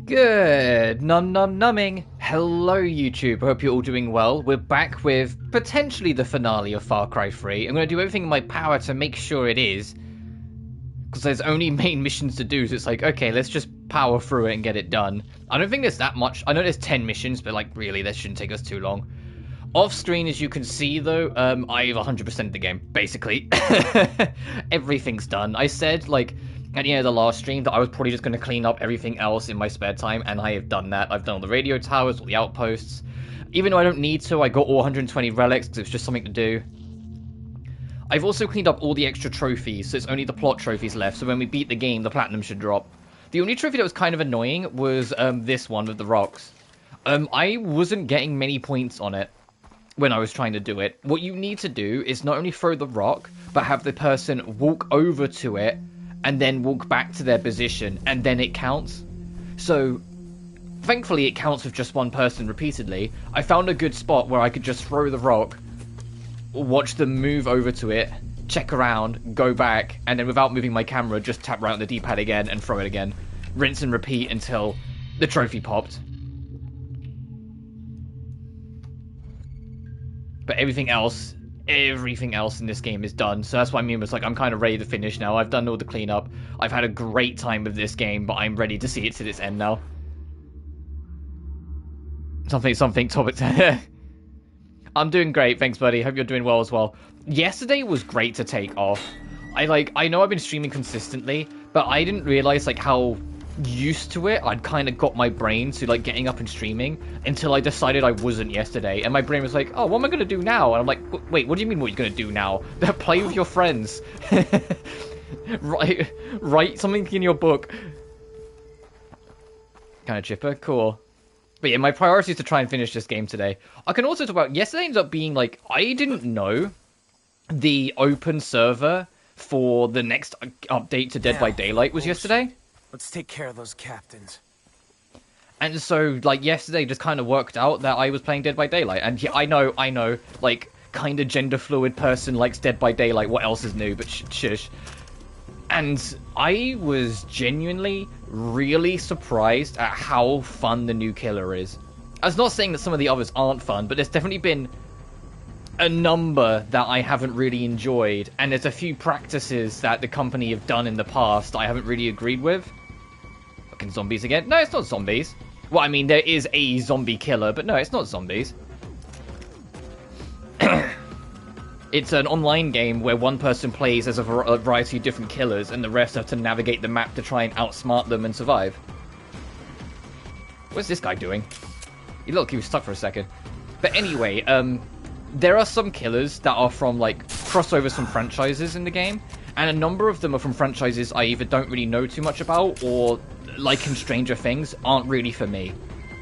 Good numbing. Hello YouTube, I hope you're all doing well. We're back with potentially the finale of Far Cry 3. I'm going to do everything in my power to make sure it is. Because there's only main missions to do, so it's like, okay, let's just power through it and get it done. I don't think there's that much. I know there's 10 missions, but like, really, that shouldn't take us too long. Off screen, as you can see though, I've 100%ed the game, basically. Everything's done. I said, like, at the end of the last stream that I was probably just going to clean up everything else in my spare time, and I have done that. I've done all the radio towers, all the outposts. Even though I don't need to, I got all 120 relics because it's just something to do. I've also cleaned up all the extra trophies, so it's only the plot trophies left, so when we beat the game, the platinum should drop. The only trophy that was kind of annoying was this one with the rocks. I wasn't getting many points on it when I was trying to do it. What you need to do is not only throw the rock, but have the person walk over to it, and then walk back to their position, and then it counts. So, thankfully it counts with just one person repeatedly. I found a good spot where I could just throw the rock, watch them move over to it, check around, go back, and then without moving my camera, just tap right on the D-pad again and throw it again. Rinse and repeat until the trophy popped. But everything else in this game is done, so that's why I was like, I'm kind of ready to finish now. I've done all the cleanup. I've had a great time with this game, but I'm ready to see it to its end now. Something, topic. I'm doing great, thanks buddy. Hope you're doing well as well. Yesterday was great to take off. I know I've been streaming consistently, but I didn't realize like how used to it I'd kind of got my brain to like getting up and streaming until I decided I wasn't yesterday, and my brain was like, oh, what am I gonna do now? And I'm like, wait, what do you mean what you're gonna do now? Play with your friends. write something in your book. Kind of chipper, cool. But yeah, my priority is to try and finish this game today. I can also talk about, yesterday ended up being like, I didn't know the open server for the next update to Dead by Daylight was yesterday. Let's take care of those captains. And so, like, yesterday just kind of worked out that I was playing Dead by Daylight. And yeah, I know, like, kind of gender fluid person likes Dead by Daylight. What else is new? But shush. And I was genuinely really surprised at how fun the new killer is. I was not saying that some of the others aren't fun, but there's definitely been a number that I haven't really enjoyed. And there's a few practices that the company have done in the past I haven't really agreed with. Fucking zombies again. No, it's not zombies. Well, I mean, there is a zombie killer, but no, it's not zombies. It's an online game where one person plays as a variety of different killers, and the rest have to navigate the map to try and outsmart them and survive. What's this guy doing? Look, he was stuck for a second. But anyway, there are some killers that are from, like, crossovers from franchises in the game, and a number of them are from franchises I either don't really know too much about, or, like in Stranger Things, aren't really for me.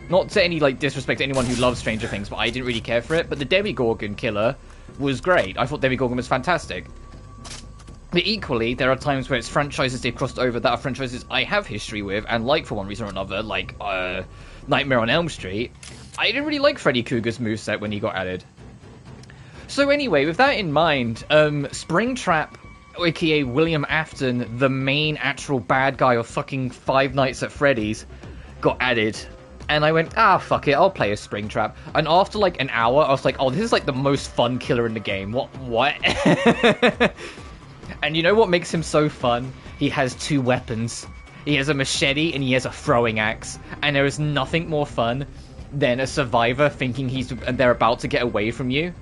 Not to any, like, disrespect to anyone who loves Stranger Things, but I didn't really care for it. But the Demogorgon killer was great. I thought Demogorgon was fantastic. But equally, there are times where it's franchises they've crossed over that are franchises I have history with and like for one reason or another, like Nightmare on Elm Street. I didn't really like Freddy Krueger's moveset when he got added. So anyway, with that in mind, Springtrap, aka William Afton, the main actual bad guy of fucking Five Nights at Freddy's, got added. And I went, fuck it, I'll play as Springtrap. And after like an hour, I was like, oh, this is like the most fun killer in the game. What? And you know what makes him so fun? He has two weapons. He has a machete and he has a throwing axe. And there is nothing more fun than a survivor thinking they're about to get away from you.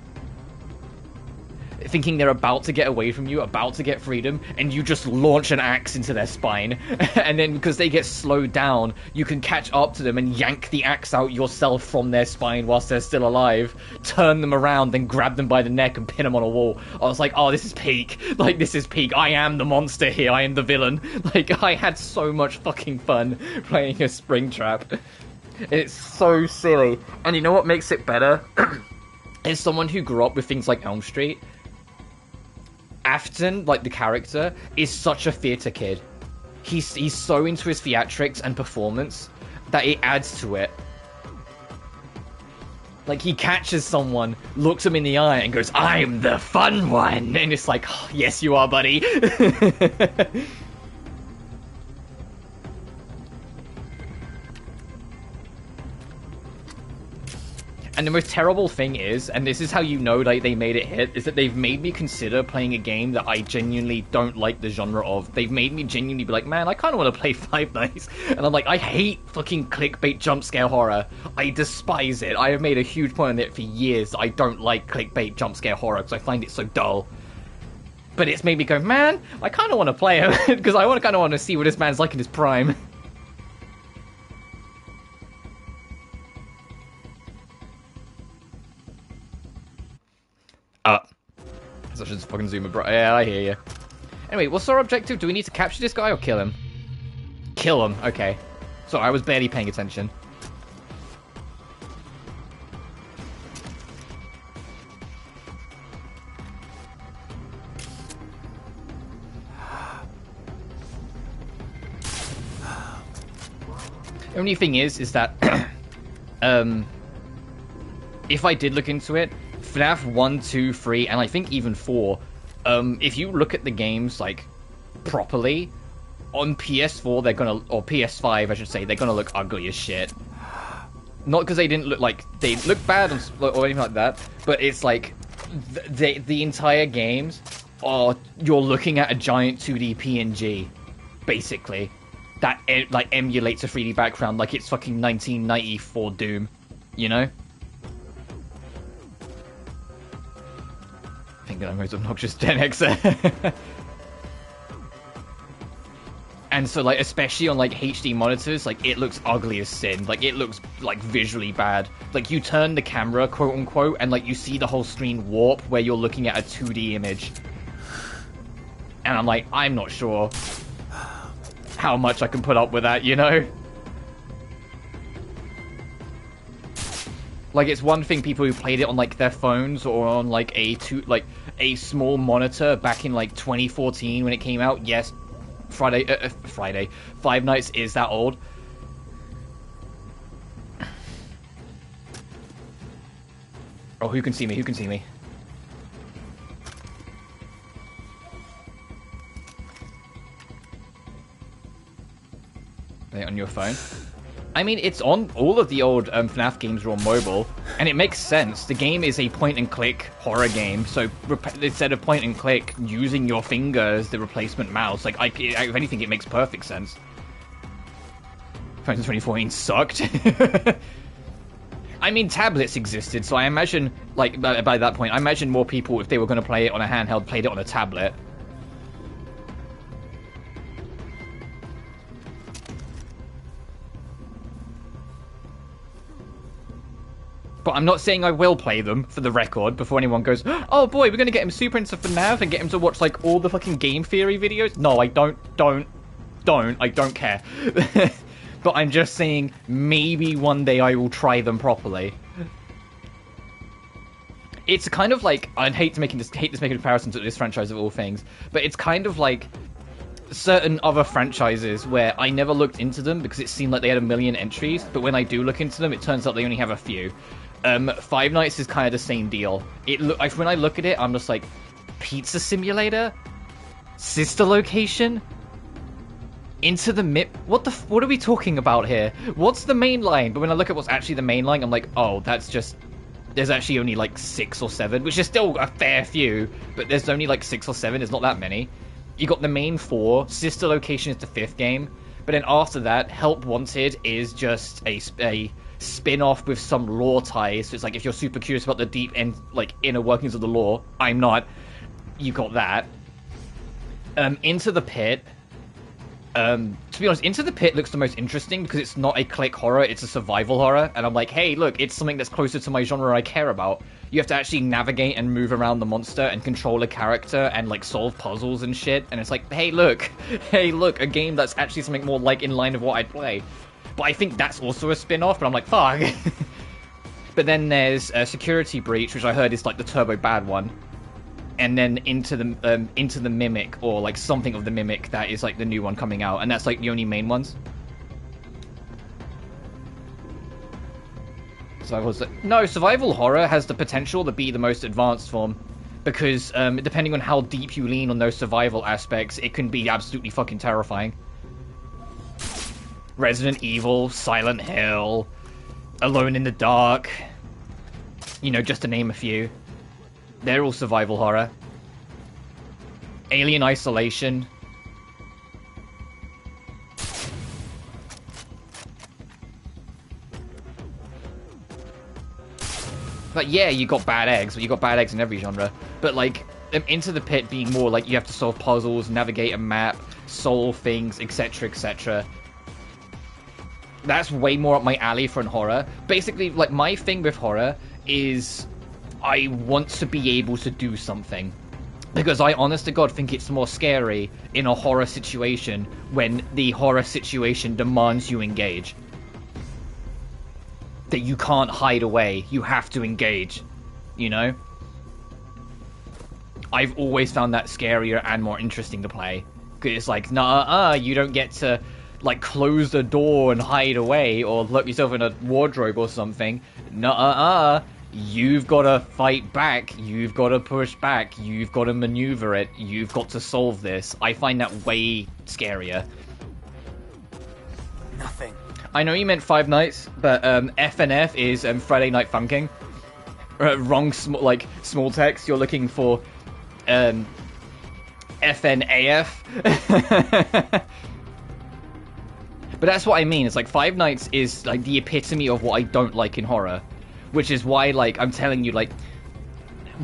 Thinking they're about to get away from you, about to get freedom, and you just launch an axe into their spine. And then, because they get slowed down, you can catch up to them and yank the axe out yourself from their spine whilst they're still alive, turn them around, then grab them by the neck and pin them on a wall. I was like, oh, this is peak. Like, this is peak. I am the monster here. I am the villain. Like, I had so much fucking fun playing a Springtrap. It's so silly. And you know what makes it better? As someone who grew up with things like Elm Street, Afton, like the character, is such a theatre kid. He's so into his theatrics and performance that it adds to it. Like, he catches someone, looks them in the eye, and goes, I'm the fun one! And it's like, oh, yes you are, buddy! And the most terrible thing is, and this is how you know like they made it hit, is that they've made me consider playing a game that I genuinely don't like the genre of. They've made me genuinely be like, man, I kind of want to play Five Nights. And I'm like, I hate fucking clickbait jump scare horror. I despise it. I have made a huge point on it for years that I don't like clickbait jump scare horror because I find it so dull. But it's made me go, man, I kind of want to play him because I kind of want to see what this man's like in his prime. So I should just fucking zoom abroad. Yeah, I hear you. Anyway, what's our objective? Do we need to capture this guy or kill him? Kill him, okay. Sorry, I was barely paying attention. The only thing is that, if I did look into it, FNAF 1, 2, 3, and I think even 4, if you look at the games, like, properly, on PS4, they're gonna, or PS5, I should say, they're gonna look ugly as shit. Not because they didn't look like, they look bad or anything like that, but it's like, the entire games are, you're looking at a giant 2D PNG, basically. That, like, emulates a 3D background like it's fucking 1994 Doom, you know? Thinking I'm most obnoxious Gen Xer. And so, like, especially on, like, HD monitors, like, it looks ugly as sin. Like, it looks, like, visually bad. Like, you turn the camera, quote-unquote, and, like, you see the whole screen warp where you're looking at a 2D image. And I'm like, I'm not sure how much I can put up with that, you know? Like, it's one thing people who played it on, like, their phones or on, like, a small monitor back in, like, 2014 when it came out. Yes, Five Nights is that old. Oh, who can see me? Who can see me? On your phone? I mean, it's on all of the old FNAF games are on mobile, and it makes sense. The game is a point-and-click horror game, so instead of point-and-click, using your finger as the replacement mouse, like, if anything, it makes perfect sense. Phones in 2014 sucked. I mean, tablets existed, so I imagine, like, by that point, I imagine more people, if they were going to play it on a handheld, played it on a tablet. But I'm not saying I will play them, for the record, before anyone goes, oh boy, we're gonna get him super into FNAF and get him to watch, like, all the fucking game theory videos. No, I don't care. But I'm just saying, maybe one day I will try them properly. It's kind of like, I hate making a comparison to this franchise of all things, but it's kind of like certain other franchises where I never looked into them because it seemed like they had a million entries, but when I do look into them, it turns out they only have a few. Five Nights is kind of the same deal. When I look at it, I'm just like, Pizza Simulator? Sister Location? Into the what are we talking about here? What's the main line? But when I look at what's actually the main line, I'm like, oh, that's just... There's actually only like 6 or 7, which is still a fair few, but there's only like 6 or 7, it's not that many. You got the main 4, Sister Location is the 5th game, but then after that, Help Wanted is just a spin-off with some lore ties. So it's like, if you're super curious about the deep end, like, inner workings of the lore, I'm not. You got that. Into the Pit. To be honest, Into the Pit looks the most interesting because it's not a click horror, it's a survival horror. And I'm like, hey, look, it's something that's closer to my genre I care about. You have to actually navigate and move around the monster and control a character and, like, solve puzzles and shit. And it's like, hey, look, a game that's actually something more, like, in line with what I'd play. But I think that's also a spin-off, but I'm like, fuck. But then there's Security Breach, which I heard is, like, the turbo bad one. And then Into the Mimic, or, like, something of the Mimic, that is, like, the new one coming out. And that's, like, the only main ones. Survival horror has the potential to be the most advanced form. Because, depending on how deep you lean on those survival aspects, it can be absolutely fucking terrifying. Resident Evil, Silent Hill, Alone in the Dark, You know, just to name a few. They're all survival horror. Alien Isolation. But yeah, you got bad eggs, but you got bad eggs in every genre. But like, Into the Pit being more like you have to solve puzzles, navigate a map, solve things, etc, etc. That's way more up my alley for horror. Basically, like, my thing with horror is I want to be able to do something. Because I, honest to God, think it's more scary in a horror situation when the horror situation demands you engage. That you can't hide away. You have to engage. You know? I've always found that scarier and more interesting to play. Because it's like, nah, you don't get to, like, close the door and hide away or lock yourself in a wardrobe or something. Nah, you've got to fight back. You've got to push back. You've got to maneuver it. You've got to solve this. I find that way scarier. Nothing. I know you meant Five Nights, but FNF is Friday Night Funkin'. Wrong, small text. You're looking for FNAF. But that's what I mean. It's like Five Nights is like the epitome of what I don't like in horror, which is why, like, I'm telling you, like,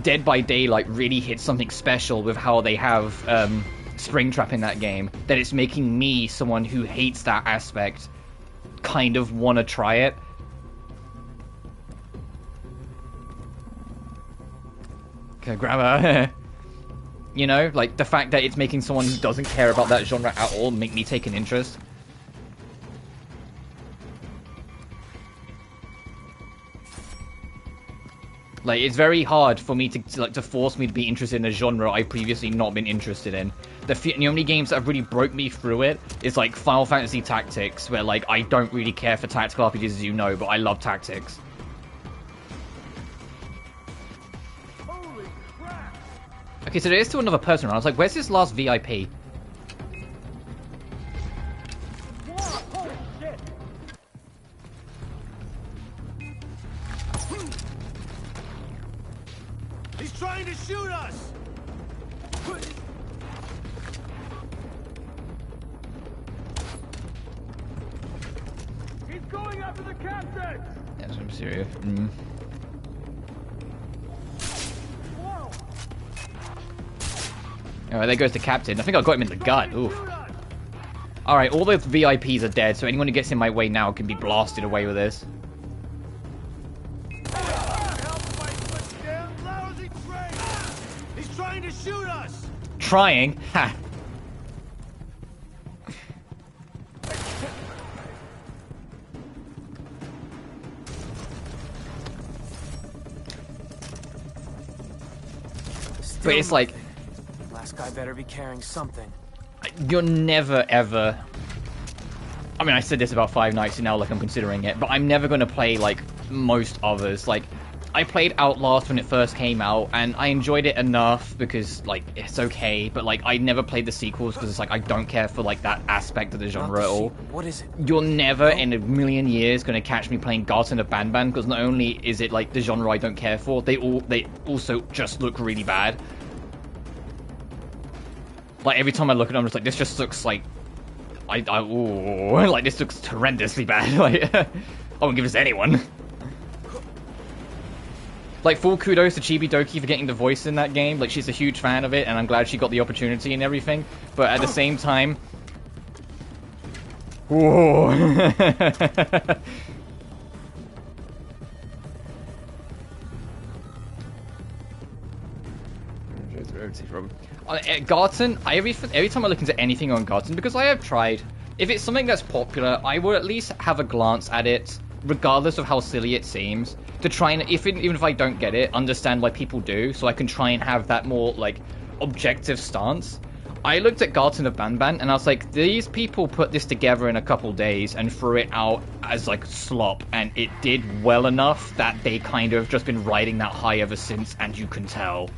Dead by Daylight really hits something special with how they have Springtrap in that game. That it's making me, someone who hates that aspect, kind of want to try it. Okay, grandma. You know, like, the fact that it's making someone who doesn't care about that genre at all make me take an interest. Like, it's very hard for me to force me to be interested in a genre I've previously not been interested in. The only games that have really broke me through it is, like, Final Fantasy Tactics, where, like, I don't really care for tactical RPGs, as you know, but I love tactics. Holy crap! Okay, so there is still another person around. I was like, where's this last VIP? Holy shit! He's trying to shoot us! He's going after the captain! That's what I'm serious. Whoa! Alright, there goes the captain. I think I got him in the gut. Oof. Alright, all those VIPs are dead, so anyone who gets in my way now can be blasted away with this. He's trying to shoot us! Trying? Ha! But it's like, Last guy better be carrying something. you're never ever... I mean, I said this about Five Nights and now, like, I'm considering it, but I'm never going to play, like, most others. Like, I played Outlast when it first came out, and I enjoyed it enough because, like, it's okay, but, like, I never played the sequels because it's like, I don't care for, like, that aspect of the genre at all. What is it? You're never in a million years going to catch me playing Garten of Banban, because not only is it, like, the genre I don't care for, they also just look really bad. Like, every time I look at them, I'm just like, this just looks like... ooh, like, this looks horrendously bad. Like, I won't give this to anyone. Like, full kudos to Chibi Doki for getting the voice in that game. Like, she's a huge fan of it, and I'm glad she got the opportunity and everything. But at the same time... Whoa. Garten, every time I look into anything on Garten, because I have tried, if it's something that's popular, I will at least have a glance at it, regardless of how silly it seems, to try and, even if I don't get it, understand why people do, so I can try and have that more, like, objective stance. I looked at Garten of Banban, and I was like, these people put this together in a couple days and threw it out as, like, slop, and it did well enough that they kind of just been riding that high ever since, and you can tell.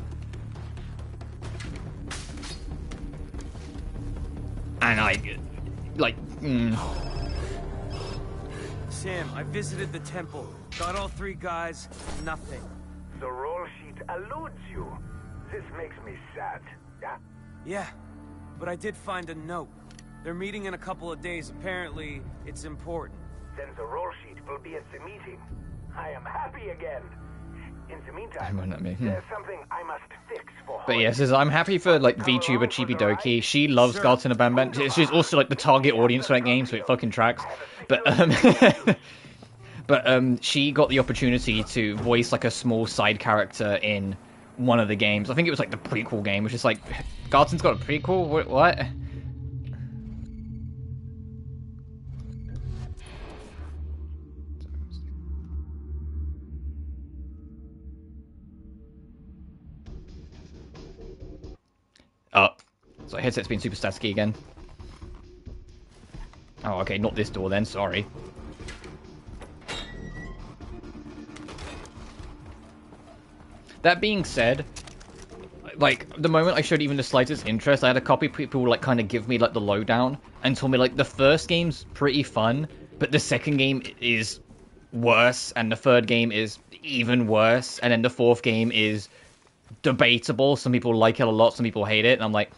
And Sam, I visited the temple. Got all three guys. Nothing. the roll sheet eludes you. This makes me sad, yeah? Yeah, but I did find a note. They're meeting in a couple of days. Apparently, it's important. Then the roll sheet will be at the meeting. I am happy again. In the meantime, there's something I must fix for But Hoyt. yes, I'm happy for like VTuber Chibidoki. She loves Garten Abandonment. She's also like the target audience for that game, so it fucking tracks. But she got the opportunity to voice like a small side character in one of the games. I think it was like the prequel game, which is like, Garten's got a prequel? What? Oh, so headset's been super staticky again. Oh, okay, not this door then, sorry. That being said, like, the moment I showed even the slightest interest, I had a couple of people, like, kind of give me, like, the lowdown and told me, like, the first game's pretty fun, but the second game is worse, and the third game is even worse, and then the fourth game is debatable. Some people like it a lot, some people hate it, and I'm like,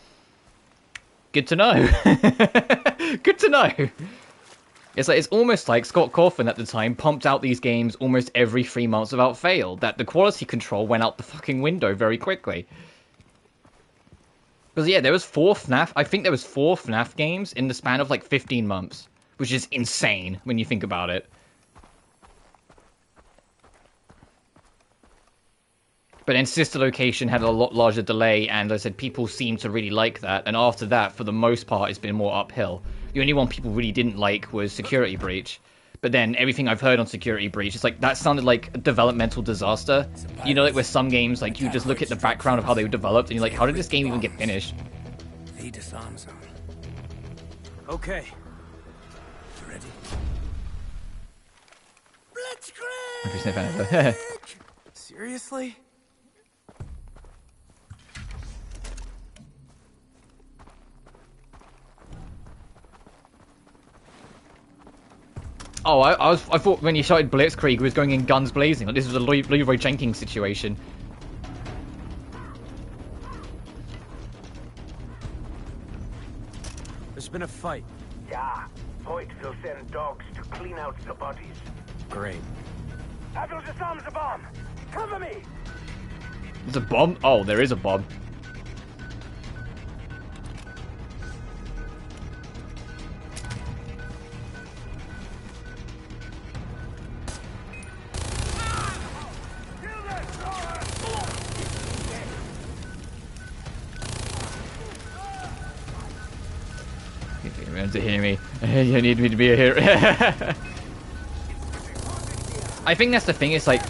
good to know. Good to know. It's like, it's almost like Scott Cawthon at the time pumped out these games almost every 3 months without fail, that the quality control went out the fucking window very quickly. Because yeah, there was I think there was 4 FNAF games in the span of like 15 months, which is insane when you think about it. But then Sister Location had a lot larger delay, and as I said, people seem to really like that. And after that, for the most part, it's been more uphill. The only one people really didn't like was Security Breach. But then everything I've heard on Security Breach, it's like, that sounded like a developmental disaster. You know, like with some games, like you just look at the background of how they were developed, and you're like, how did this game even get finished? The disarm zone. Okay. Ready? Blitzkrieg! Seriously? Oh, I thought when you shouted Blitzkrieg, it was going in guns blazing. Like, this was a Leroy Jenkins situation. There's been a fight. Yeah, Hoyt will send dogs to clean out the bodies. Great. I will disarm the bomb. Cover me. There's a bomb? Oh, there is a bomb. To hear me. You need me to be a hero. I think that's the thing, it's like,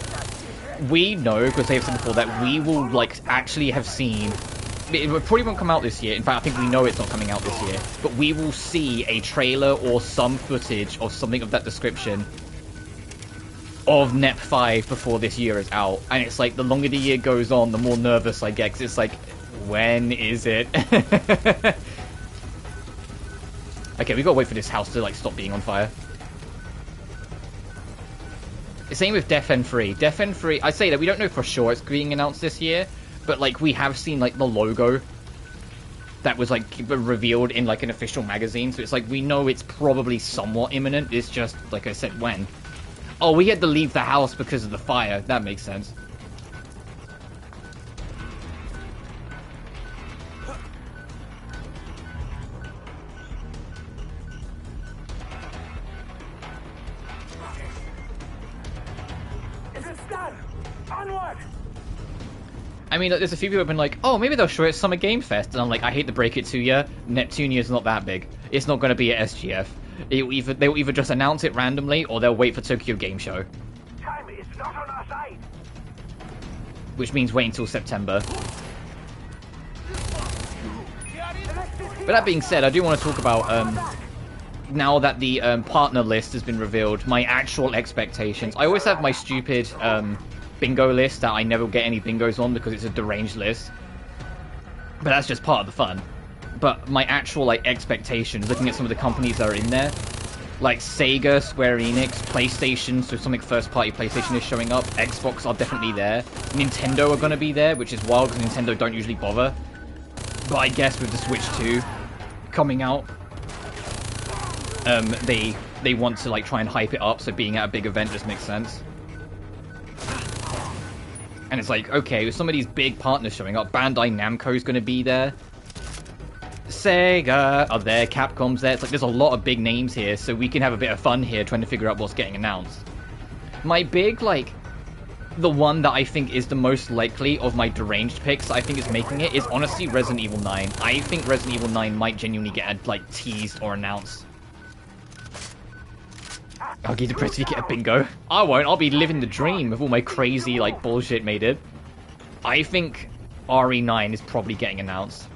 we know, because they've said before, that we will, like, actually have seen, it probably won't come out this year, in fact, I think we know it's not coming out this year, but we will see a trailer or some footage or something of that description of NEP 5 before this year is out, and it's like, the longer the year goes on, the more nervous I get, because it's like, when is it? Okay, we gotta wait for this house to, like, stop being on fire. The same with Defend 3. Defend 3, I say that we don't know for sure it's being announced this year, but, like, we have seen, like, the logo that was, like, revealed in, like, an official magazine, so it's like, we know it's probably somewhat imminent, it's just, like I said, when. Oh, we had to leave the house because of the fire, that makes sense. I mean, there's a few people who have been like, oh, maybe they'll show it at Summer Game Fest. And I'm like, I hate to break it to you, Neptunia is not that big. It's not going to be at SGF. They will either just announce it randomly, or they'll wait for Tokyo Game Show. Time is not on our side. Which means wait until September. But that being said, I do want to talk about, now that the partner list has been revealed, my actual expectations. I always have my stupid bingo list that I never get any bingos on because it's a deranged list. But that's just part of the fun. But my actual, like, expectations, looking at some of the companies that are in there, Like Sega, Square Enix, PlayStation, so something first-party PlayStation is showing up. Xbox are definitely there. Nintendo are going to be there, which is wild because Nintendo don't usually bother. But I guess with the Switch 2 coming out, they want to like try and hype it up, so being at a big event just makes sense. And it's like, okay, with some of these big partners showing up, Bandai Namco's going to be there. Sega are there, Capcom's there. It's like there's a lot of big names here, so we can have a bit of fun here trying to figure out what's getting announced. My big, like, the one that I think is the most likely of my deranged picks I think is making it is honestly Resident Evil 9. I think Resident Evil 9 might genuinely get, like, teased or announced. I'll get depressed if you get a bingo. I won't. I'll be living the dream with all my crazy, like, bullshit made it. I think RE9 is probably getting announced.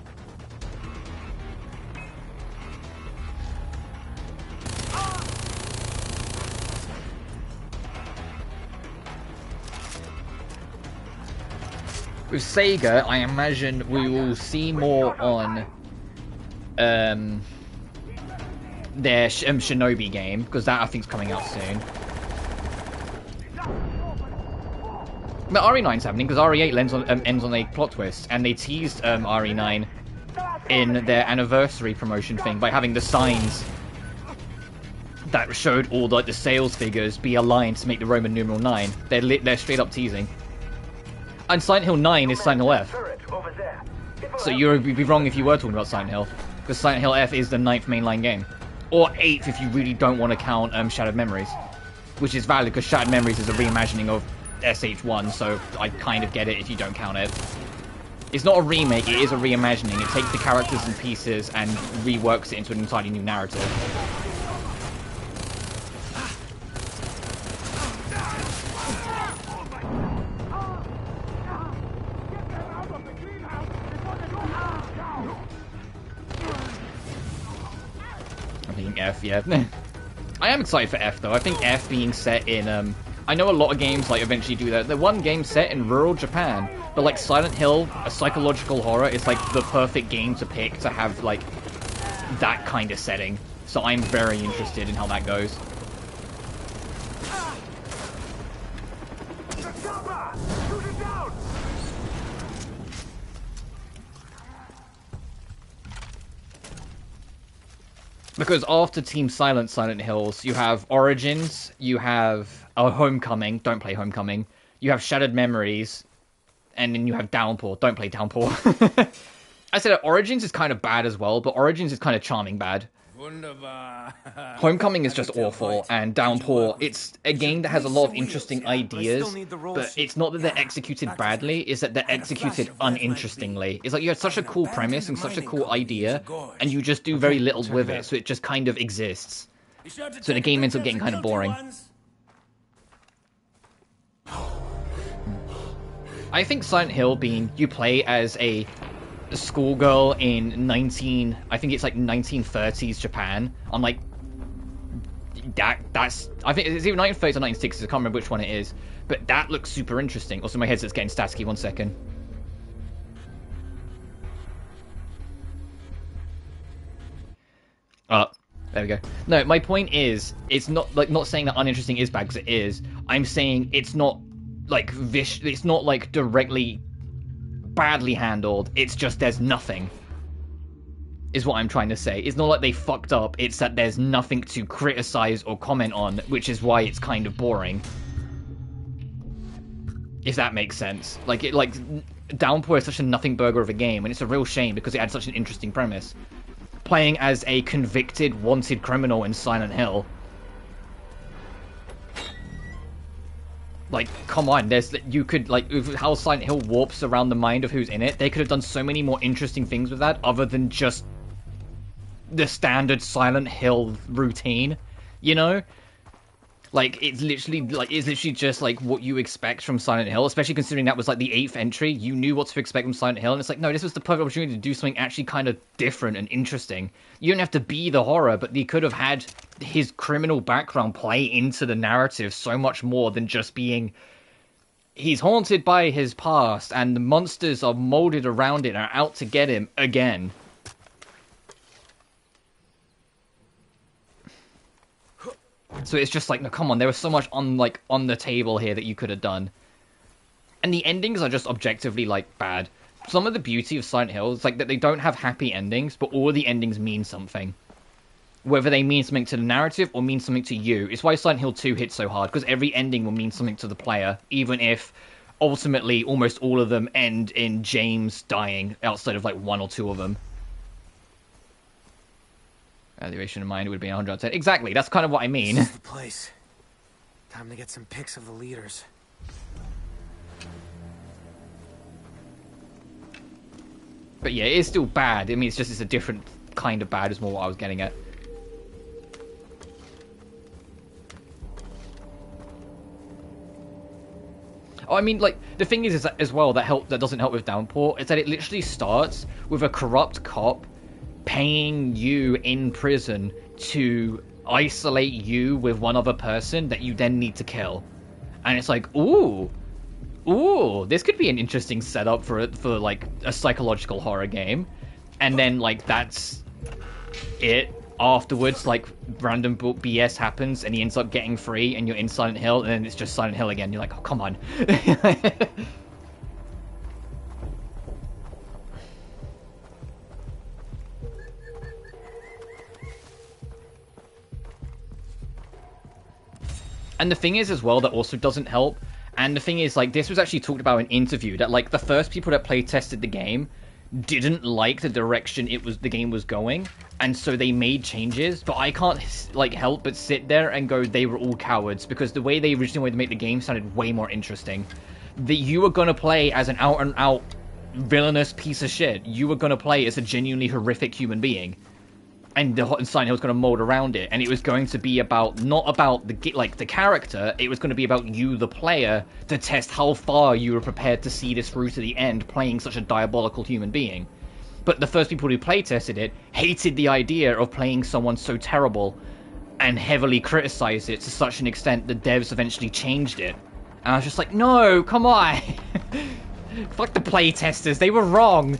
With Sega, I imagine we will see more on their Shinobi game, because that I think is coming out soon. But RE9's happening because RE8 ends on a plot twist, and they teased RE9 in their anniversary promotion thing by having the signs that showed all like the sales figures be aligned to make the Roman numeral 9. They're straight up teasing. And Silent Hill 9 is Silent Hill F. So you'd be wrong if you were talking about Silent Hill, because Silent Hill F is the 9th mainline game. Or 8th if you really don't want to count Shattered Memories. Which is valid, because Shattered Memories is a reimagining of SH1, so I kind of get it if you don't count it. It's not a remake, it is a reimagining. It takes the characters and pieces and reworks it into an entirely new narrative. F, yeah. I am excited for F, though. I think F being set in, I know a lot of games, like, eventually do that. The one game set in rural Japan, but, like, Silent Hill, a psychological horror, is, like, the perfect game to pick to have, like, that kind of setting. So I'm very interested in how that goes. Because after Team Silent Hills, you have Origins, you have Homecoming, don't play Homecoming, you have Shattered Memories, and then you have Downpour, don't play Downpour. I said Origins is kind of bad as well, but Origins is kind of charming bad. Homecoming is just awful, and Downpour, it's a game that has a lot of interesting ideas, but it's not that they're executed badly, it's that they're executed uninterestingly. It's like you have such a cool premise and such a cool idea, and you just do very little with it, so it just kind of exists. So the game ends up getting kind of boring. I think Silent Hill being you play as a schoolgirl in I think it's like 1930s Japan. I'm like, that's, I think it's either 1930s or 1960s, I can't remember which one it is, but that looks super interesting. Also, my headset's getting staticky, 1 second. There we go. No, my point is, it's not like, not saying that uninteresting is bad, because it is. I'm saying it's not like it's not like directly badly handled, it's just there's nothing, is what I'm trying to say. It's not like they fucked up, it's that there's nothing to criticize or comment on, which is why it's kind of boring. If that makes sense. Like, Downpour is such a nothing burger of a game, and it's a real shame because it had such an interesting premise. Playing as a convicted, wanted criminal in Silent Hill. Like, come on, you could, like, how Silent Hill warps around the mind of who's in it, they could have done so many more interesting things with that, other than just the standard Silent Hill routine, you know? Like, it's literally just, like, what you expect from Silent Hill, especially considering that was, like, the 8th entry. You knew what to expect from Silent Hill, and it's like, no, this was the perfect opportunity to do something actually kind of different and interesting. You don't have to be the horror, but you could have had his criminal background play into the narrative so much more than just being, he's haunted by his past, and the monsters are molded around it and are out to get him again. So it's just like, no, come on, there was so much on the table here that you could have done. And the endings are just objectively, like, bad. Some of the beauty of Silent Hill is, like, that they don't have happy endings, but all the endings mean something. Whether they mean something to the narrative or mean something to you. It's why Silent Hill 2 hits so hard, because every ending will mean something to the player, even if ultimately almost all of them end in James dying, outside of, like, one or two of them. Valuation of mind would be 110. Exactly, that's kind of what I mean. This is the place. Time to get some pics of the leaders. But yeah, it is still bad. I mean, it's a different kind of bad is more what I was getting at. Oh, I mean, like, the thing is that, as well, that doesn't help with Downpour, is that it literally starts with a corrupt cop paying you in prison to isolate you with one other person that you then need to kill. And it's like, ooh, this could be an interesting setup for like a psychological horror game. And then like that's it. Afterwards, like random BS happens and he ends up getting free and you're in Silent Hill and then it's just Silent Hill again. You're like, oh, come on. And the thing is as well that also doesn't help. And the thing is, like, this was actually talked about in an interview that, like, the first people that play tested the game didn't like the direction the game was going, and so they made changes. But I can't, like, help but sit there and go, they were all cowards, because the way they originally wanted to make the game sounded way more interesting. That you were gonna play as an out-and-out villainous piece of shit. You were gonna play as a genuinely horrific human being. And Silent Hill was going to mold around it, and it was going to be about not about the character. It was going to be about you, the player, to test how far you were prepared to see this through to the end, playing such a diabolical human being. But the first people who play tested it hated the idea of playing someone so terrible, and heavily criticized it to such an extent that devs eventually changed it. And I was just like, no, come on, fuck the play testers, they were wrong.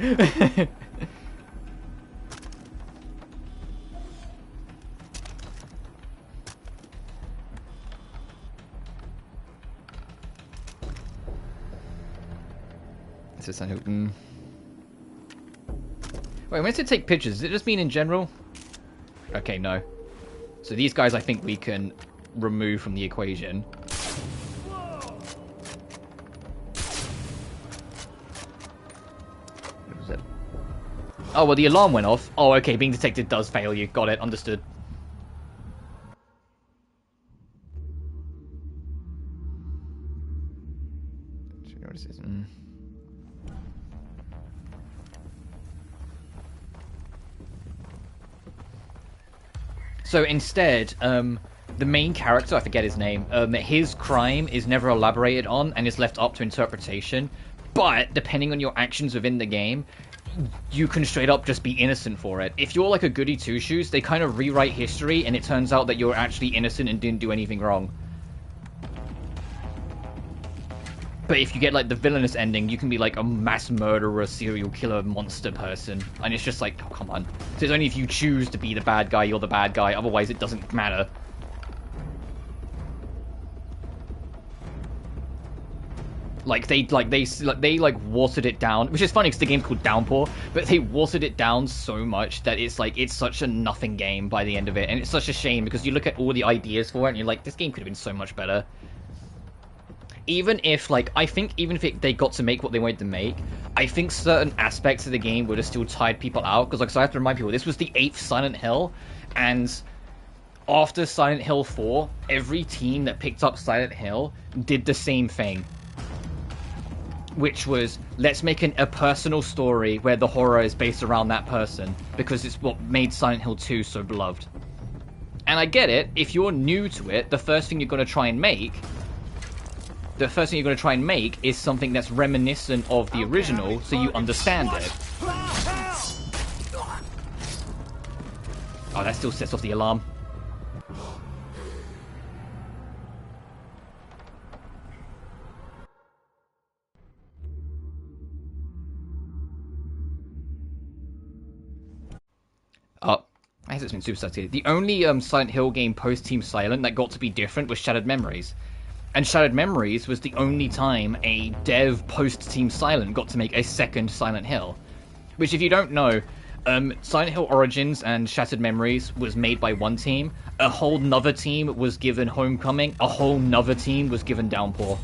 Wait, when I said take pictures, does it just mean in general? Okay, no. So these guys I think we can remove from the equation. What was it? Oh, well, the alarm went off. Oh, okay, being detected does fail you. Got it, understood. So instead, the main character, I forget his name, his crime is never elaborated on and is left up to interpretation. But depending on your actions within the game, you can straight up just be innocent for it. If you're like a goody two-shoes, they kind of rewrite history and it turns out that you're actually innocent and didn't do anything wrong. But if you get like the villainous ending, you can be like a mass murderer, serial killer, monster person. And it's just like, oh, come on. So it's only if you choose to be the bad guy, you're the bad guy. Otherwise, it doesn't matter. They watered it down, which is funny because the game's called Downpour, but they watered it down so much that it's like, it's such a nothing game by the end of it. And it's such a shame because you look at all the ideas for it and you're like, this game could have been so much better. Even if, like, I think even if they got to make what they wanted to make, I think certain aspects of the game would have still tired people out. Because, like, so I have to remind people, this was the 8th Silent Hill, and after Silent Hill 4, every team that picked up Silent Hill did the same thing. Which was, let's make a personal story where the horror is based around that person, because it's what made Silent Hill 2 so beloved. And I get it, if you're new to it, the first thing you're going to try and make is something that's reminiscent of the original, so you understand it. Oh, that still sets off the alarm. Oh, I has it been super substituted? The only Silent Hill game post Team Silent that got to be different was Shattered Memories. And Shattered Memories was the only time a dev post Team Silent got to make a second Silent Hill. Which, if you don't know, Silent Hill Origins and Shattered Memories was made by one team. A whole nother team was given Homecoming. A whole nother team was given Downpour.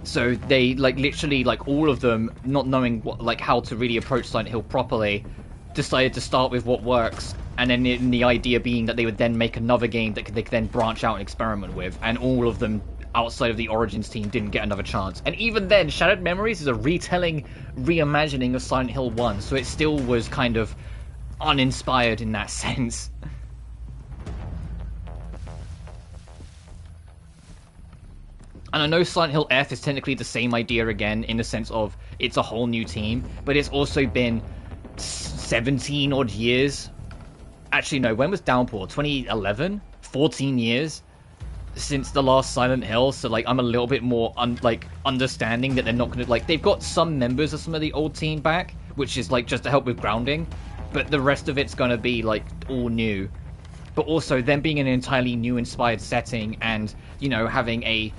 So they, like, literally, like, all of them, not knowing what, like, how to really approach Silent Hill properly, decided to start with what works, and then the idea being that they would then make another game that they could then branch out and experiment with, and all of them outside of the Origins team didn't get another chance. And even then, Shattered Memories is a retelling, reimagining of Silent Hill 1, so it still was kind of uninspired in that sense. And I know Silent Hill F is technically the same idea again, in the sense of it's a whole new team, but it's also been 17 odd years. Actually, no, when was Downpour? 2011? 14 years since the last Silent Hill, so, like, I'm a little bit more, understanding that they're not gonna, like, they've got some members of some of the old team back, which is, like, just to help with grounding, but the rest of it's gonna be, like, all new. But also, them being an entirely new inspired setting, and, you know, having a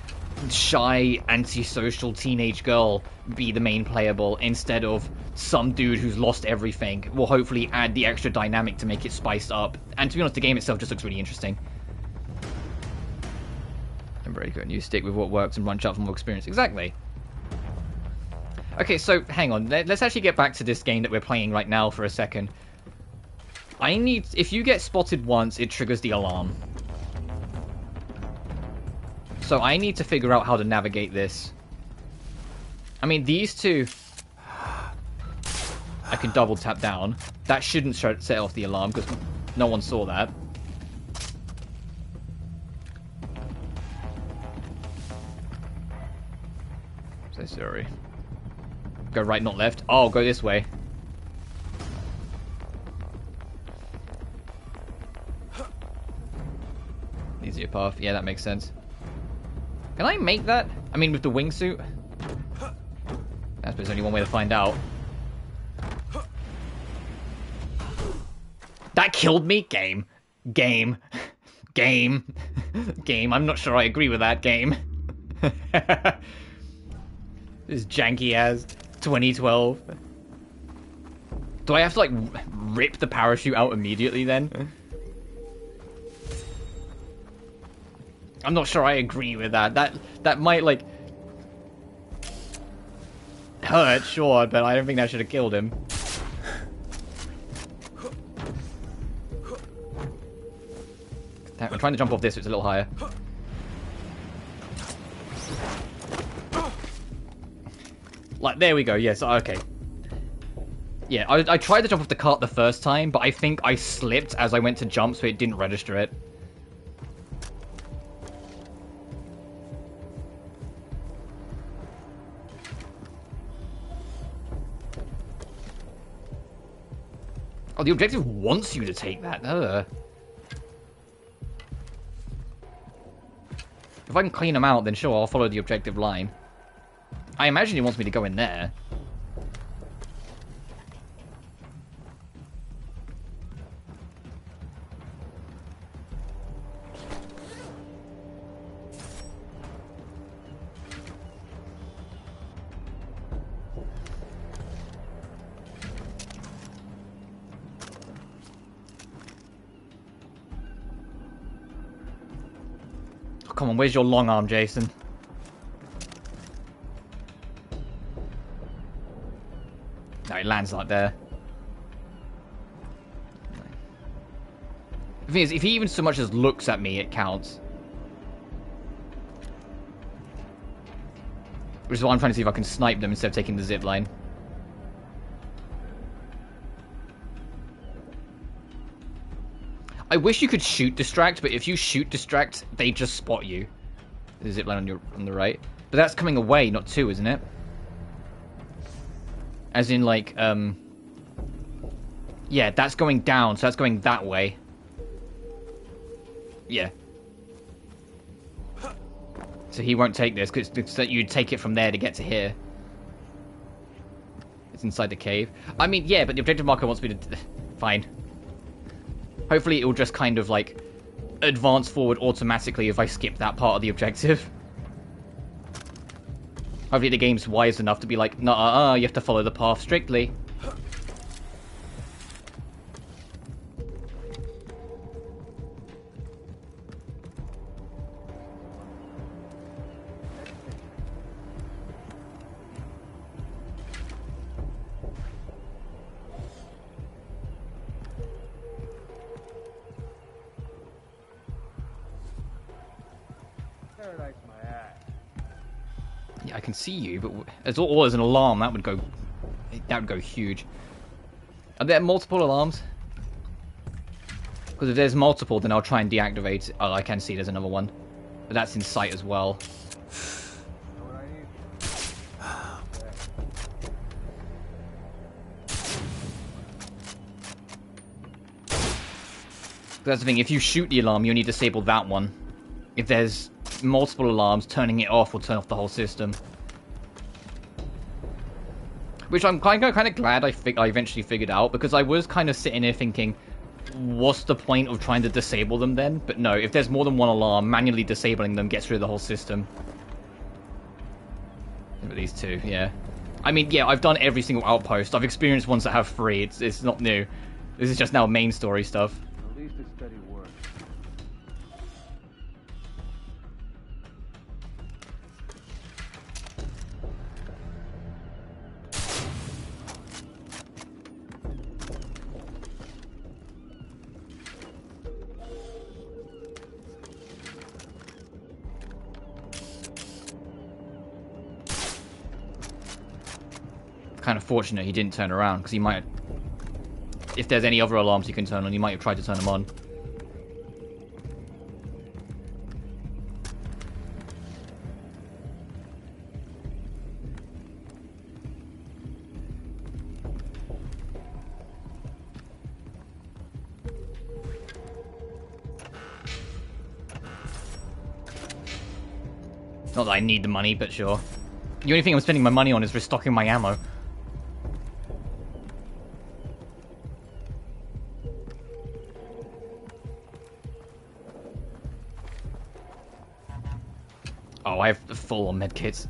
shy, antisocial teenage girl be the main playable instead of some dude who's lost everything will hopefully add the extra dynamic to make it spiced up. And to be honest, the game itself just looks really interesting. And break it, and you stick with what works and branch out for more experience. Exactly. Okay, so hang on. Let's actually get back to this game that we're playing right now for a second. If you get spotted once, it triggers the alarm. So I need to figure out how to navigate this. I mean, these two, I can double tap down. That shouldn't set off the alarm because no one saw that. So sorry. Go right, not left. Oh, go this way. Easier path. Yeah, that makes sense. Can I make that? I mean, with the wingsuit? I suppose there's only one way to find out. That killed me? Game. Game. Game. Game. I'm not sure I agree with that, game. This janky as 2012. Do I have to, like, rip the parachute out immediately then? I'm not sure I agree with that. That might, like, hurt, sure, but I don't think that should have killed him. I'm trying to jump off this so it's a little higher. Like, there we go, yes, okay. Yeah, I tried to jump off the cart the first time, but I think I slipped as I went to jump, so it didn't register it. Oh, the objective wants you to take that. If I can clean them out, then sure, I'll follow the objective line. I imagine he wants me to go in there. Come on, where's your long arm, Jason? No, it lands like there. The thing is, if he even so much as looks at me, it counts. Which is why I'm trying to see if I can snipe them instead of taking the zip line. I wish you could shoot distract, but if you shoot distract, they just spot you. There's a zipline on the right. But that's coming away, not to, isn't it? As in, like, yeah, that's going down, so that's going that way. Yeah. So he won't take this, because you take it from there to get to here. It's inside the cave. I mean, yeah, but the objective marker wants me to... Fine. Hopefully it will just kind of, like, advance forward automatically if I skip that part of the objective. Hopefully the game's wise enough to be like, nah, you have to follow the path strictly. Yeah, I can see you, but as all as an alarm, that would go huge. Are there multiple alarms? Because if there's multiple, then I'll try and deactivate. Oh, I can see there's another one, but that's in sight as well. That's the thing. If you shoot the alarm, you only disable that one. If there's multiple alarms, turning it off will turn off the whole system. Which I'm kind of glad I eventually figured out, because I was kind of sitting here thinking, what's the point of trying to disable them then? But no, if there's more than one alarm, manually disabling them gets rid of the whole system. At these two, yeah. I mean, yeah, I've done every single outpost. I've experienced ones that have 3. It's not new. This is just now main story stuff. At least it's steady work. Kind of fortunate he didn't turn around, because he might... If there's any other alarms you can turn on, he might have tried to turn them on. Not that I need the money, but sure. The only thing I'm spending my money on is restocking my ammo. Oh, I have the full on medkits.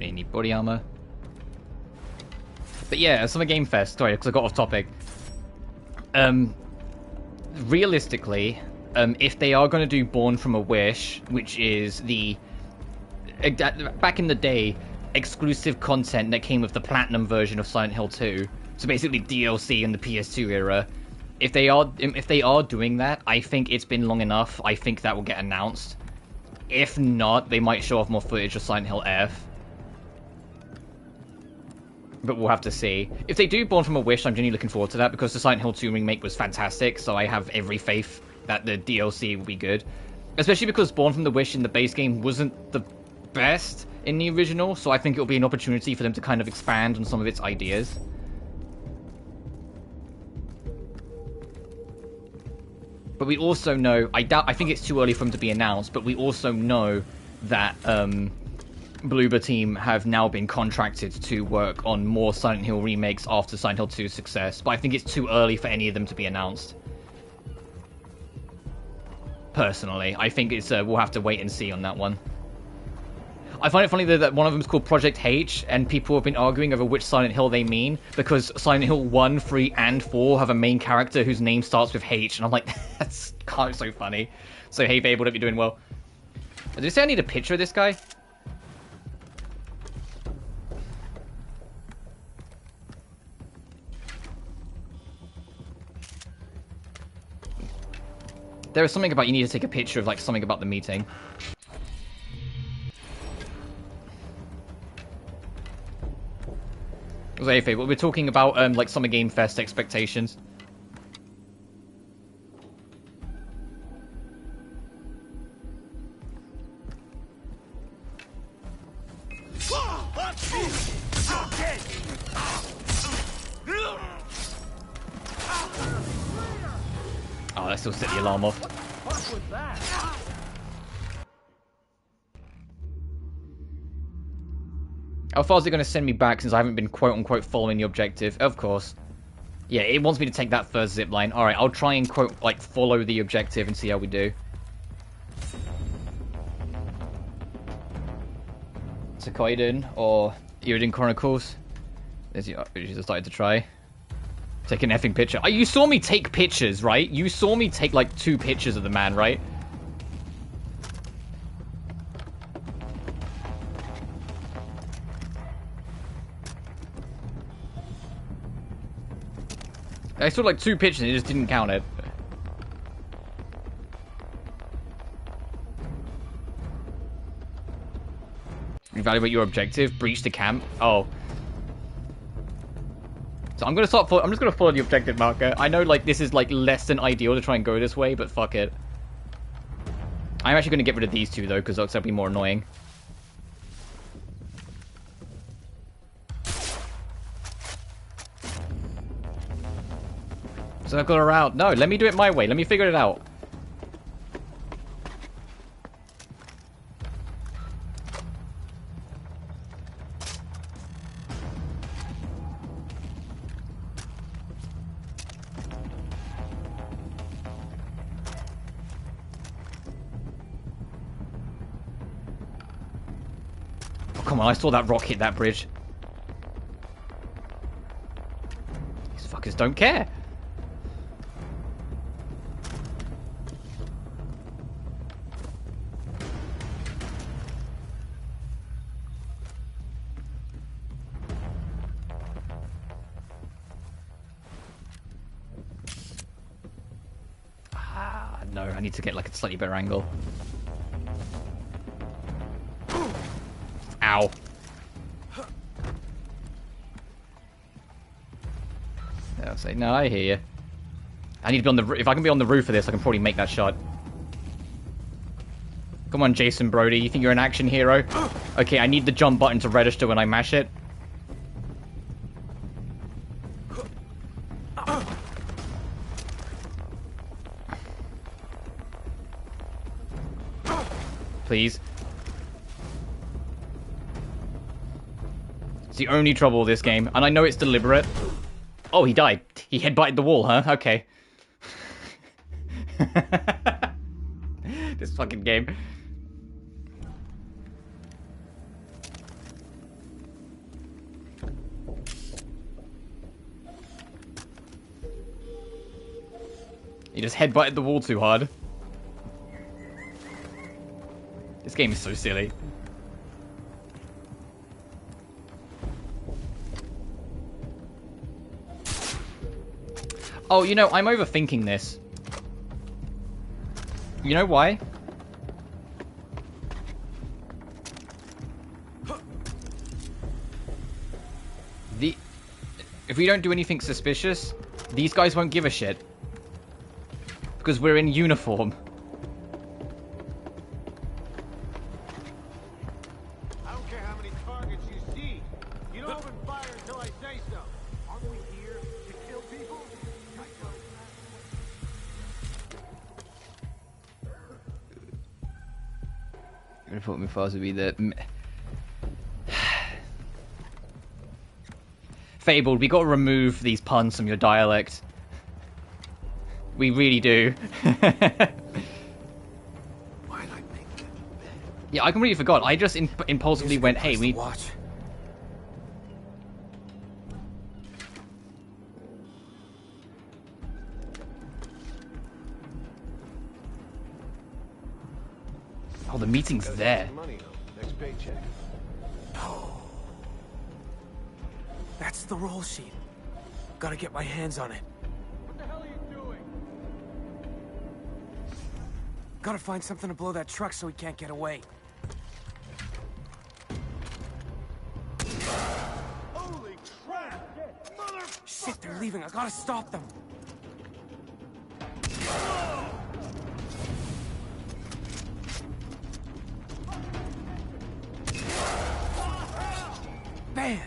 Any body armor. But yeah, Summer Game Fest, sorry, because I got off topic. Realistically, if they are going to do Born from a Wish, which is the back in the day exclusive content that came with the Platinum version of Silent Hill 2, so basically DLC in the PS2 era, if they are doing that, I think it's been long enough. I think that will get announced. If not, they might show off more footage of Silent Hill F. But we'll have to see. If they do Born from a Wish, I'm genuinely looking forward to that, because the Silent Hill 2 remake was fantastic, so I have every faith that the DLC will be good. Especially because Born from the Wish in the base game wasn't the best in the original, so I think it'll be an opportunity for them to kind of expand on some of its ideas. But we also know, I think it's too early for them to be announced, but we also know that, Bloober team have now been contracted to work on more Silent Hill remakes after Silent Hill 2's success, but I think it's too early for any of them to be announced. Personally, I think it's we'll have to wait and see on that one. I find it funny that one of them is called Project H, and people have been arguing over which Silent Hill they mean, because Silent Hill 1, 3, and 4 have a main character whose name starts with H, and I'm like, that's kind of so funny. So hey babe, what hope you're doing well. Did they say I need a picture of this guy? There was something about you need to take a picture of, like, something about the meeting. Was anything? We're talking about like Summer Game Fest expectations. Oh, that still set the alarm off. What was that? How far is it going to send me back since I haven't been quote-unquote following the objective? Of course. Yeah, it wants me to take that first zip line. Alright, I'll try and quote, like, follow the objective and see how we do. Sekoiden or Iridian Chronicles. There's you just started to try. Take an effing picture. Oh, you saw me take pictures, right? You saw me take, like, 2 pictures of the man, right? I saw like 2 pictures and it just didn't count it. Evaluate your objective. Breach the camp. Oh. So I'm gonna start. I'm just gonna follow the objective marker. I know like this is like less than ideal to try and go this way, but fuck it. I'm actually gonna get rid of these 2 though, because that'll be more annoying. Circle around. No, let me do it my way. Let me figure it out. Oh, come on. I saw that rock hit that bridge. These fuckers don't care. No, I need to get like a slightly better angle. Ow. Yeah, I'll say, no, I hear you. I need to be on the if I can be on the roof of this, I can probably make that shot. Come on, Jason Brody. You think you're an action hero? Okay, I need the jump button to register when I mash it. Please. It's the only trouble with this game, and I know it's deliberate. Oh, he died. He headbutted the wall, huh? Okay. This fucking game. He just headbutted the wall too hard. This game is so silly. Oh, you know, I'm overthinking this. You know why? If we don't do anything suspicious, these guys won't give a shit. Because we're in uniform. I don't care how many targets you see. You don't open fire until I say so. Aren't we here to kill people? Report me fast would be the Fabled, we gotta remove these puns from your dialect. We really do. Why'd I make that? Yeah, I completely forgot. I just impulsively went, hey, we... Watch. Oh, the meeting's there. Money, next paycheck. That's the roll sheet. Gotta get my hands on it. What the hell are you doing? Gotta find something to blow that truck so he can't get away. Holy crap! They're leaving. I gotta stop them. Bam!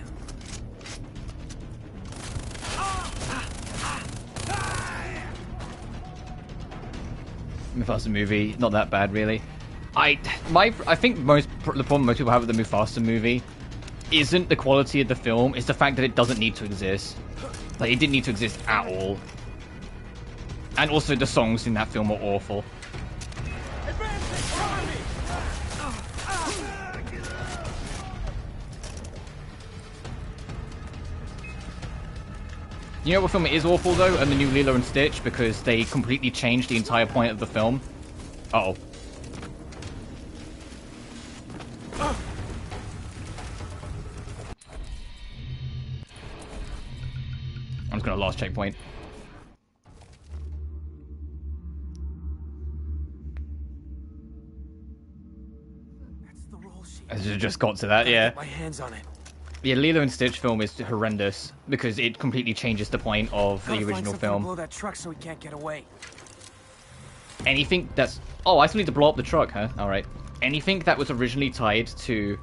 Mufasa movie, not that bad really. I think the problem most people have with the Mufasa movie isn't the quality of the film, it's the fact that it doesn't need to exist. Like, it didn't need to exist at all. And also the songs in that film are awful. You know what film is awful though? And the new Lilo and Stitch, because they completely changed the entire point of the film. Uh-oh. I'm just gonna last checkpoint. That's the roll sheet. I just got to that, yeah. Get my hands on it. Yeah, Lilo and Stitch film is horrendous because it completely changes the point of the original film. Blow that truck so we can't get away. Anything that's... Oh, I still need to blow up the truck, huh? Alright. Anything that was originally tied to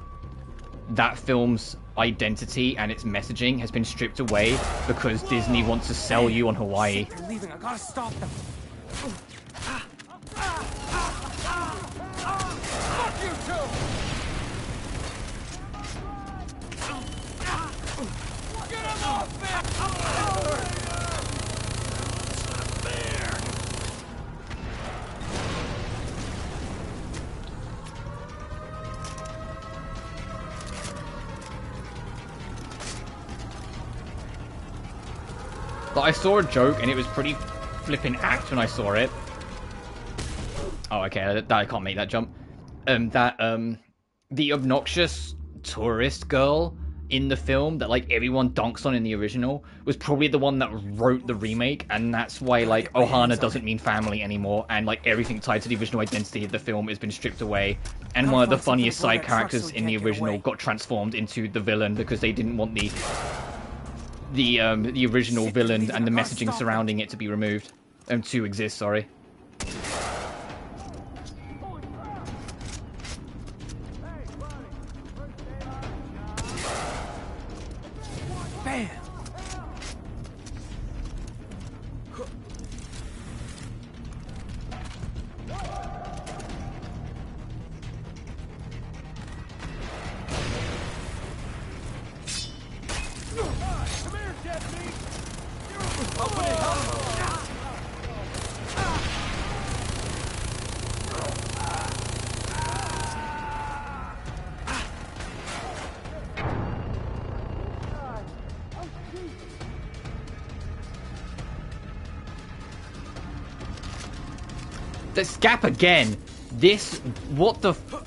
that film's identity and its messaging has been stripped away because Disney wants to sell you on Hawaii. They're leaving. I gotta stop them. Fuck you two! Get him off me! It's not fair! But I saw a joke and it was pretty flippin' act when I saw it. Oh, okay, I can't make that jump. The obnoxious tourist girl in the film that, like, everyone dunks on in the original was probably the one that wrote the remake, and that's why, like, Ohana doesn't mean family anymore, and, like, everything tied to the original identity of the film has been stripped away. And one of the funniest side characters in the original got transformed into the villain because they didn't want the original villain and the messaging surrounding it to be removed. To exist, sorry. Bam! The scap again. This, what the f...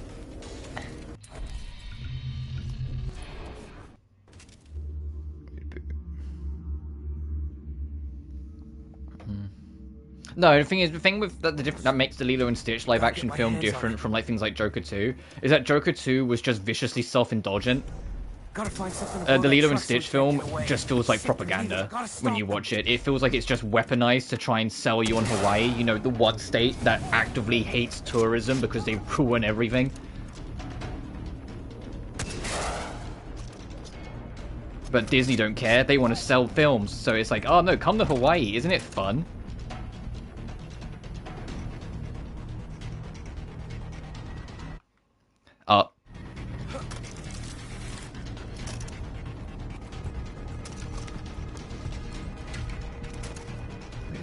No, the thing with that makes the Lilo and Stitch live action film different from like things like Joker 2 is that Joker 2 was just viciously self-indulgent. The Lilo and Stitch film just feels like propaganda when you watch it. It feels like it's just weaponized to try and sell you on Hawaii, you know, the one state that actively hates tourism because they ruin everything. But Disney don't care, they want to sell films, so it's like, oh no, come to Hawaii, isn't it fun?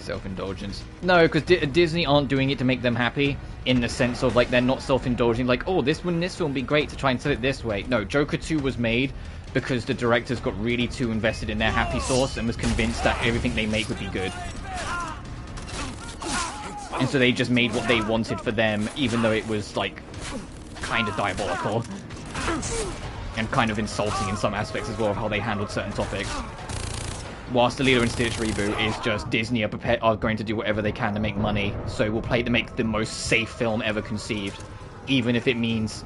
Self-indulgence. No, because Disney aren't doing it to make them happy in the sense of, like, they're not self-indulging, like, oh, wouldn't this film be great to try and sell it this way? No, Joker 2 was made because the directors got really too invested in their happy sauce and was convinced that everything they make would be good. And so they just made what they wanted for them, even though it was, like, kind of diabolical. And kind of insulting in some aspects as well of how they handled certain topics. Whilst the Lilo and Stitch reboot is just Disney are going to do whatever they can to make money, so we'll play to make the most safe film ever conceived, even if it means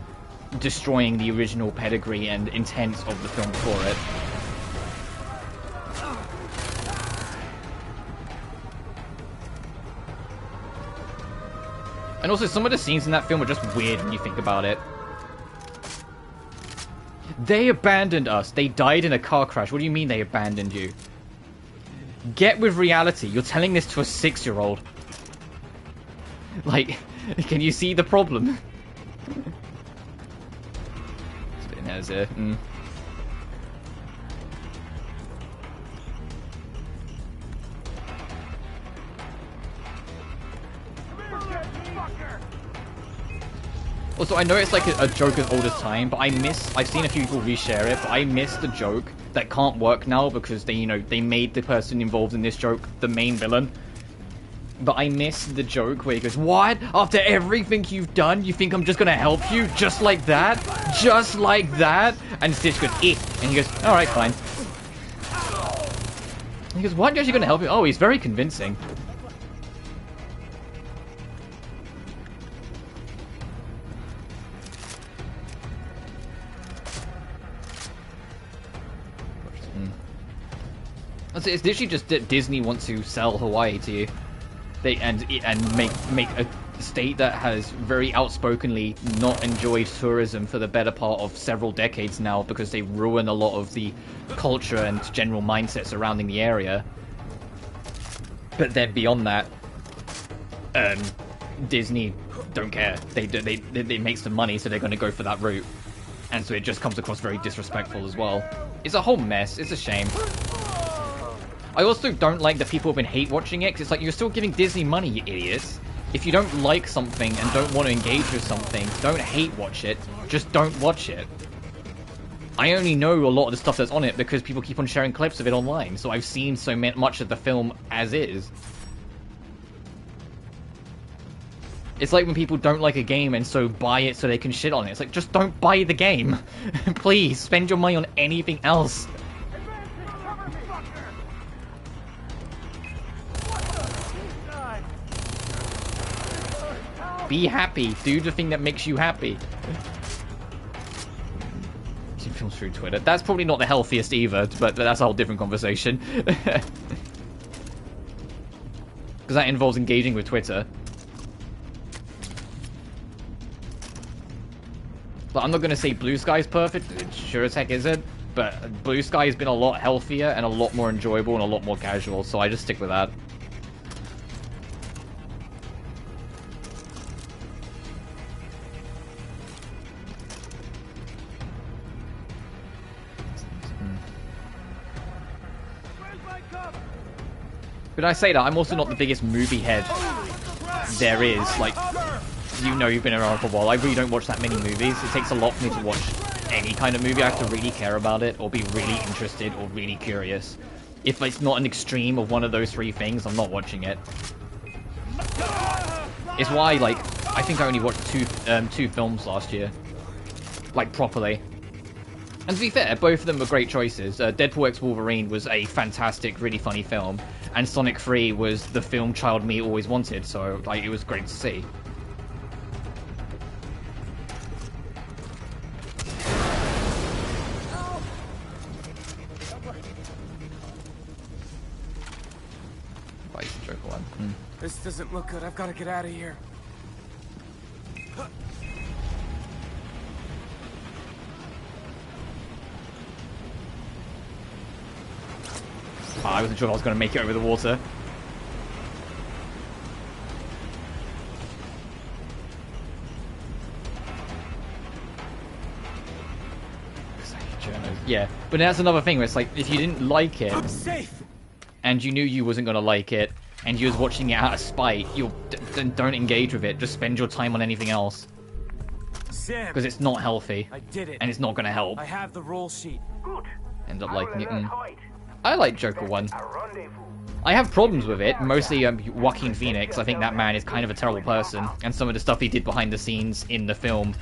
destroying the original pedigree and intent of the film before it. And also, some of the scenes in that film are just weird when you think about it. They abandoned us. They died in a car crash. What do you mean they abandoned you? Get with reality. You're telling this to a 6-year-old. Like, can you see the problem? There's it. Also, I know it's like a joke as old as time, but I've seen a few people reshare it, but I miss the joke that can't work now because they, you know, they made the person involved in this joke the main villain. But I miss the joke where he goes, "What? After everything you've done, you think I'm just gonna help you? Just like that? Just like that?" And Stitch goes, "Eh." And he goes, "Alright, fine." He goes, "Why aren't you actually gonna help him?" Oh, he's very convincing. It's literally just that Disney wants to sell Hawaii to you. And make a state that has very outspokenly not enjoyed tourism for the better part of several decades now because they ruin a lot of the culture and general mindset surrounding the area. But then beyond that, Disney don't care. They make some money, so they're going to go for that route, and so it just comes across very disrespectful as well. It's a whole mess. It's a shame. I also don't like that people have been hate watching it, because it's like, you're still giving Disney money, you idiots. If you don't like something and don't want to engage with something, don't hate watch it, just don't watch it. I only know a lot of the stuff that's on it because people keep on sharing clips of it online, so I've seen so much of the film as is. It's like when people don't like a game and so buy it so they can shit on it. It's like, just don't buy the game. Please, spend your money on anything else. Be happy. Do the thing that makes you happy. See films through Twitter. That's probably not the healthiest either, but that's a whole different conversation. Because that involves engaging with Twitter. But I'm not going to say BlueSky is perfect. It sure as heck isn't. But BlueSky has been a lot healthier and a lot more enjoyable and a lot more casual, so I just stick with that. But I say that, I'm also not the biggest movie head there is. Like, you know, you've been around for a while. I really don't watch that many movies. It takes a lot for me to watch any kind of movie. I have to really care about it, or be really interested, or really curious. If it's not an extreme of one of those three things, I'm not watching it. It's why, like, I think I only watched two films last year. Like, properly. And to be fair, both of them were great choices. Deadpool x Wolverine was a fantastic, really funny film. And Sonic 3 was the film child me always wanted, so like, it was great to see. This doesn't look good. I've got to get out of here. Oh, I wasn't sure if I was going to make it over the water. Yeah, but that's another thing where it's like, if you didn't like it, and you knew you wasn't going to like it, and you was watching it out of spite, then don't engage with it. Just spend your time on anything else. Because it's not healthy. I did it. And it's not going to help. I have the roll sheet. Good. End up liking it. Hoyt. I like Joker 1. I have problems with it, mostly Joaquin Phoenix. I think that man is kind of a terrible person, and some of the stuff he did behind the scenes in the film,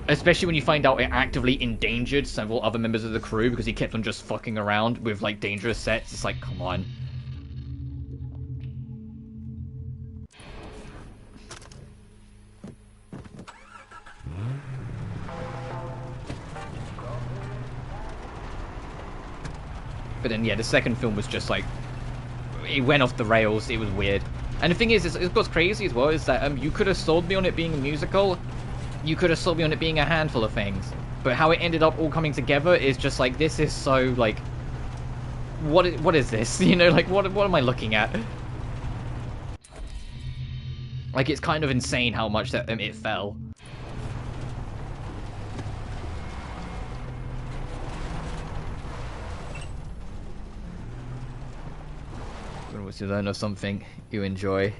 especially when you find out it actively endangered several other members of the crew because he kept on just fucking around with like dangerous sets. It's like, come on. But then, yeah, the second film was just like, it went off the rails. It was weird. And the thing is, what's crazy as well is that you could have sold me on it being a musical. You could have sold me on it being a handful of things. But how it ended up all coming together is just like, this is so, like... What is this? You know, like, what am I looking at? Like, it's kind of insane how much that it fell. Once you learn of something you enjoy.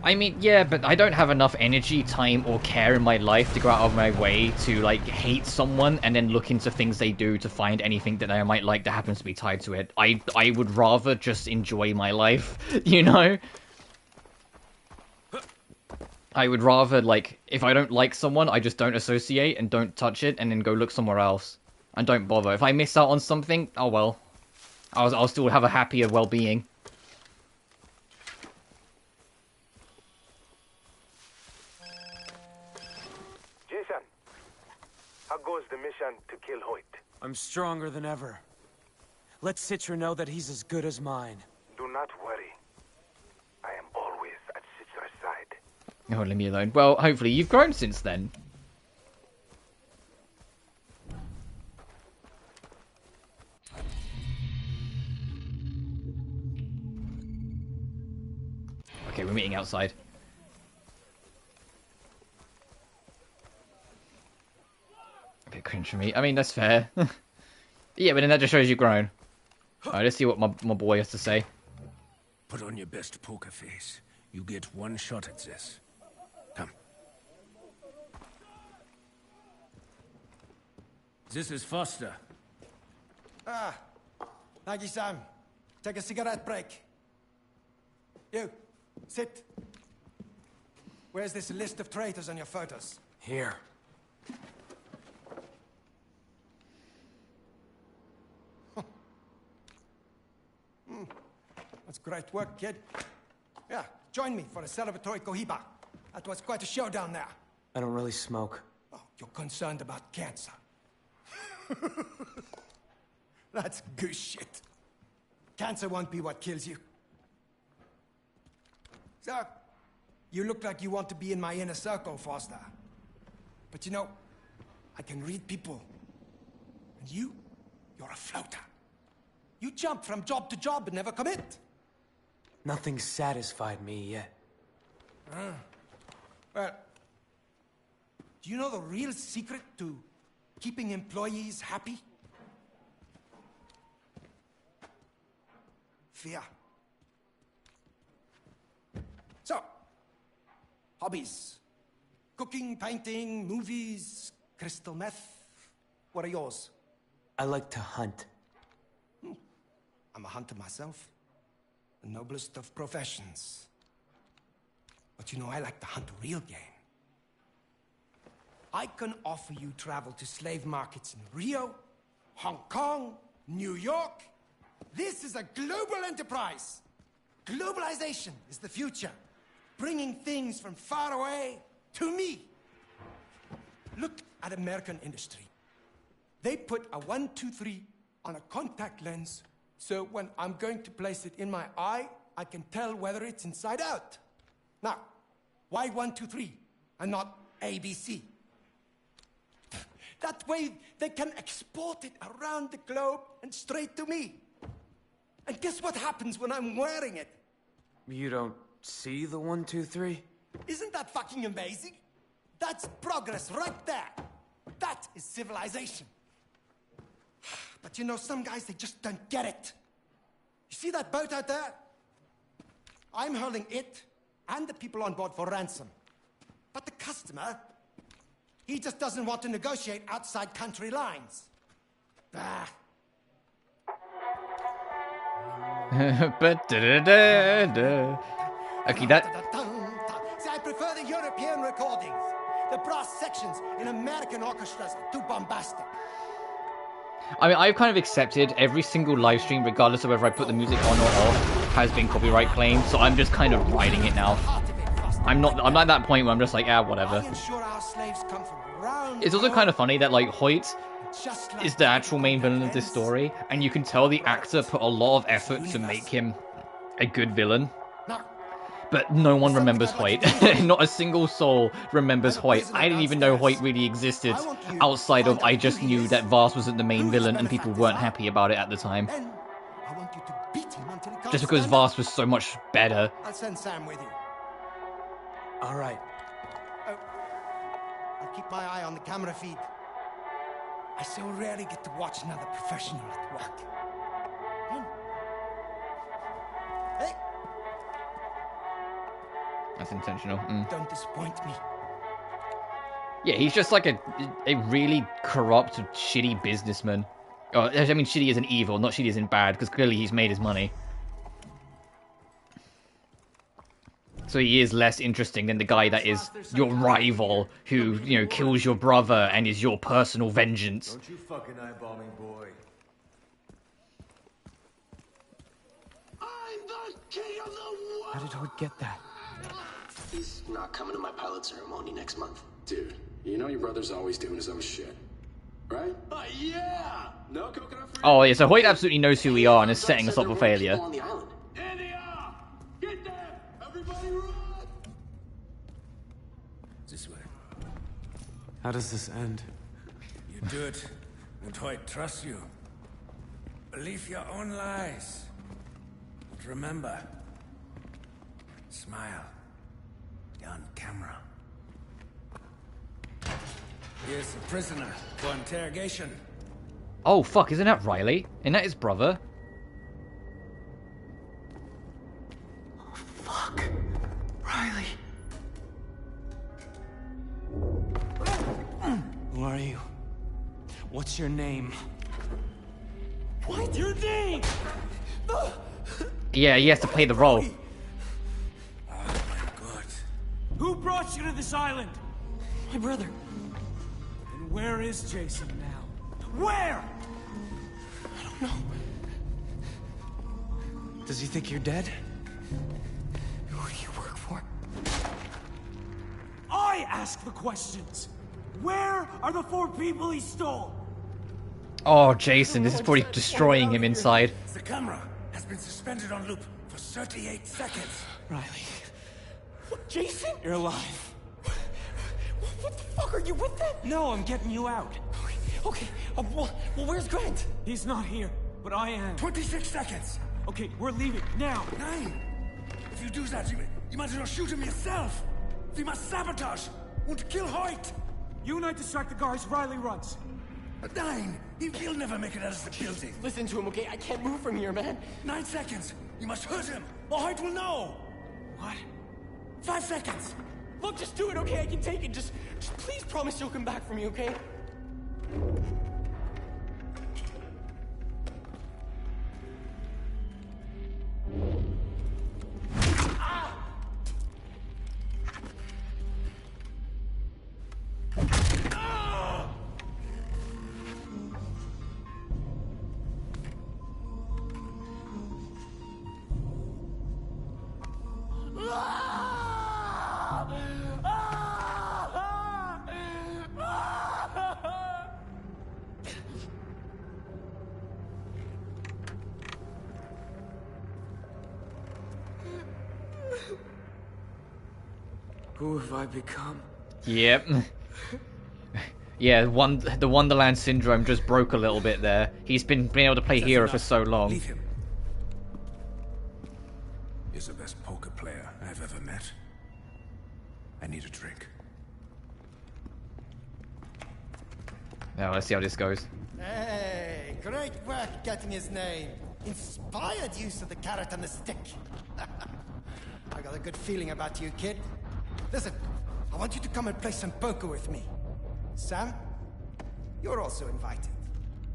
I mean, yeah, but I don't have enough energy, time, or care in my life to go out of my way to, like, hate someone and then look into things they do to find anything that I might like that happens to be tied to it. I would rather just enjoy my life, you know? I would rather, like, if I don't like someone, I just don't associate and don't touch it and then go look somewhere else. And don't bother. If I miss out on something, oh well. I'll still have a happier well-being. Jason, how goes the mission to kill Hoyt? I'm stronger than ever. Let Citra know that he's as good as mine. Do not worry. I am always at Citra's side. Oh, leave me alone. Well, hopefully you've grown since then. Okay, we're meeting outside. A bit cringe for me. I mean, that's fair. Yeah, but then that just shows you've grown. Alright, let's see what my boy has to say. Put on your best poker face. You get one shot at this. Come. This is Foster. Ah, Nagi-san, take a cigarette break. You, sit. Where's this list of traitors on your photos? Here. That's great work, kid. Yeah, join me for a celebratory cohiba. That was quite a show down there. I don't really smoke. Oh, you're concerned about cancer. That's goose shit. Cancer won't be what kills you. So, you look like you want to be in my inner circle, Foster. But you know, I can read people. And you're a floater. You jump from job to job and never commit. Nothing's satisfied me yet. Well, do you know the real secret to keeping employees happy? Fear. So, hobbies. Cooking, painting, movies, crystal meth. What are yours? I like to hunt. I'm a hunter myself. The noblest of professions. But you know, I like to hunt real game. I can offer you travel to slave markets in Rio, Hong Kong, New York. This is a global enterprise. Globalization is the future. Bringing things from far away to me. Look at American industry. They put a 1, 2, 3 on a contact lens, so when I'm going to place it in my eye, I can tell whether it's inside out. Now, why 1, 2, 3 and not ABC? That way they can export it around the globe and straight to me. And guess what happens when I'm wearing it? You don't see the 1, 2, 3? Isn't that fucking amazing? That's progress right there. That is civilization. But you know, some guys, they just don't get it. You see that boat out there? I'm holding it and the people on board for ransom. But the customer, he just doesn't want to negotiate outside country lines. Bah. Okay, that... See, I prefer the European recordings. The brass sections in American orchestras are too bombastic. I mean, I've kind of accepted every single live stream, regardless of whether I put the music on or off, has been copyright claimed, so I'm just kind of riding it now. I'm not at that point where I'm just like, ah, whatever. It's also kind of funny that, like, Hoyt is the actual main villain of this story, and you can tell the actor put a lot of effort to make him a good villain. Now, But no one remembers Hoyt. Not a single soul remembers Hoyt. I didn't even know Hoyt really existed outside of I just knew that Vast wasn't the main villain and people weren't happy about it at the time. then I want you to beat him until he can't Just because stand up. Vast was so much better. I'll send Sam with you. All right. Oh, I'll keep my eye on the camera feed. I so rarely get to watch another professional at work. Hey, That's intentional. don't disappoint me. Yeah, he's just like a really corrupt, shitty businessman. Oh, I mean, shitty isn't evil, not shitty isn't bad, because clearly he's made his money. So he is less interesting than the guy that is your rival, who, you know, kills your brother and is your personal vengeance. Don't you fucking eyeball me, boy. I'm the king of the world! How did Hoyt get that? He's not coming to my pilot ceremony next month. Dude, you know your brother's always doing his own shit, right? Yeah! No coconut free? Oh, yeah, so Hoyt absolutely knows who we are and is setting us up for There were failure. people on the island. India! Get there! Everybody run! This way. How does this end? You do it, and Hoyt trusts you. Believe your own lies. But remember, smile. You're on camera. Here's the prisoner for interrogation. Oh, fuck, isn't that Riley? Isn't that his brother? Fuck. Riley. Who are you? What's your name? What's your name? Yeah, he has to play the role. Oh my god. Who brought you to this island? My brother. And where is Jason now? Where? I don't know. Does he think you're dead? Who do you work for? I ask the questions. Where are the 4 people he stole? Oh, Jason, this is probably destroying him inside. The camera has been suspended on loop for 38 seconds. Riley, What, Jason? you're alive. What the fuck are you with them? No, I'm getting you out. Okay, well, where's Grant? He's not here, but I am. 26 seconds. Okay, we're leaving now. 9. If you do that, you might as well shoot him yourself. We must sabotage and kill Hoyt. You and I distract the guys Riley runs. 9. He'll never make it out of the building. Listen to him, okay? I can't move from here, man. 9 seconds. You must hurt him, or Hoyt will know. What? 5 seconds. Look, just do it, okay? I can take it. Just please promise you'll come back for me, okay? Who have I become? Yep. Yeah, the Wonderland syndrome just broke a little bit there. He's been able to play hero for so long. Leave him. He's the best poker player I've ever met. I need a drink. Now let's see how this goes. Hey, great work getting his name. Inspired use of the carrot and the stick. I got a good feeling about you, kid. Listen, I want you to come and play some poker with me. Sam, you're also invited.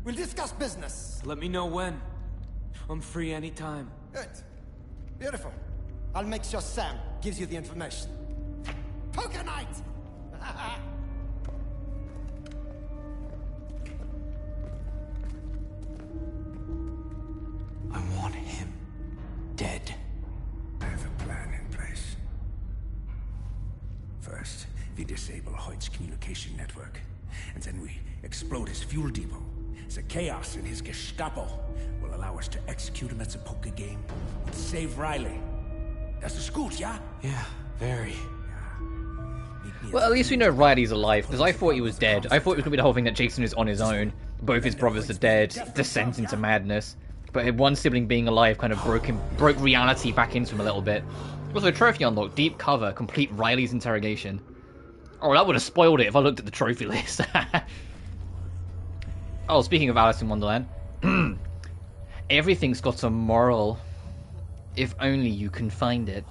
We'll discuss business. Let me know when. I'm free anytime. Good. Beautiful. I'll make sure Sam gives you the information. Poker night! I want him dead. I have a plan in place. First, we disable Hoyt's communication network, and then we explode his fuel depot. The chaos in his Gestapo will allow us to execute him as a poker game and save Riley. That's the schools, yeah? Yeah, very. Well, at least we know Riley's alive, because I thought he was dead. I thought it was going to be the whole thing that Jason is on his own. Both his brothers are dead, descends into madness. But one sibling being alive kind of broke reality back into him a little bit. Also, trophy unlocked, deep cover, complete Riley's interrogation. Oh, that would have spoiled it if I looked at the trophy list. Oh, speaking of Alice in Wonderland. Everything's got a moral. If only you can find it.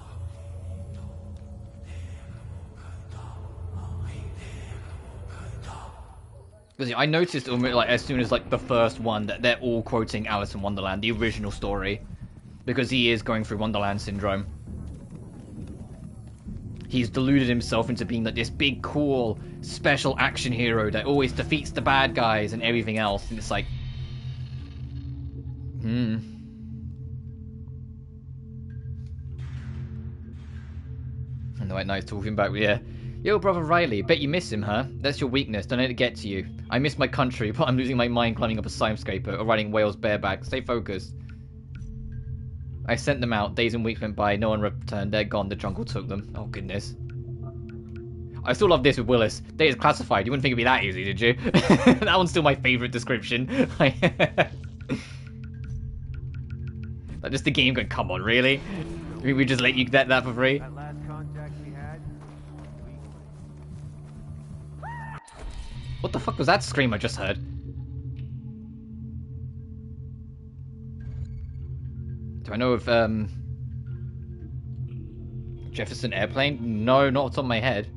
Because I noticed like as soon as like the first one that they're all quoting Alice in Wonderland, the original story, because he is going through Wonderland syndrome. He's deluded himself into being like this big, cool, special action hero that always defeats the bad guys and everything else, and it's like, And the White Knight's talking back, yeah. Yo, brother Riley, bet you miss him, huh? That's your weakness, don't let it get to you. I miss my country, but I'm losing my mind climbing up a skyscraper or riding whales bareback. Stay focused. I sent them out, days and weeks went by, no one returned, they're gone, the jungle took them. Oh goodness. I still love this with Willis. Data's classified, you wouldn't think it'd be that easy, did you? That one's still my favourite description. Like, just the game going, come on, really? We just let you get that for free? That last contact we had. What the fuck was that scream I just heard? Do I know of, Jefferson Airplane? No, not off the top of my head.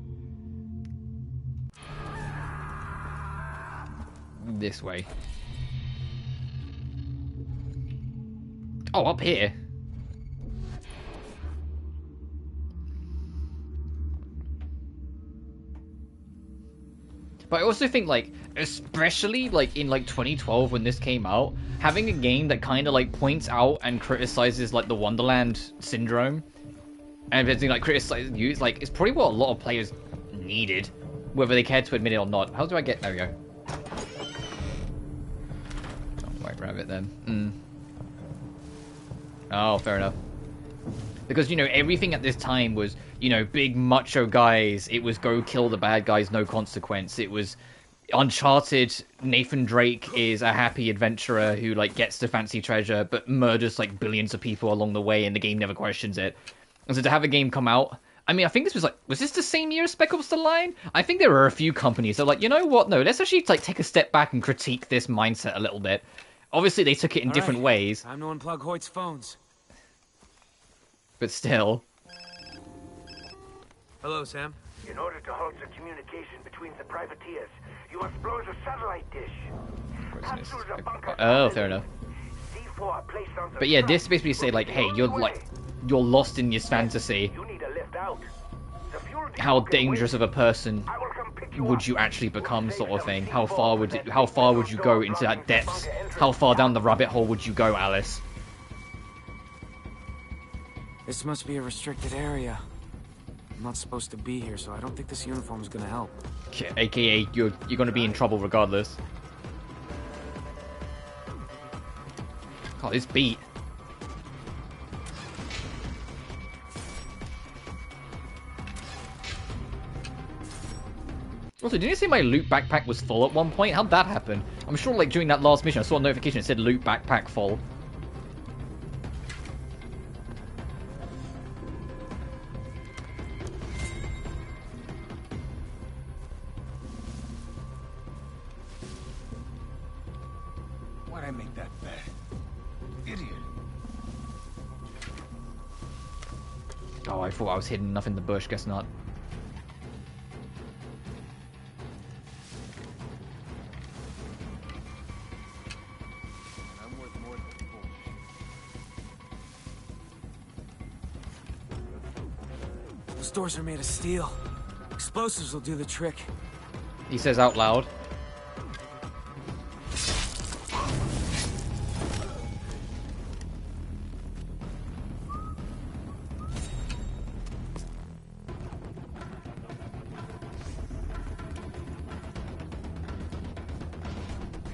This way. Oh, up here. But I also think, like, especially, like, in, like, 2012 when this came out, having a game that kind of, like, points out and criticizes, like, the Wonderland syndrome, and everything, like, criticizes you, it's probably what a lot of players needed, whether they cared to admit it or not. How do I get... There we go. Oh, White Rabbit, then. Oh, fair enough. Because, you know, everything at this time was, you know, big macho guys. It was go kill the bad guys, no consequence. It was Uncharted. Nathan Drake is a happy adventurer who, like, gets the fancy treasure, but murders, like, billions of people along the way, and the game never questions it. And so to have a game come out... I mean, I think this was, like... Was this the same year as Spec Ops The Line? I think there were a few companies that were like, you know what? No, let's actually, like, take a step back and critique this mindset a little bit. Obviously, they took it in different ways. Time to unplug Hoyt's phones. But still... Hello, Sam. In order to halt the communication between the privateers, you must blow the satellite dish. Pass through the bunker. Oh, fair enough. C4 placed on the But yeah, truck. this basically say like, hey, you're lost in this fantasy. You need a lift out. The fuel How depot can dangerous wait. of a person I will come pick you would up. you actually become, We'll sort of save thing? some How far would you go into that depths? How far down the rabbit hole would you go, Alice? This must be a restricted area. I'm not supposed to be here, so I don't think this uniform is gonna help. AKA, you're gonna be in trouble regardless. God, this beat. Also, didn't you say my loot backpack was full at one point? How'd that happen? I'm sure, like, during that last mission, I saw a notification that said loot backpack full. Why'd I make that bet? Idiot. Oh, I thought I was hidden enough in the bush. Guess not. I'm worth more than bull. Those doors are made of steel. Explosives will do the trick. He says out loud.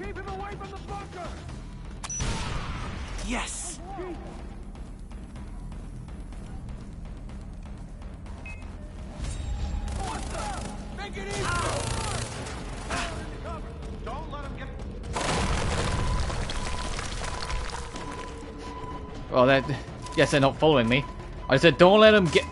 Keep Keep away from the bunker! Yes! What the? Make it easy! Don't let him get... Well, that... Yes, they're not following me. I said, don't let them get...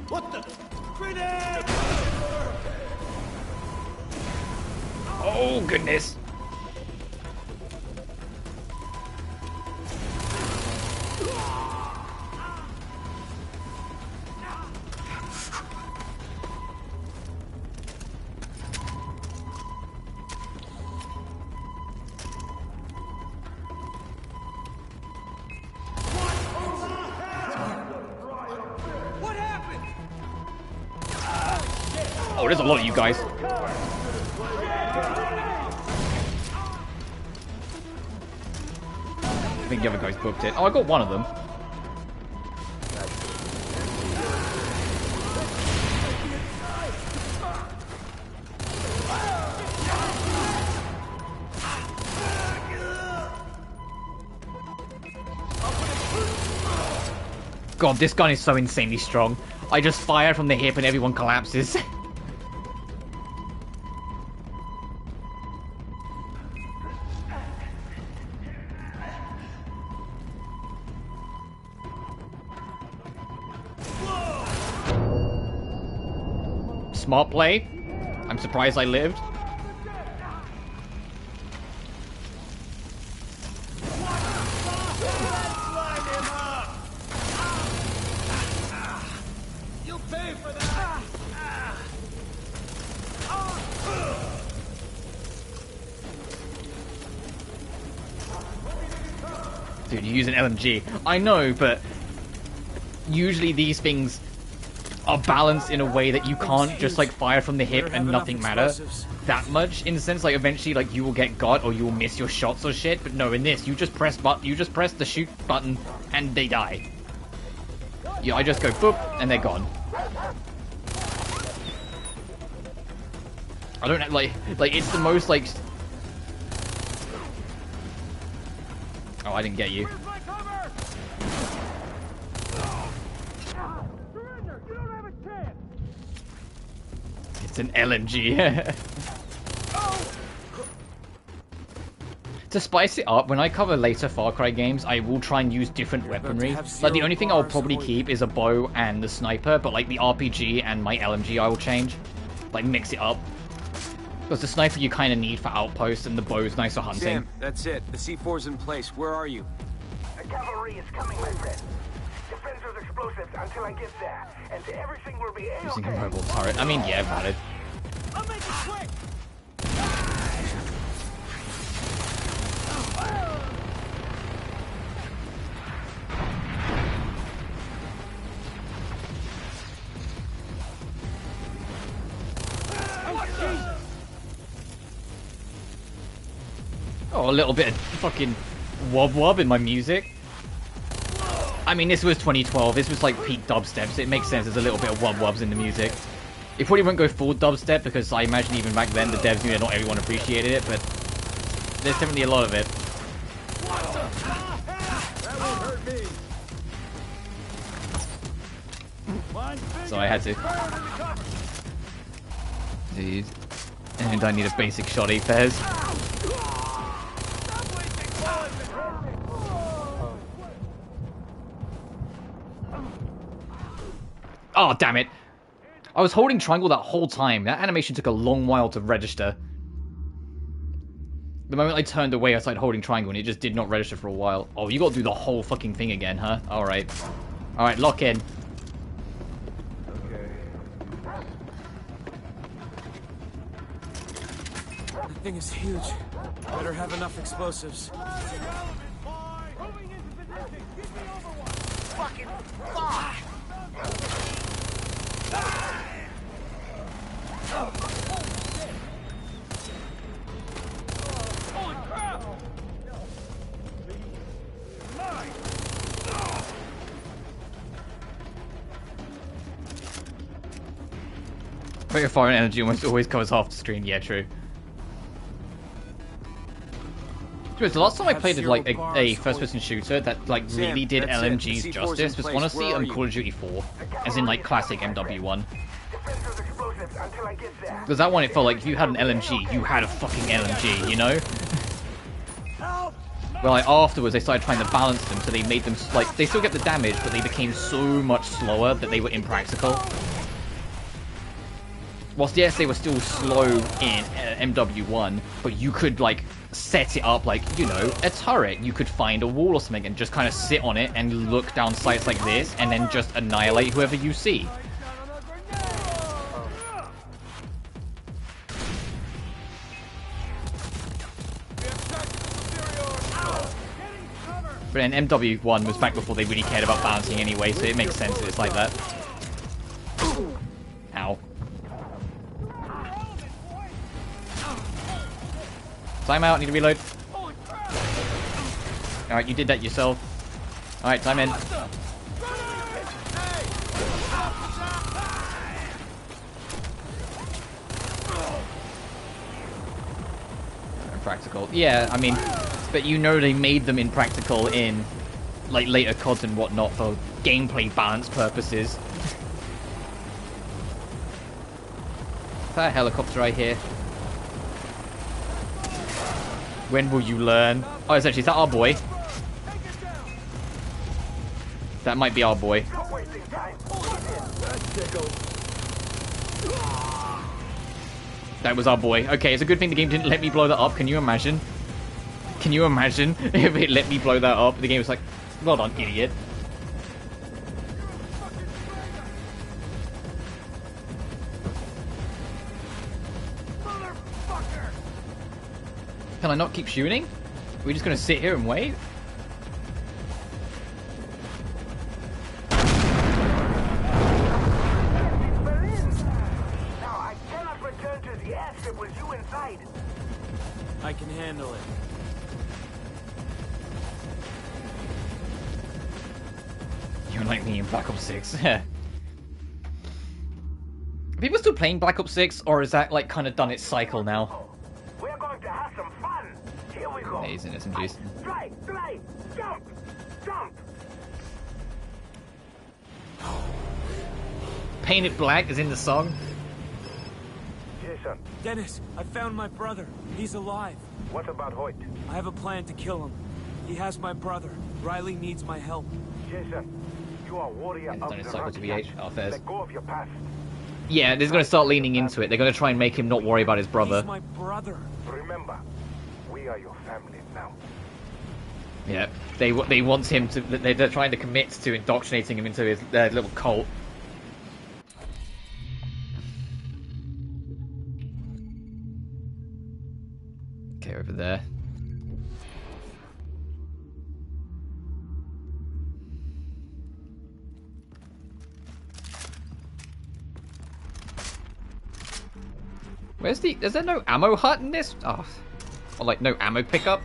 What the? Grenade! Oh, goodness. What happened? Oh, there's a lot of you guys. I think the other guys booked it. Oh, I got one of them. God, this gun is so insanely strong. I just fire from the hip and everyone collapses. Smart play. I'm surprised I lived. You'll pay for that! Dude, you use an LMG. I know, but usually these things are balanced in a way that you can't just like fire from the hip and nothing matter that much. In the sense, like eventually, like you will get got or you will miss your shots or shit. But no, in this, you just press the shoot button and they die. Yeah, I just go boop and they're gone. I don't like it's the most like. Oh, I didn't get you. Where's my cover? Surrender! You don't have a chance! It's an LMG. To spice it up, when I cover later Far Cry games, I will try and use different weaponry. Like, the only thing I'll probably keep is a bow and the sniper, but like the RPG and my LMG I will change. Like, mix it up. Because the sniper you kind of need for outposts, and the bow is nice for hunting. Sam, that's it. The C4's in place. Where are you? The cavalry is coming, my friend. Defend those explosives until I get there, and everything will be Using a A-okay. mobile turret. I mean, yeah, valid. I'll make it quick! Oh, a little bit of fucking wob-wob in my music. I mean, this was 2012. This was like peak dubstep, so it makes sense there's a little bit of wob-wobs in the music. It probably won't go full dubstep, because I imagine even back then the devs knew that not everyone appreciated it, but there's definitely a lot of it. That won't hurt me! So I had to. Jeez. And I need a basic shotty, Fez. Oh, damn it. I was holding triangle that whole time. That animation took a long while to register. The moment I turned away, I started holding triangle and it just did not register for a while. Oh, you gotta do the whole fucking thing again, huh? Alright. Alright, lock in. The thing is huge. Better have enough explosives. Moving into position! Get me over one! Fucking fuck! Holy crap! Rate of fire and energy almost always covers half the screen. Yeah, true. The last time I played like a first-person shooter that like really did LMGs justice was honestly Call of Duty 4, as in like classic MW1. Because that one, it felt like if you had an LMG, you had a fucking LMG, you know? Well, like afterwards they started trying to balance them, so they made them like they still get the damage, but they became so much slower that they were impractical. Whilst yes, they were still slow in MW1, but you could like set it up like, you know, a turret. You could find a wall or something and just kind of sit on it and look down sights like this, and then just annihilate whoever you see. But then MW1 was back before they really cared about balancing anyway, so it makes sense that it's like that. Ow. Time out, need to reload. Alright, you did that yourself. Alright, time in. Impractical. Yeah, I mean, but you know they made them impractical in like later CODs and whatnot for gameplay balance purposes. Is that a helicopter right here? When will you learn? Oh, it's actually, is that our boy? That might be our boy. That was our boy. Okay, it's a good thing the game didn't let me blow that up. Can you imagine? Can you imagine if it let me blow that up? The game was like, well done, idiot. Can I not keep shooting? Are we just going to sit here and wait? Now I cannot return to the airstrip with you inside. I can handle it. You're like me in Black Ops 6. Are people still playing Black Ops 6, or is that like kind of done its cycle now? We're going to have some fun. Here we go. Amazing SMGs. Strike, jump, jump. Paint It Black is in the song. Jason, Dennis, I found my brother. He's alive. what about Hoyt? I have a plan to kill him. He has my brother. Riley needs my help. Jason, you are warrior It's of done its the cycle to rock. BH. Oh, fairs. Let go of your past. Yeah, they're going to start leaning into it. They're going to try and make him not worry about his brother. He's my brother. Remember, we are your family now. Yeah, they want him to. They're trying to commit to indoctrinating him into their little cult. Okay, over there. Where's the... Is there no ammo hut in this? Oh. Or like no ammo pickup?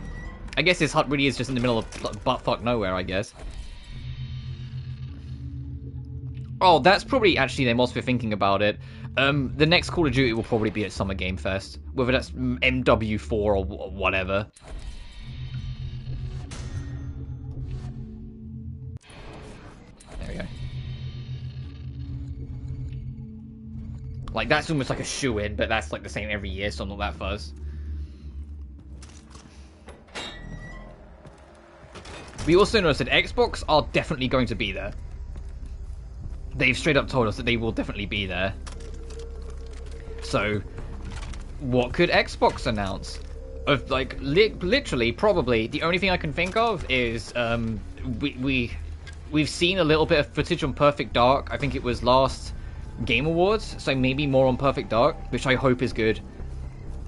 I guess this hut really is just in the middle of buttfuck nowhere, I guess. Oh, that's probably actually them also thinking about it. The next Call of Duty will probably be at Summer Game Fest. Whether that's MW4 or whatever. There we go. Like, that's almost like a shoe-in, but that's like the same every year, so I'm not that fussed. We also noticed that Xbox are definitely going to be there. They've straight up told us that they will definitely be there. So, what could Xbox announce? Of like, literally, probably, the only thing I can think of is, we've seen a little bit of footage on Perfect Dark. I think it was last Game Awards, so maybe more on Perfect Dark, which I hope is good.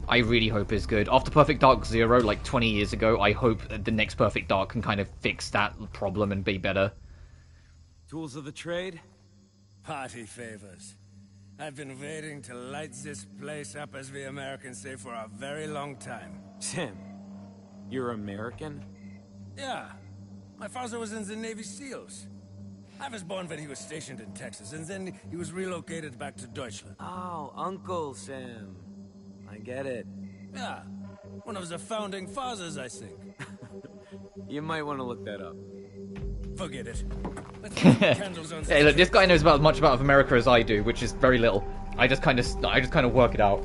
I really hope is good. After Perfect Dark 0, like 20 years ago, I hope that the next Perfect Dark can kind of fix that problem and be better. Tools of the trade? Party favors. I've been waiting to light this place up, as we Americans say, for a very long time. Tim, you're American? Yeah. My father was in the Navy SEALs. I was born when he was stationed in Texas, and then he was relocated back to Deutschland. Oh, Uncle Sam. I get it. Yeah, one of the founding fathers, I think. You might want to look that up. Forget it. Let's put some candles on. Hey, look, this guy knows about as much about America as I do, which is very little. I just kind of work it out.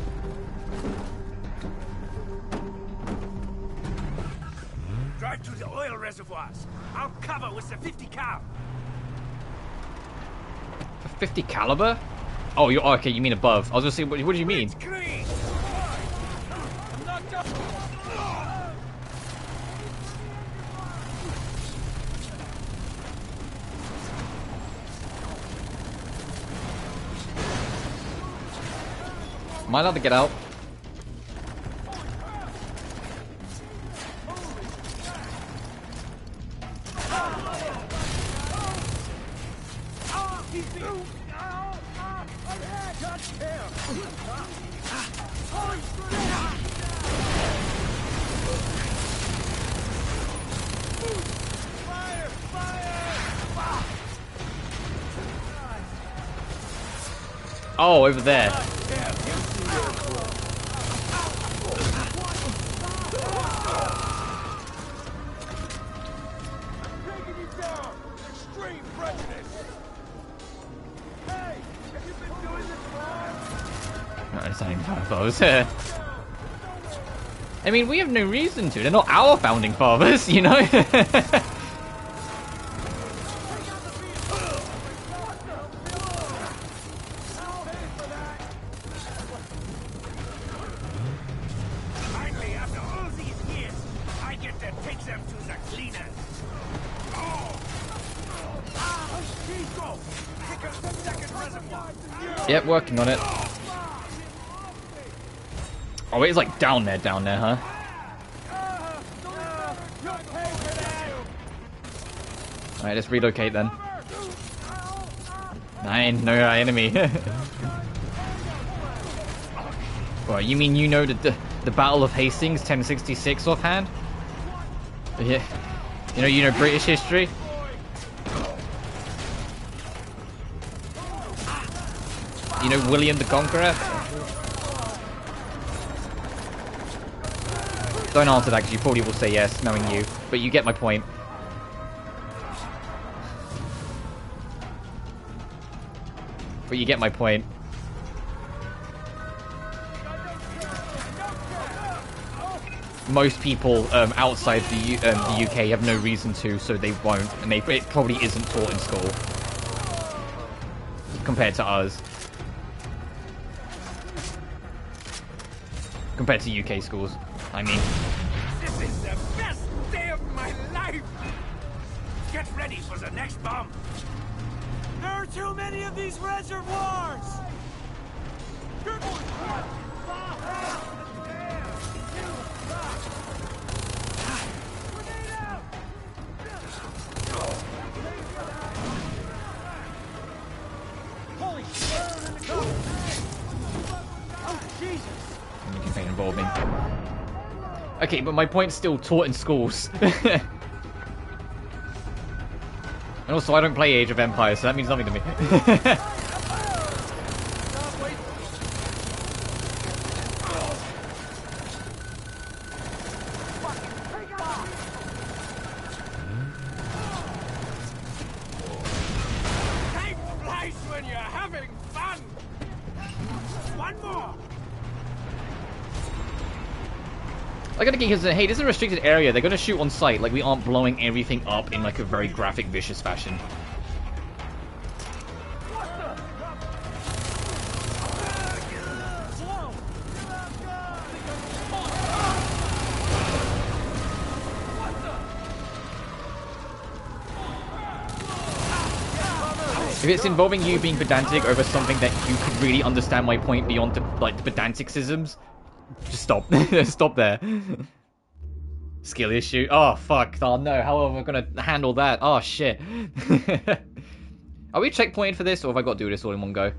Drive to the oil reservoirs. I'll cover with the 50 cal. For 50 caliber? Oh, you're okay. You mean above? I was gonna say, what do you mean? Am I allowed to get out? Oh, over there. I mean, we have no reason to. They're not our founding fathers, you know? Finally, after all these years, I get to take them to the cleaners. Yep, working on it. Oh, it's like down there, huh? Alright, let's relocate then. 9, no enemy. Well, you mean you know the Battle of Hastings, 1066 offhand? Yeah. You know British history? You know William the Conqueror? Don't answer that because you probably will say yes, knowing you. But you get my point. But you get my point. Most people outside the UK have no reason to, so they won't. And it probably isn't taught in school. Compared to us. Compared to UK schools, I mean. This is the best day of my life! Get ready for the next bomb! There are too many of these reservoirs! Holy shit! Oh, Jesus! You can involve me. Okay, but my point's still taught in schools. And also, I don't play Age of Empires, so that means nothing to me. Time flies when you're having fun! One more! I gotta get because hey, this is a restricted area. They're gonna shoot on sight. Like we aren't blowing everything up in like a very graphic, vicious fashion. If it's involving you being pedantic over something that you could really understand my point beyond the pedanticisms, just stop. Stop there. Skill issue. Oh, fuck. Oh, no. How am I going to handle that? Oh, shit. Are we checkpointed for this, or have I got to do this all in one go?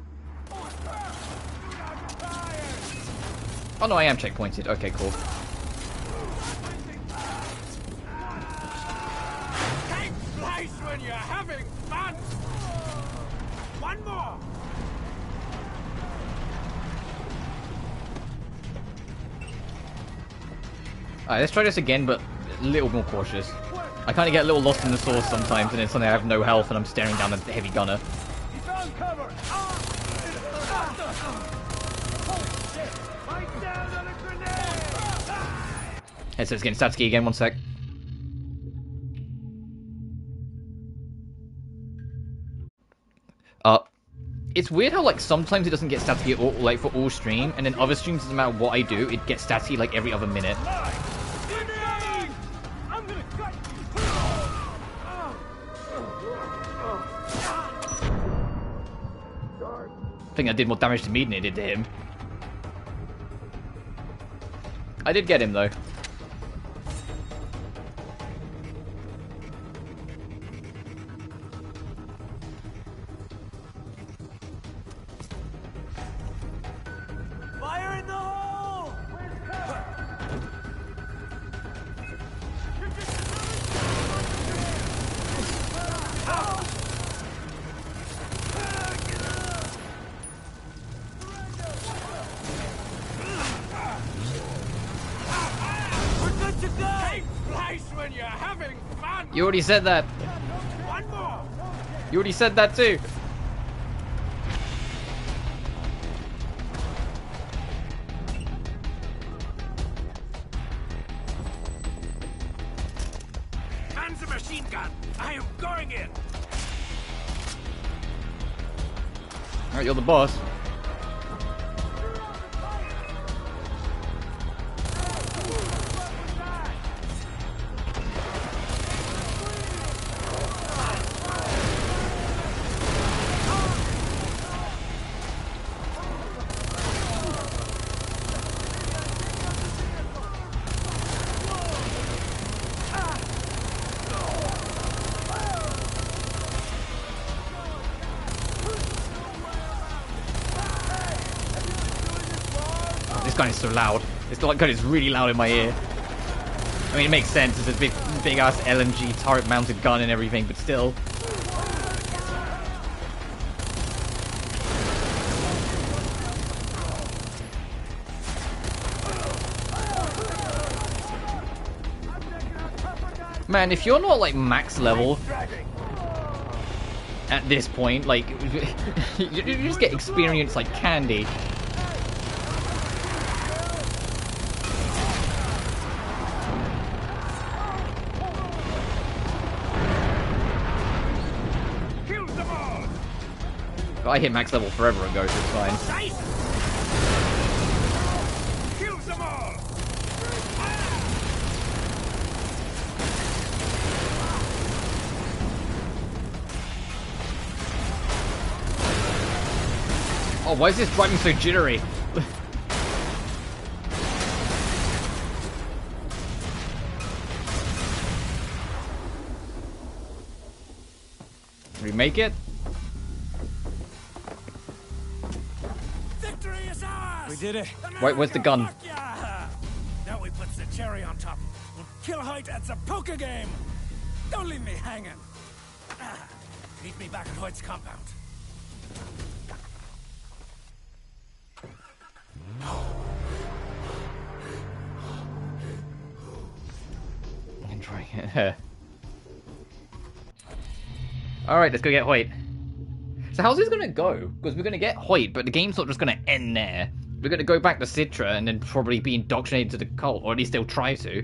Oh, no, I am checkpointed. Okay, cool. Time flies when you're having fun! One more! Alright, let's try this again, but a little more cautious. I kind of get a little lost in the source sometimes, and then suddenly I have no health and I'm staring down a heavy gunner. He found cover! Holy shit! Fight down on a grenade! Headset's getting staticky again, one sec. It's weird how, like, sometimes it doesn't get staticky at all, like, for all stream, and then other streams, doesn't matter what I do, it gets staticky, like, every other minute. I'm gonna cut I think I did more damage to me than it did to him. I did get him, though. Fire in the hole! We're good to go! Take place when you're having fun! You already said that. One more! You already said that, too. Man's a machine gun! I am going in! Alright, you're the boss. This gun is so loud. This gun is really loud in my ear. I mean, it makes sense. It's a big ass LMG turret mounted gun and everything, but still. Man, if you're not like max level at this point, like you just get experience like candy. I hit max level forever ago, so it's fine. Kills them all! Oh, why is this driving so jittery? Did we make it? Victory is ours! We did it. Wait, where's the gun? Fuck yeah! Now we put the cherry on top. We'll kill Hoyt at the poker game! Don't leave me hanging! Meet me back at Hoyt's compound. I'm trying it. Alright, let's go get Hoyt. So how's this gonna go? Because we're gonna get Hoyt, but the game's not just gonna end there. We're gonna go back to Citra and then probably be indoctrinated to the cult, or at least they'll try to.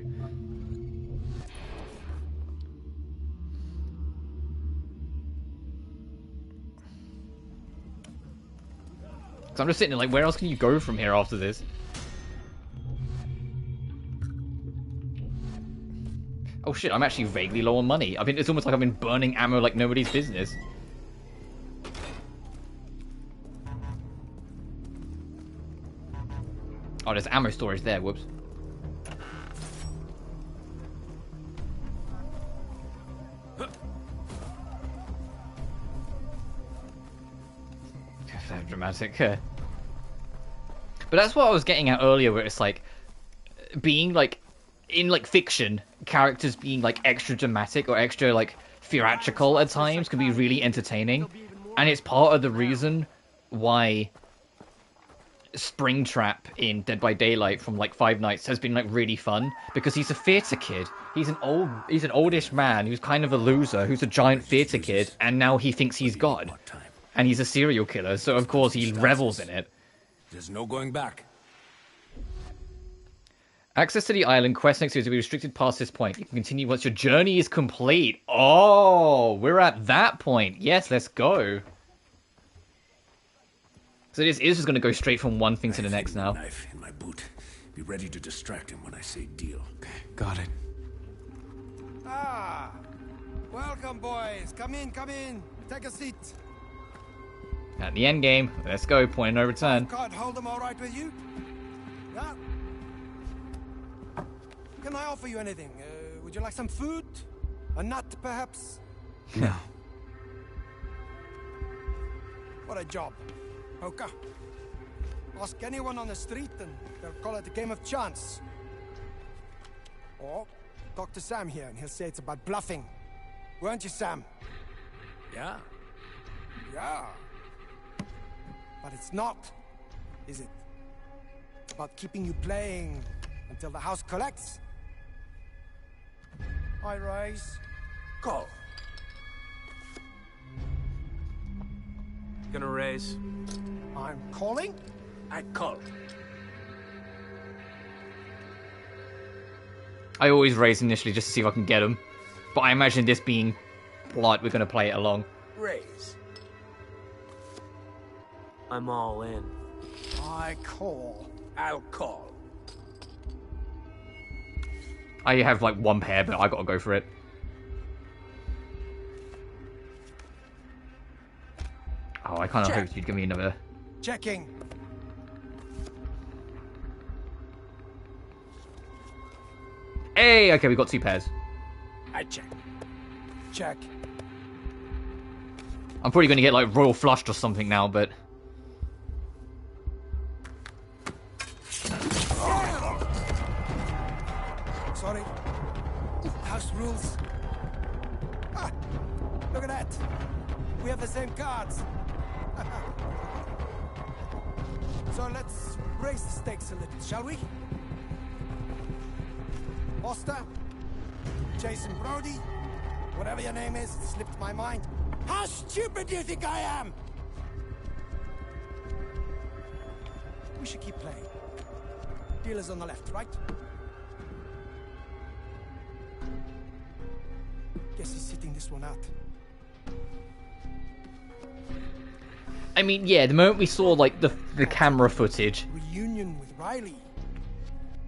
So I'm just sitting there like, where else can you go from here after this? Oh shit, I'm actually vaguely low on money. I mean, it's almost like I've been burning ammo like nobody's business. Oh, there's ammo storage there, whoops. That's dramatic. But that's what I was getting at earlier, where it's like, being like, in like fiction, characters being like extra dramatic or extra like theatrical at times can be really entertaining. And it's part of the reason why Springtrap in Dead by Daylight from like Five Nights has been like really fun, because he's a theatre kid. He's an oldish man who's kind of a loser, who's a giant theatre kid, and now he thinks he's God. And he's a serial killer, so of course he revels in it. There's no going back. Access to the island, quest next to it will be restricted past this point. You can continue once your journey is complete. Oh, we're at that point. Yes, let's go. So this is just going to go straight from one thing to the next now. Knife in my boot. Be ready to distract him when I say deal. Okay, got it. Ah, welcome, boys. Come in, come in. Take a seat. At the end game, let's go. Point no return. Can't hold them all right with you? Yeah. Can I offer you anything? Would you like some food? A nut, perhaps? No. What a job. Poker. Ask anyone on the street and they'll call it a game of chance. Or talk to Sam here and he'll say it's about bluffing. Weren't you, Sam? Yeah. Yeah. But it's not, is it? About keeping you playing until the house collects. I rise. Call. Gonna raise. I'm calling. I call. I always raise initially just to see if I can get him. But I imagine this being polite, we're going to play it along. Raise. I'm all in. I call. I'll call. I have like one pair, but I got to go for it. Oh, I kind of hoped you'd give me another. Checking. Hey, okay, we got two pairs. I check. Check. I'm probably going to get like royal flushed or something now, but Sorry. House rules. Ah, look at that. We have the same cards. So let's raise the stakes a little, shall we? Foster, Jason Brody, whatever your name is, it slipped my mind. How stupid do you think I am? We should keep playing. Dealer's on the left, right? Guess he's sitting this one out. I mean, yeah, the moment we saw like the camera footage, Reunion with Riley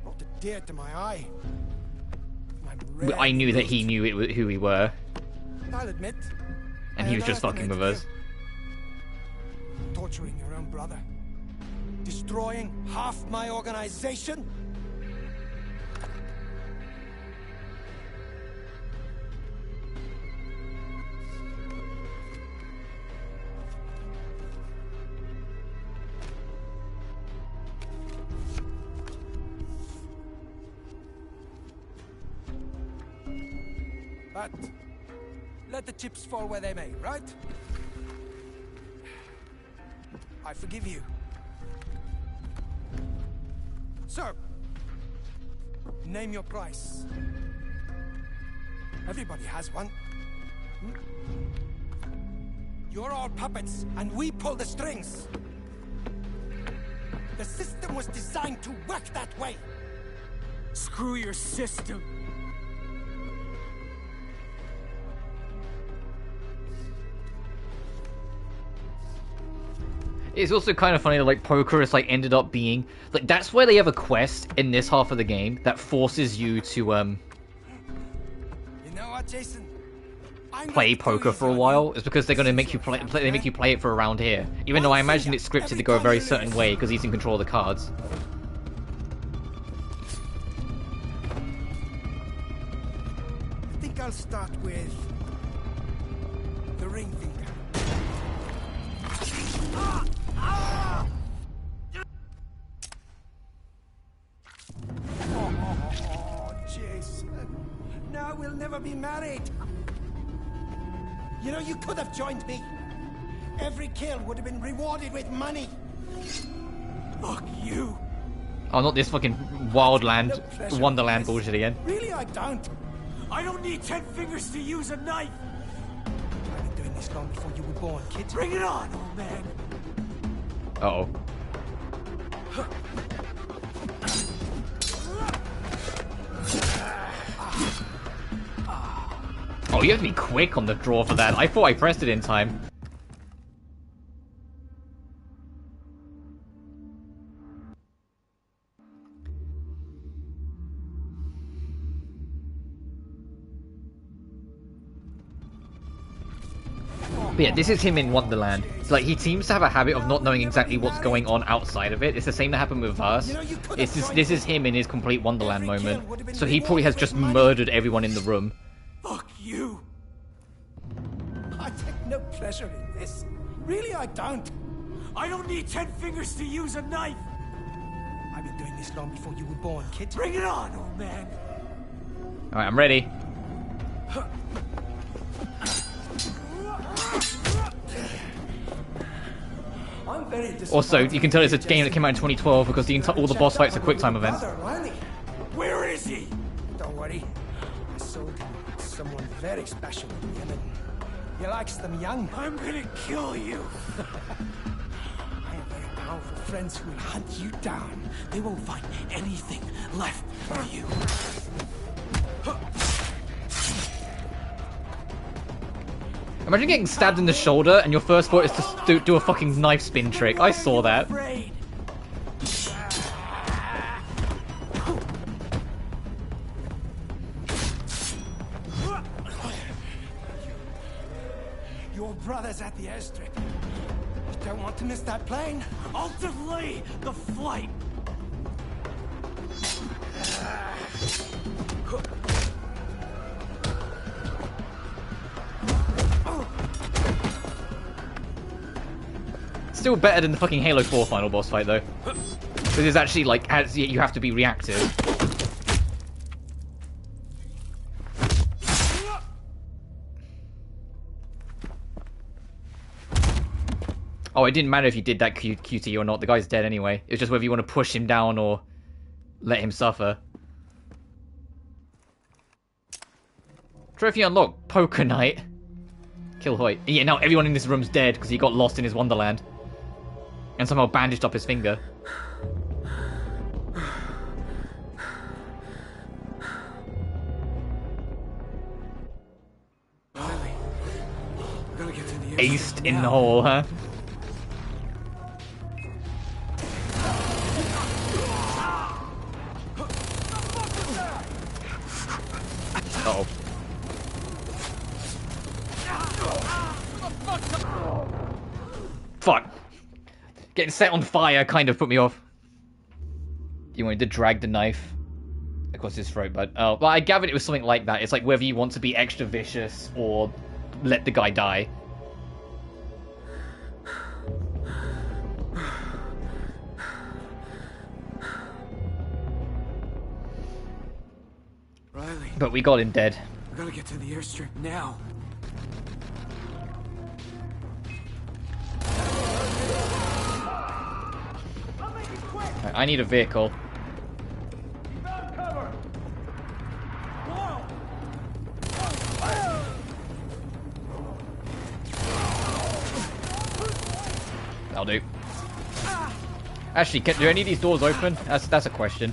brought a tear to my eye. I knew that he knew who we were, I'll admit. and he was just fucking with us. Torturing your own brother. Destroying half my organization. But let the chips fall where they may, right? I forgive you. So, name your price. Everybody has one. You're all puppets, and we pull the strings. The system was designed to work that way. Screw your system. It's also kind of funny that like poker has like ended up being like that's where they have a quest in this half of the game that forces you to You know what, Jason? play poker for a while. It's because they're going to make you play. They make you play it for around here, even though I imagine it's scripted to go a very certain way because he's in control of the cards. I think I'll start with the ring finger. Oh, Jason. Now we'll never be married. You know, you could have joined me. Every kill would have been rewarded with money. Fuck you. Oh, not this fucking wildland, wonderland bullshit again. Really, I don't. I don't need 10 fingers to use a knife. I've been doing this long before you were born, kid. Bring it on, old man. Uh-oh. Oh, you have to be quick on the draw for that. I thought I pressed it in time. But yeah, this is him in Wonderland. It's like, he seems to have a habit of not knowing exactly what's going on outside of it. It's the same that happened with us. This is him in his complete Wonderland moment. So he probably has just murdered everyone in the room. Fuck you. I take no pleasure in this. Really, I don't. I don't need 10 fingers to use a knife. I've been doing this long before you were born, kid. Bring it on, old man. Alright, I'm ready. Also, you can tell it's a game that came out in 2012 because all the boss fights are QuickTime events. Where is he? Don't worry. I sold him to someone very special in Yemen. He likes them young. I'm gonna kill you. I have very powerful friends who will hunt you down. They won't find anything left for you. Imagine getting stabbed in the shoulder and your first thought is to do a fucking knife spin trick. I saw that. Your brother's at the airstrip. You don't want to miss that plane. I'll delay the flight. Still better than the fucking Halo 4 final boss fight, though. This is actually, like, you have to be reactive. Oh, it didn't matter if you did that QT or not. The guy's dead anyway. It's just whether you want to push him down or let him suffer. Trophy unlocked. Poker night. Kill Hoyt. Yeah, now everyone in this room's dead because he got lost in his Wonderland. And somehow bandaged up his finger. Riley, we gotta get to the Aced in the hole, huh? Uh-oh. Fuck. Getting set on fire kind of put me off. You wanted to drag the knife across his throat, but oh, well, I gathered it was something like that. It's like whether you want to be extra vicious or let the guy die. Riley, But we got him dead. we gotta get to the airstrip now. I need a vehicle. That'll do. Actually, do any of these doors open? That's a question.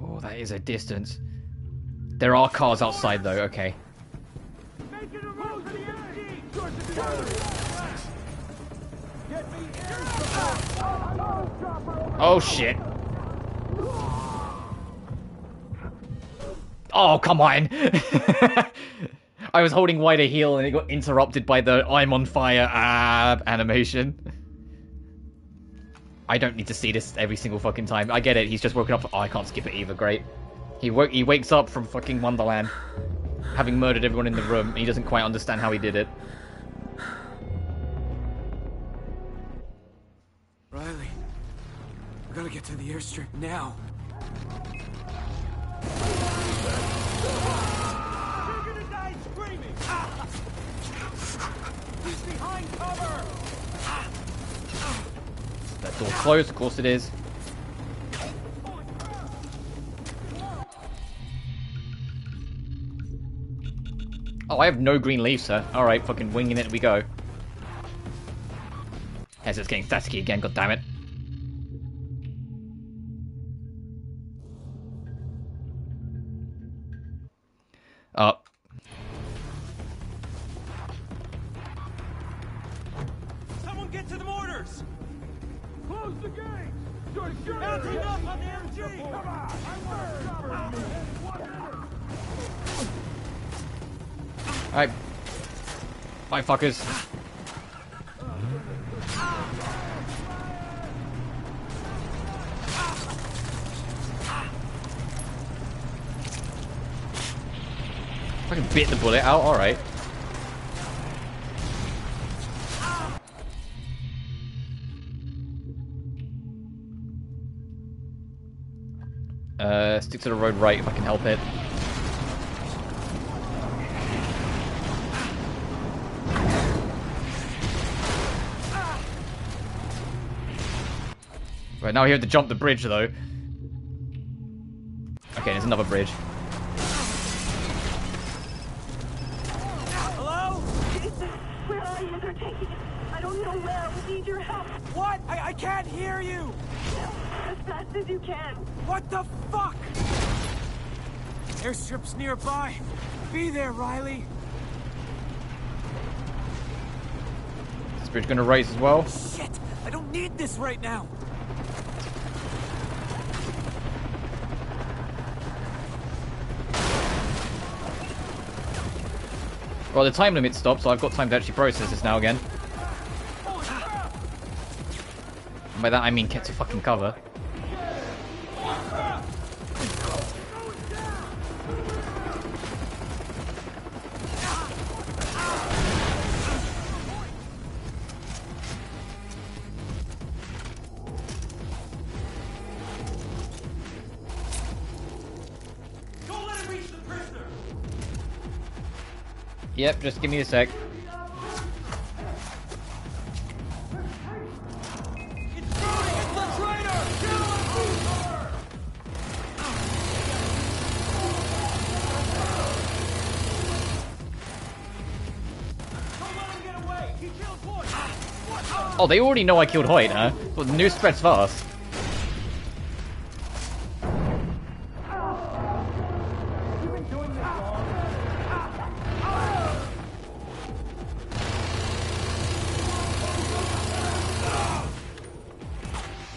Oh, that is a distance. There are cars outside though, okay. Oh shit. Oh, come on. I was holding wider heel and it got interrupted by the I'm on fire animation. I don't need to see this every single fucking time. I get it, he's just woken up. Oh, I can't skip it either, great. He wakes up from fucking Wonderland. having murdered everyone in the room, and he doesn't quite understand how he did it. Riley, we gotta get to the airstrip now. You're gonna die screaming! He's behind cover! That door's closed, of course it is. Oh, I have no green leaves, sir. Alright, fucking winging it we go. Here's it's getting staticky again, goddammit. Up. Someone get to the mortars! Close the gate! Mounting up on the MG! Come on! Alright. Bye, fuckers. Fucking bit the bullet out, alright. Stick to the road right if I can help it. Right, now we have to jump the bridge, though. Okay, there's another bridge. Hello? Jason, where are you? They're taking us. I don't know where. We need your help. What? I can't hear you! As fast as you can. What the fuck? Airstrip's nearby. Be there, Riley. Is this bridge gonna raise as well? Shit! I don't need this right now. Well, the time limit stopped, so I've got time to actually process this now again. And by that I mean get to fucking cover. Don't let him reach the prisoner! Yep, just give me a sec. Oh, they already know I killed Hoyt, huh? Well, the news spreads fast.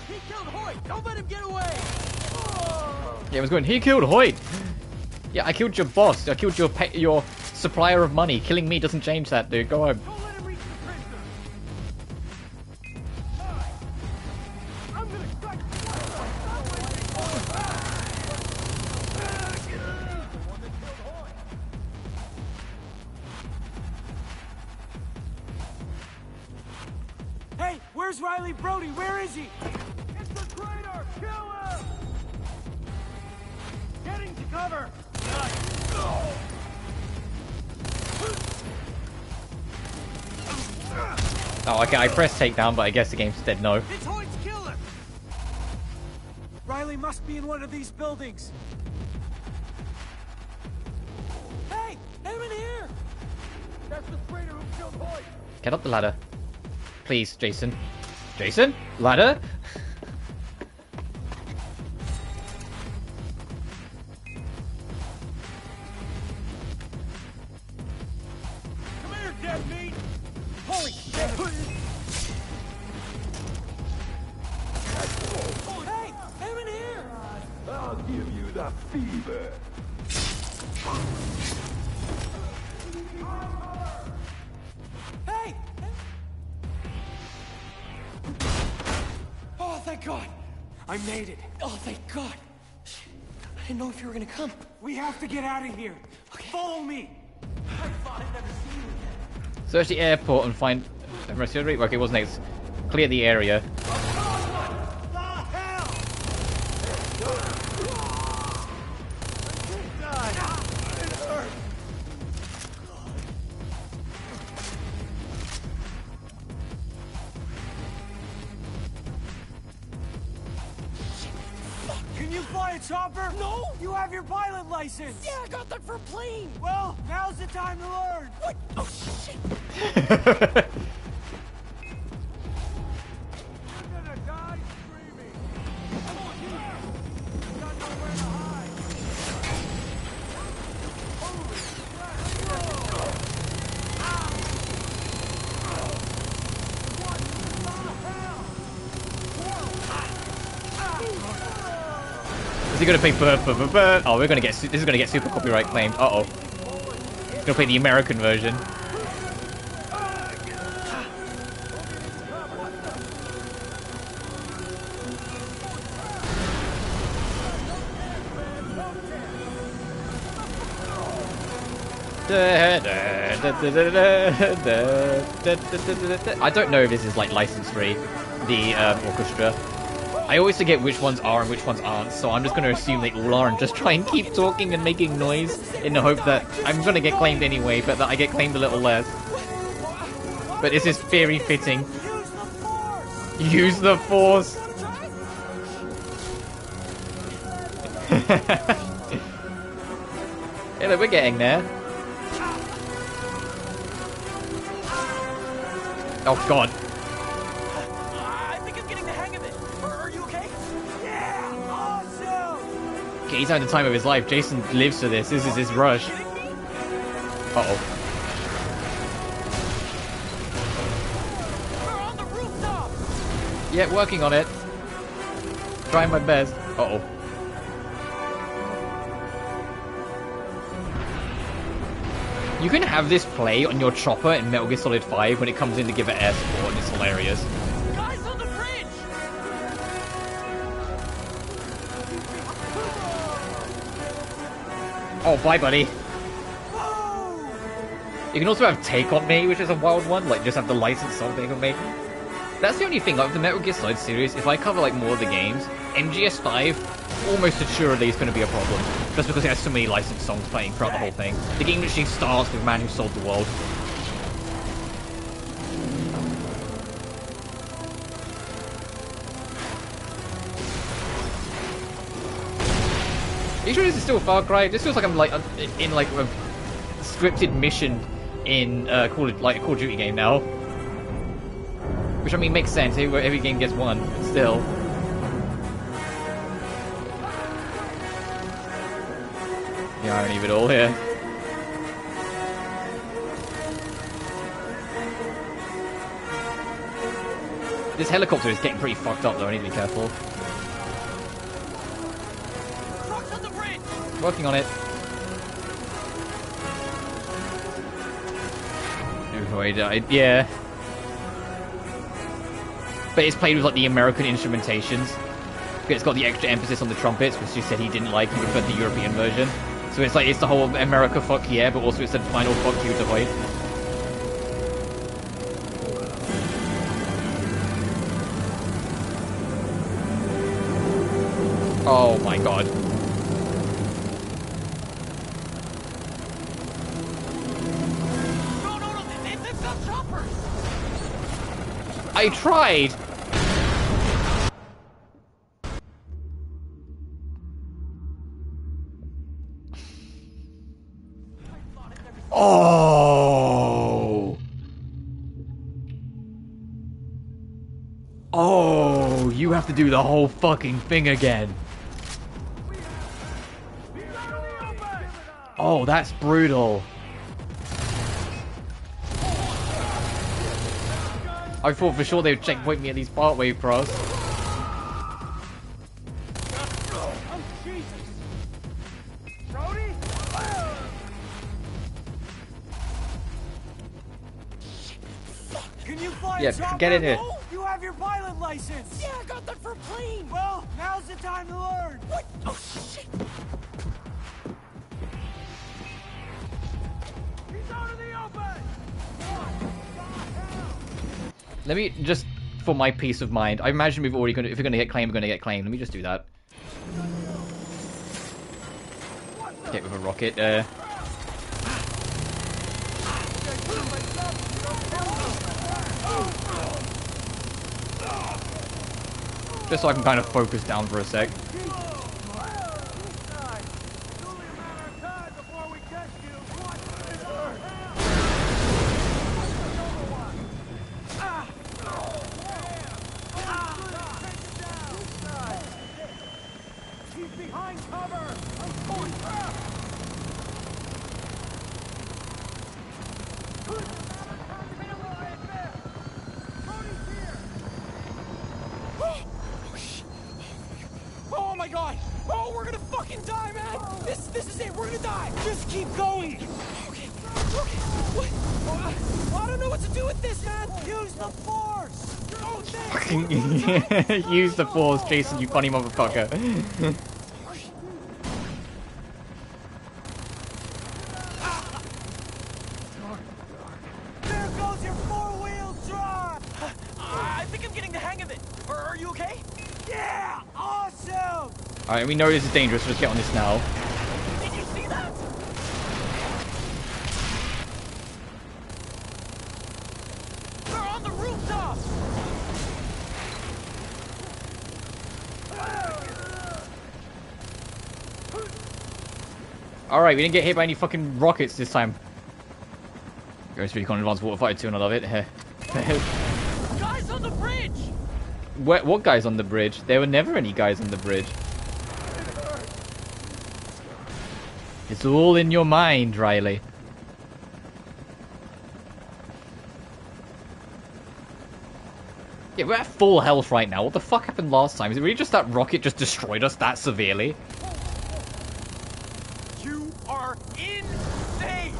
He killed Hoyt! Don't let him get away! Yeah, I was going, he killed Hoyt! Yeah, I killed your boss. I killed your supplier of money. Killing me doesn't change that, dude. Go home. Don't let him reach the prisoner! I'm gonna strike Hey, where's Riley Brody? Where is he? It's the traitor! Kill him! Getting to cover! Oh, okay, I pressed takedown, but I guess the game said no. It's Hoyt's killer! Riley must be in one of these buildings. Hey! Him in here! That's the traitor who killed Hoyt! Get up the ladder. Please, Jason. Jason? Ladder? Come here, deadbeat! Holy shit! Hey! Him in here! I'll give you the fever. Hey! Oh, thank God. I made it. Oh, thank God. I didn't know if you were gonna come. We have to get out of here. Okay. Follow me. I thought I'd never see you again. Search the airport and find... Okay, what's next? Clear the area. Can you fly a chopper? No. You have your pilot license. Yeah, I got that for a plane. Well, now's the time to learn. What? Oh, shit. You're gonna die screaming. Come on, you got nowhere to hide. Holy Is he gonna play Oh, we're gonna get this is gonna get super copyright claimed. Uh oh. He's gonna play the American version. I don't know if this is like license free, the orchestra. I always forget which ones are and which ones aren't, so I'm just going to assume they all are and just try and keep talking and making noise in the hope that I'm going to get claimed anyway, but that I get claimed a little less. But this is very fitting. Use the Force! Hey, look, we're getting there. Oh god. I think I'm getting the hang of it. Are you okay? Yeah, awesome. Okay, he's having the time of his life. Jason lives for this. This is his rush. Uh-oh. We're on the rooftop. Yeah, working on it. Trying my best. Uh-oh. You can have this play on your chopper in Metal Gear Solid 5 when it comes in to give it air support, and it's hilarious. Guys on the bridge. Oh, bye, buddy. You can also have Take On Me, which is a wild one, like just have the licensed song Take On Me. That's the only thing, like with the Metal Gear Solid series, if I cover like more of the games, MGS5 almost assuredly is going to be a problem, just because it has so many licensed songs playing throughout the whole thing. The game literally starts with Man Who Sold the World. Are you sure this is still Far Cry? This feels like I'm like in like a scripted mission in Call of Duty game now. Which I mean makes sense. Every game gets one, but still. The irony of it all here. This helicopter is getting pretty fucked up though. I need to be careful. Trucks on the bridge. Working on it. Oh, he died. Yeah. But it's played with like the American instrumentations. It's got the extra emphasis on the trumpets, which he said he didn't like. He preferred the European version. So it's like it's the whole America fuck yeah, but also it's the final fuck you to Hoyt. Oh my god. No, they've got choppers. I tried! Oh! Oh, you have to do the whole fucking thing again. Oh, that's brutal. I thought for sure they would checkpoint me at least partway across. Can you fly Yeah, a chopper? get in here. No, you have your pilot license. Yeah, I got that for a plane. Well, now's the time to learn. What? Oh, shit. Let me just, for my peace of mind, I imagine we've already if we're gonna get claimed, we're gonna get claimed. Let me just do that. Hit with a rocket. Just so I can kind of focus down for a sec. Oh my god! Oh, we're gonna fucking die, man! This is it, we're gonna die! Just keep going! Okay. What? Oh, I don't know what to do with this, man! Use the force! Oh, thanks! Use the force, Jason, you funny motherfucker. There goes your four-wheel drive! I think I'm getting the hang of it. Are you okay? Yeah! Awesome! Alright, we know this is dangerous, so let's get on this now. Did you see that? They're on the rooftop! Alright, we didn't get hit by any fucking rockets this time. Ghost Recon Advanced Water Fighter 2 and I love it. Guys on the bridge! What guys on the bridge? There were never any guys on the bridge. It's all in your mind, Riley. Yeah, we're at full health right now. What the fuck happened last time? Is it really just that rocket just destroyed us that severely? You are insane!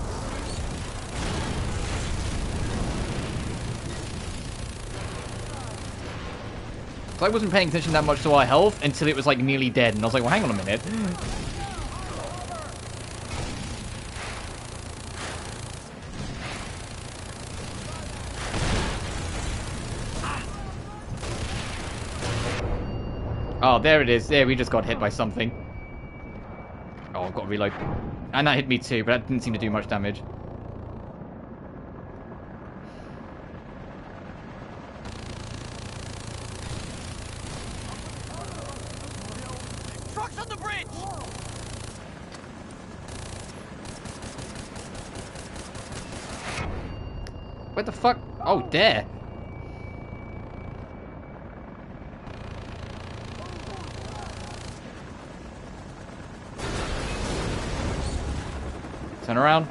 I wasn't paying attention that much to our health until it was like nearly dead, and I was like, well, hang on a minute. Oh, there it is. There, we just got hit by something. Oh, I've got to reload. And that hit me too, but that didn't seem to do much damage. Trucks on the bridge! What the fuck? Oh, there. Turn around.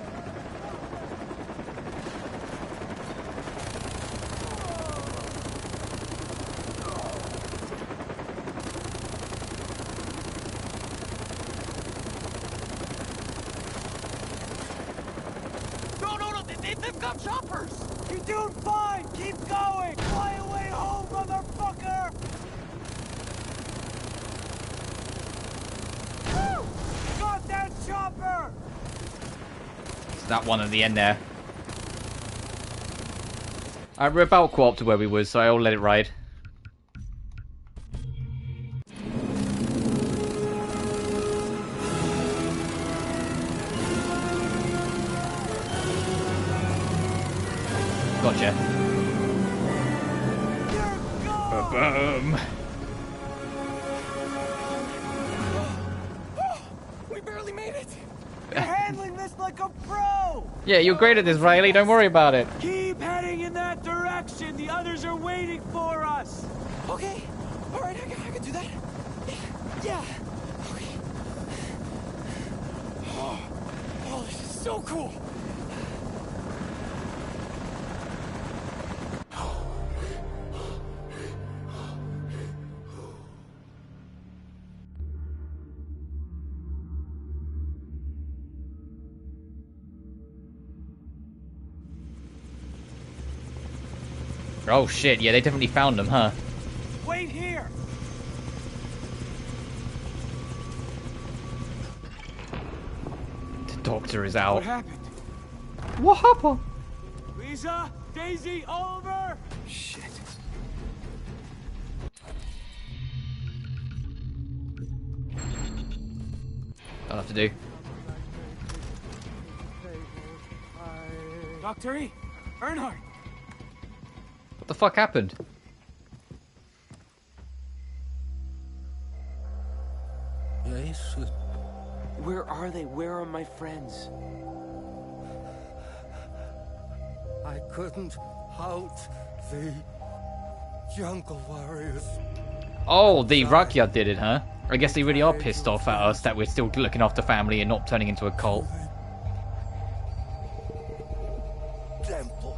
No, they've got choppers! You're doing fine! Keep going! Fly away home, motherfucker! Woo! Got that chopper! It's that one at the end there. Alright, we're about co-op to where we was, so I'll let it ride. Gotcha. Boom. We barely made it! You're handling this like a pro! Yeah, you're great at this, Riley. Don't worry about it. Keep heading in that direction! The others are waiting for us! Okay. Alright, I can do that. Yeah. Okay. Oh, this is so cool! Oh shit, yeah, they definitely found him, huh? Wait here! The doctor is out. What happened? What happened? Lisa, Daisy, Oliver. Shit. I'll have to do. Dr. E. Earnhardt. What the fuck happened? Yes. Where are they? Where are my friends? I couldn't out the jungle warriors. Oh, the Rakyat did it, huh? I guess they really are pissed off at us that we're still looking after family and not turning into a cult. Temple.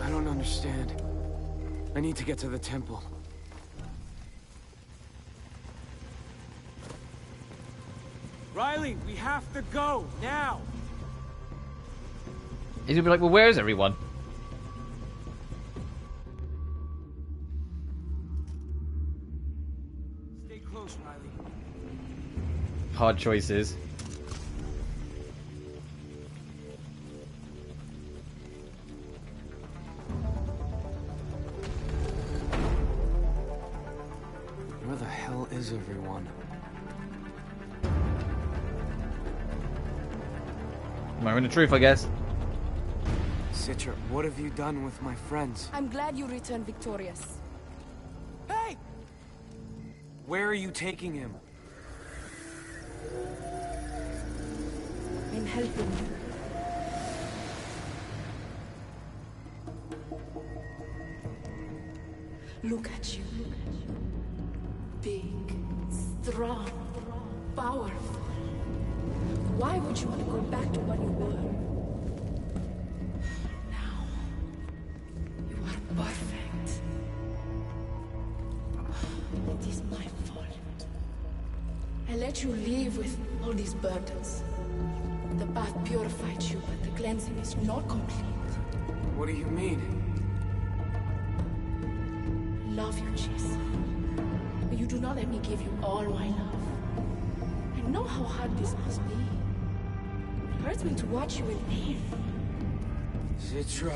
I don't understand. I need to get to the temple. Riley, we have to go now. He's gonna be like, well, where's everyone? Stay close, Riley. Hard choices. Where the hell is everyone? Moment of truth, I guess. Citra, what have you done with my friends? I'm glad you returned victorious. Hey! Where are you taking him? I'm helping you. Look at you. Big, strong, powerful. Why would you want to go back to what you were? Now, you are perfect. It is my fault. I let you live with all these burdens. The bath purified you, but the cleansing is not complete. What do you mean? Love you, Jason. But you do not let me give you all my love. I know how hard this must be. It hurts me to watch you in pain. Citra.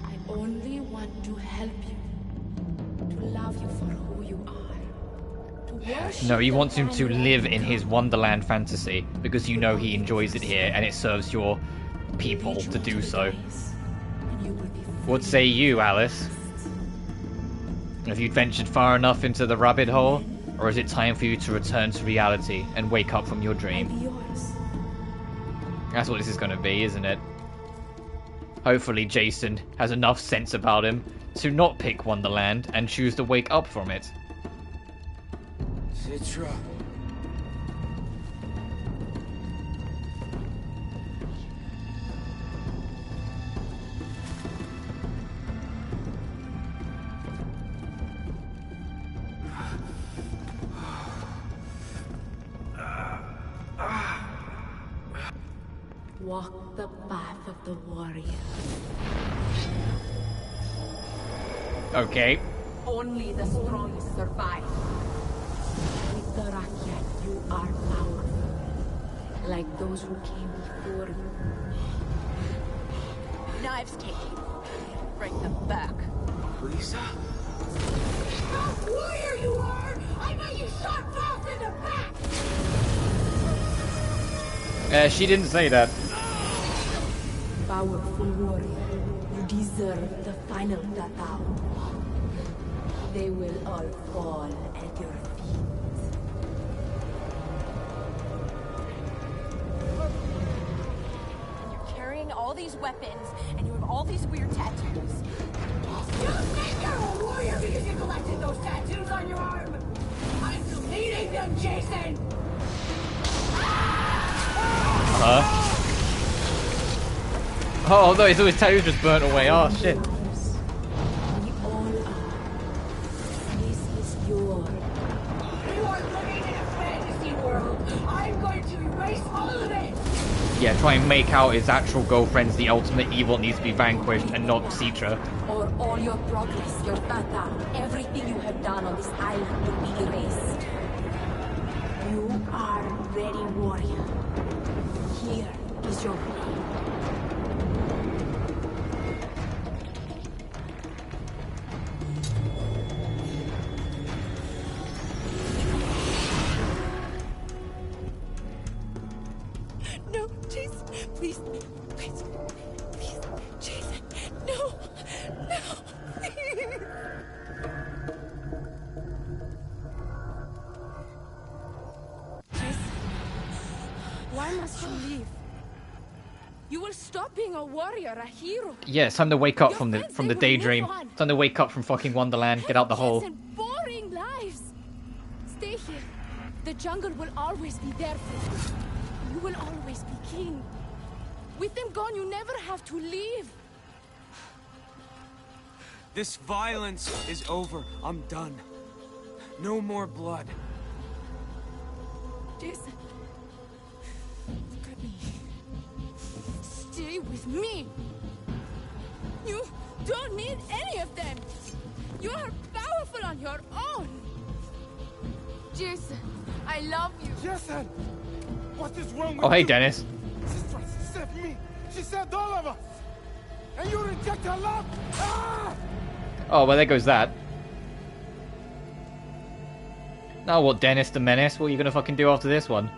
I only want to help you. To love you for who you are. To worship No, he the wants him to one you live are. in his Wonderland fantasy because you know he enjoys it here and it serves your people Lead you to do into the so. days, and you will be What free. say you, Alice? Have you ventured far enough into the rabbit hole? Or is it time for you to return to reality and wake up from your I'll dream? be yours. That's what this is going to be, isn't it? Hopefully Jason has enough sense about him to not pick Wonderland and choose to wake up from it. Citra. Walk the path of the warrior. Okay. Only the strongest survive. With the Rakyat, you are powerful. Like those who came before you. Knives taken. Bring them back. Lisa? What warrior you are! I know you shot Boss in the back! She didn't say that. Powerful warrior, you deserve the final tatao. They will all fall at your feet. You're carrying all these weapons, and you have all these weird tattoos. You think you're a warrior because you collected those tattoos on your arm? I'm deleting them, Jason! Huh? Oh no, his tattoos just burnt away. Oh shit. We all are. erase all of it! Yeah, try and make out his actual girlfriend's the ultimate evil that needs to be vanquished and not Citra. Or all your progress, your data, everything you have done on this island will be erased. You are ready, warrior. Here is your blade. No, Jason, please, please, please, Jason, no, no, please. Jason, why must you leave? You will stop being a warrior, a hero. Yeah, it's time to wake up from the daydream. It's time to wake up from fucking Wonderland. Get out the hole. Jason, boring lives. Stay here. The jungle will always be there for you. You will always be king. With them gone, you never have to leave. This violence is over. I'm done. No more blood. Jason, look at me. Stay with me. You don't need any of them. You are powerful on your own. Jason, I love you. Jason! What is wrong with Oh, hey, you? Dennis. She tried to save me. She saved all of us. And you reject her love. Ah! Oh, well, there goes that. Now what, Dennis the Menace? What are you gonna fucking do after this one?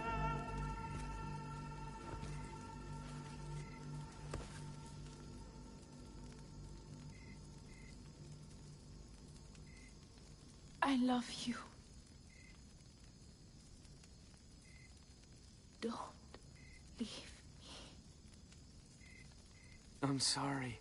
I love you. Don't leave me. I'm sorry.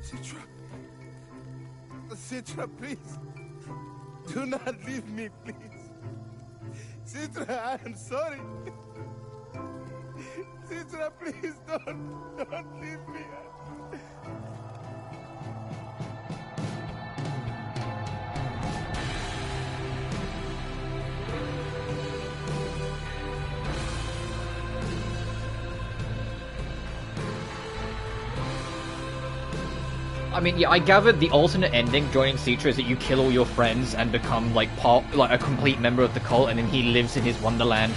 Citra. Citra, please. Do not leave me, please. Citra, I am sorry. Citra, please don't leave me. I mean, yeah, I gathered the alternate ending joining Citra is that you kill all your friends and become like a complete member of the cult, and then he lives in his wonderland,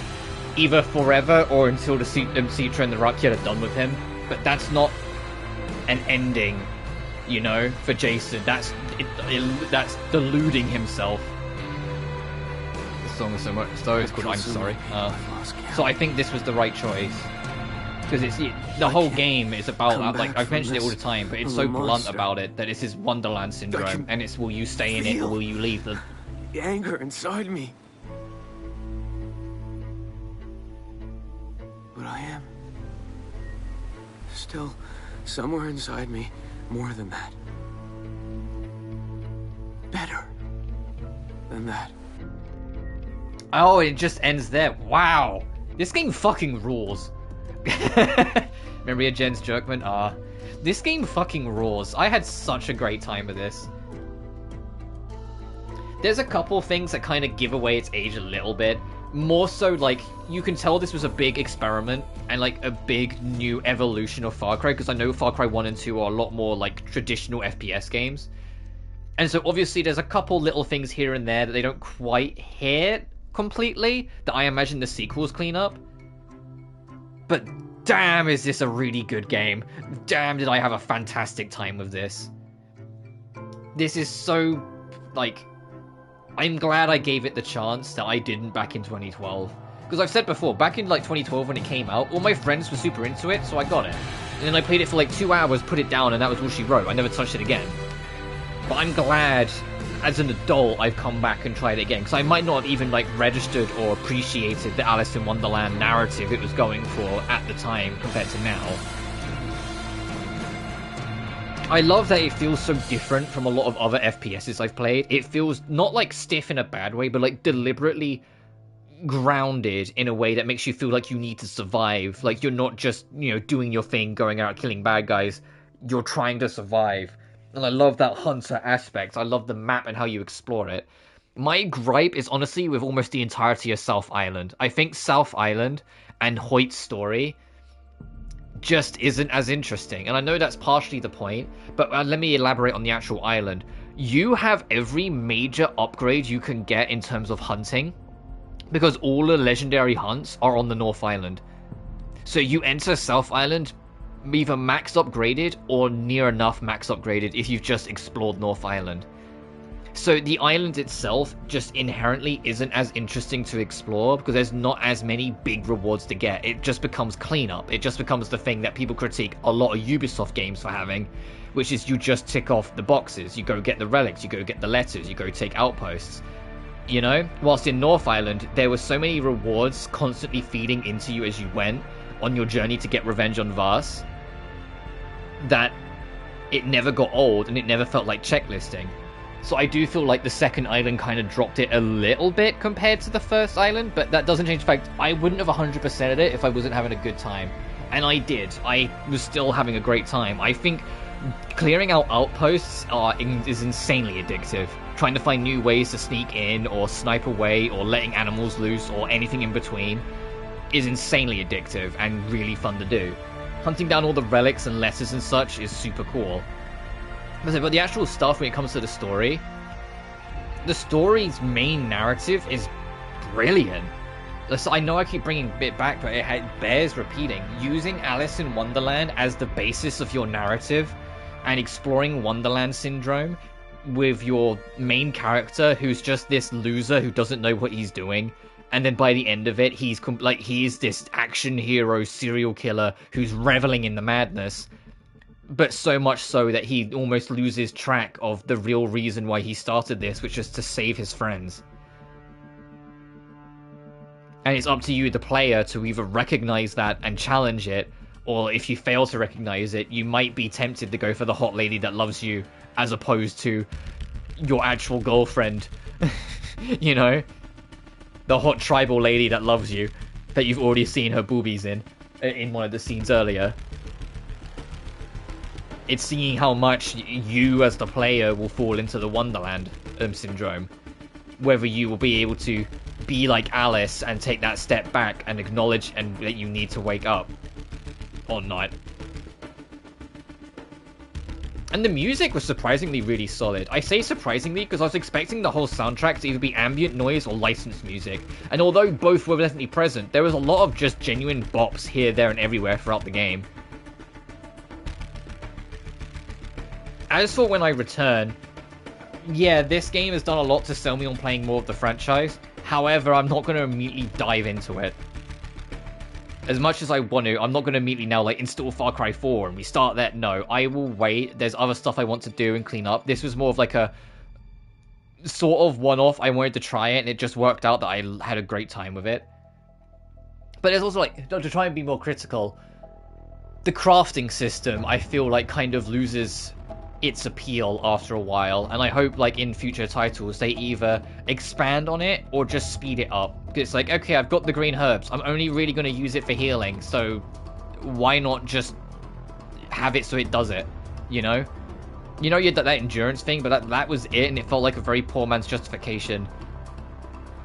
either forever or until the Citra and the Rakyat are done with him. But that's not an ending, you know, for Jason. That's deluding himself. The song is it's called I'm Sorry. So I think this was the right choice. Because the whole game is about, like, I've mentioned it all the time, but it's so blunt about it that it's his Wonderland syndrome, and it's will you stay in it or will you leave the anger inside me. But I am still somewhere inside me more than that. Better than that. Oh, it just ends there. Wow. This game fucking rules. Remember your Jen's Jerkman? This game fucking rules. I had such a great time with this. There's a couple things that kind of give away its age a little bit. More so, like, you can tell this was a big experiment and, like, a big new evolution of Far Cry, because I know Far Cry 1 and 2 are a lot more, like, traditional FPS games. And so, obviously, there's a couple little things here and there that they don't quite hit completely, that I imagine the sequels clean up. But damn, is this a really good game. Damn, did I have a fantastic time with this. This is so, like, I'm glad I gave it the chance that I didn't back in 2012. Because I've said before, back in, like, 2012 when it came out, all my friends were super into it, so I got it. And then I played it for, like, 2 hours, put it down, and that was all she wrote. I never touched it again. But I'm glad, as an adult, I've come back and tried it again, because I might not have even, like, registered or appreciated the Alice in Wonderland narrative it was going for at the time compared to now. I love that it feels so different from a lot of other FPSs I've played. It feels not like stiff in a bad way, but like deliberately grounded in a way that makes you feel like you need to survive. Like you're not just, you know, doing your thing, going out killing bad guys. You're trying to survive. And I love that hunter aspect. I love the map and how you explore it. My gripe is honestly with almost the entirety of South Island. I think South Island and Hoyt's story just isn't as interesting. And I know that's partially the point, but let me elaborate on the actual island. You have every major upgrade you can get in terms of hunting, because all the legendary hunts are on the North Island. So you enter South Island either max upgraded or near enough max upgraded if you've just explored North Island. So the island itself just inherently isn't as interesting to explore because there's not as many big rewards to get. It just becomes cleanup. It just becomes the thing that people critique a lot of Ubisoft games for having, which is you just tick off the boxes. You go get the relics, you go get the letters, you go take outposts. You know? Whilst in North Island, there were so many rewards constantly feeding into you as you went on your journey to get revenge on Vars that it never got old and it never felt like checklisting. So I do feel like the second island kind of dropped it a little bit compared to the first island, but that doesn't change the fact I wouldn't have 100%ed it if I wasn't having a good time. And I did. I was still having a great time. I think clearing out outposts is insanely addictive. Trying to find new ways to sneak in or snipe away or letting animals loose or anything in between is insanely addictive and really fun to do. Hunting down all the relics and letters and such is super cool. But the actual stuff when it comes to the story's main narrative is brilliant. I know I keep bringing it back, but it bears repeating. Using Alice in Wonderland as the basis of your narrative and exploring Wonderland Syndrome with your main character who's just this loser who doesn't know what he's doing. And then by the end of it, he's this action hero serial killer who's reveling in the madness. But so much so that he almost loses track of the real reason why he started this, which is to save his friends. And it's up to you, the player, to either recognize that and challenge it, or if you fail to recognize it, you might be tempted to go for the hot lady that loves you, as opposed to your actual girlfriend. You know? The hot tribal lady that loves you, that you've already seen her boobies in one of the scenes earlier. It's seeing how much you as the player will fall into the Wonderland syndrome. Whether you will be able to be like Alice and take that step back and acknowledge and that you need to wake up or not. And the music was surprisingly really solid. I say surprisingly because I was expecting the whole soundtrack to either be ambient noise or licensed music. And although both were definitely present, there was a lot of just genuine bops here, there, and everywhere throughout the game. As for when I return, yeah, this game has done a lot to sell me on playing more of the franchise. However, I'm not going to immediately dive into it. As much as I want to, I'm not going to immediately now install Far Cry 4 and restart that. No, I will wait. There's other stuff I want to do and clean up. This was more of like a sort of one-off. I wanted to try it and it just worked out that I had a great time with it. But there's also to try and be more critical, the crafting system I feel like kind of loses its appeal after a while, and I hope in future titles they either expand on it or just speed it up. It's like, okay, I've got the green herbs, I'm only really going to use it for healing, so why not just have it so it does it, you know? You had that endurance thing, but that was it, and it felt like a very poor man's justification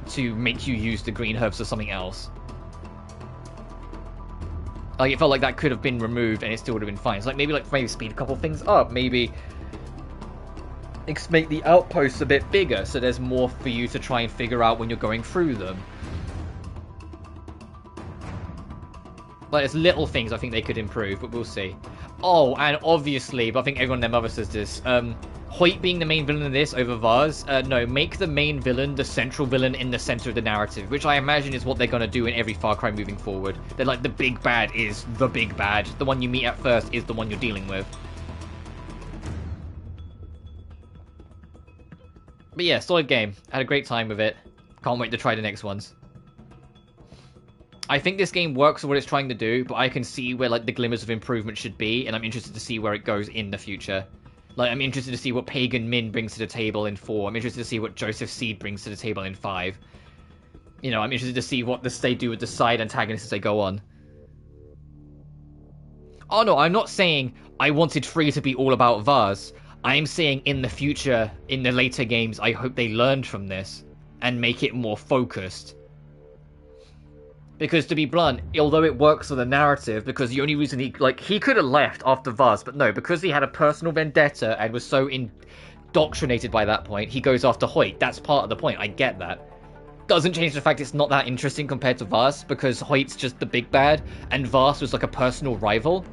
to make you use the green herbs for something else. It felt like that could have been removed and it still would have been fine. So maybe speed a couple things up. Maybe make the outposts a bit bigger so there's more for you to try and figure out when you're going through them. There's little things I think they could improve, but we'll see. Oh, and obviously, but I think everyone and their mother says this, Hoyt being the main villain in this over Vars, no, make the main villain the central villain in the center of the narrative, which I imagine is what they're going to do in every Far Cry moving forward. They're the big bad is the big bad. The one you meet at first is the one you're dealing with. But yeah, solid game. Had a great time with it. Can't wait to try the next ones. I think this game works for what it's trying to do, but I can see where like the glimmers of improvement should be, and I'm interested to see where it goes in the future. Like, I'm interested to see what Pagan Min brings to the table in 4. I'm interested to see what Joseph Seed brings to the table in 5. You know, I'm interested to see what they do with the side antagonists as they go on. Oh no, I'm not saying I wanted 3 to be all about Vaz. I'm saying in the future, in the later games, I hope they learned from this and make it more focused. Because to be blunt, although it works for the narrative, because the only reason he could have left after Vaz, but no, because he had a personal vendetta and was so indoctrinated by that point, he goes after Hoyt. That's part of the point, I get that. Doesn't change the fact it's not that interesting compared to Vaz, because Hoyt's just the big bad, and Vaz was like a personal rival.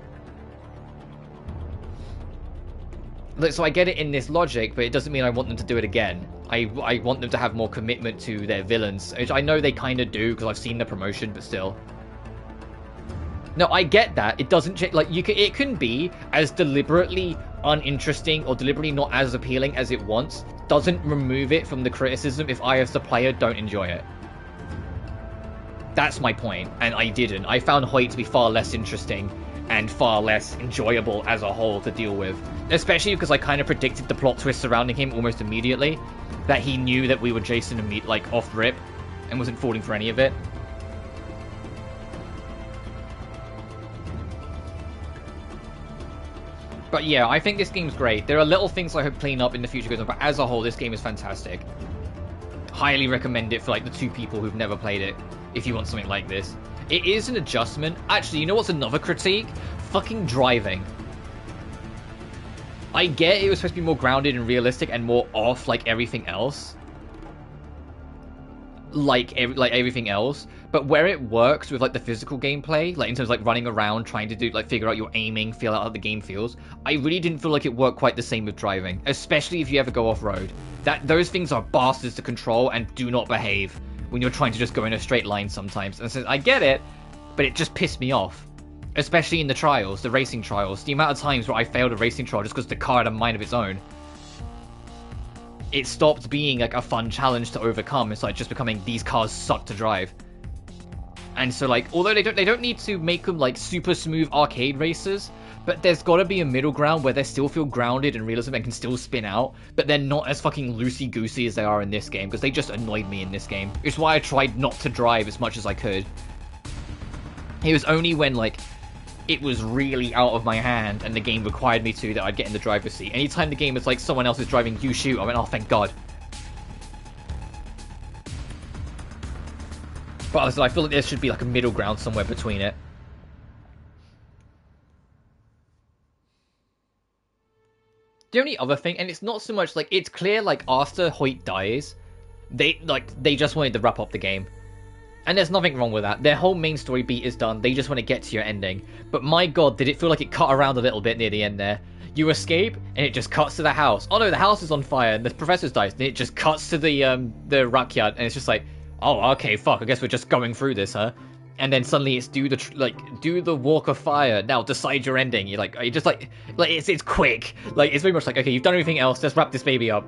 So I get it in this logic, but it doesn't mean I want them to do it again. I want them to have more commitment to their villains, which I know they kind of do because I've seen the promotion, but still. No, I get that. It doesn't change. Like it can be as deliberately uninteresting or deliberately not as appealing as it wants. Doesn't remove it from the criticism if I, as the player, don't enjoy it. That's my point, and I didn't. I found Hoyt to be far less interesting and far less enjoyable as a whole to deal with. Especially because I kind of predicted the plot twist surrounding him almost immediately. That he knew that we were Jason and me, like, off rip, and wasn't falling for any of it. But yeah, I think this game's great. There are little things I hope clean up in the future goes on, but as a whole, this game is fantastic. Highly recommend it for, like, the 2 people who've never played it, if you want something like this. It is an adjustment. Actually, you know what's another critique? Fucking driving. I get it was supposed to be more grounded and realistic and more off like everything else. Like everything else. But where it works with like the physical gameplay, like in terms of like running around, trying to do like figure out your aiming, feel out how the game feels, I really didn't feel like it worked quite the same with driving. Especially if you ever go off-road. Those things are bastards to control and do not behave when you're trying to just go in a straight line sometimes. And so I get it, but it just pissed me off. Especially in the trials, the racing trials. The amount of times where I failed a racing trial just because the car had a mind of its own. It stopped being like a fun challenge to overcome. It's like just becoming, these cars suck to drive. And so like, although they don't need to make them like super smooth arcade races, but there's got to be a middle ground where they still feel grounded and realism and can still spin out, but they're not as fucking loosey-goosey as they are in this game, because they just annoyed me in this game. It's why I tried not to drive as much as I could. It was only when like it was really out of my hand and the game required me to that I'd get in the driver's seat. Anytime the game was like someone else is driving, you shoot, I went, oh thank god. But I feel like there should be like a middle ground somewhere between it. The only other thing, and it's not so much like, it's clear like after Hoyt dies, they just wanted to wrap up the game. And there's nothing wrong with that. Their whole main story beat is done. They just want to get to your ending. But my god, did it feel like it cut around a little bit near the end there. You escape, and it just cuts to the house. Oh no, the house is on fire, and the professor's died. And it just cuts to the Rakyat, and it's just like, oh, okay, fuck, I guess we're just going through this, huh? And then suddenly it's do the walk of fire. Now decide your ending. You're just like it's quick. Like it's very much like, okay, you've done everything else. Let's wrap this baby up.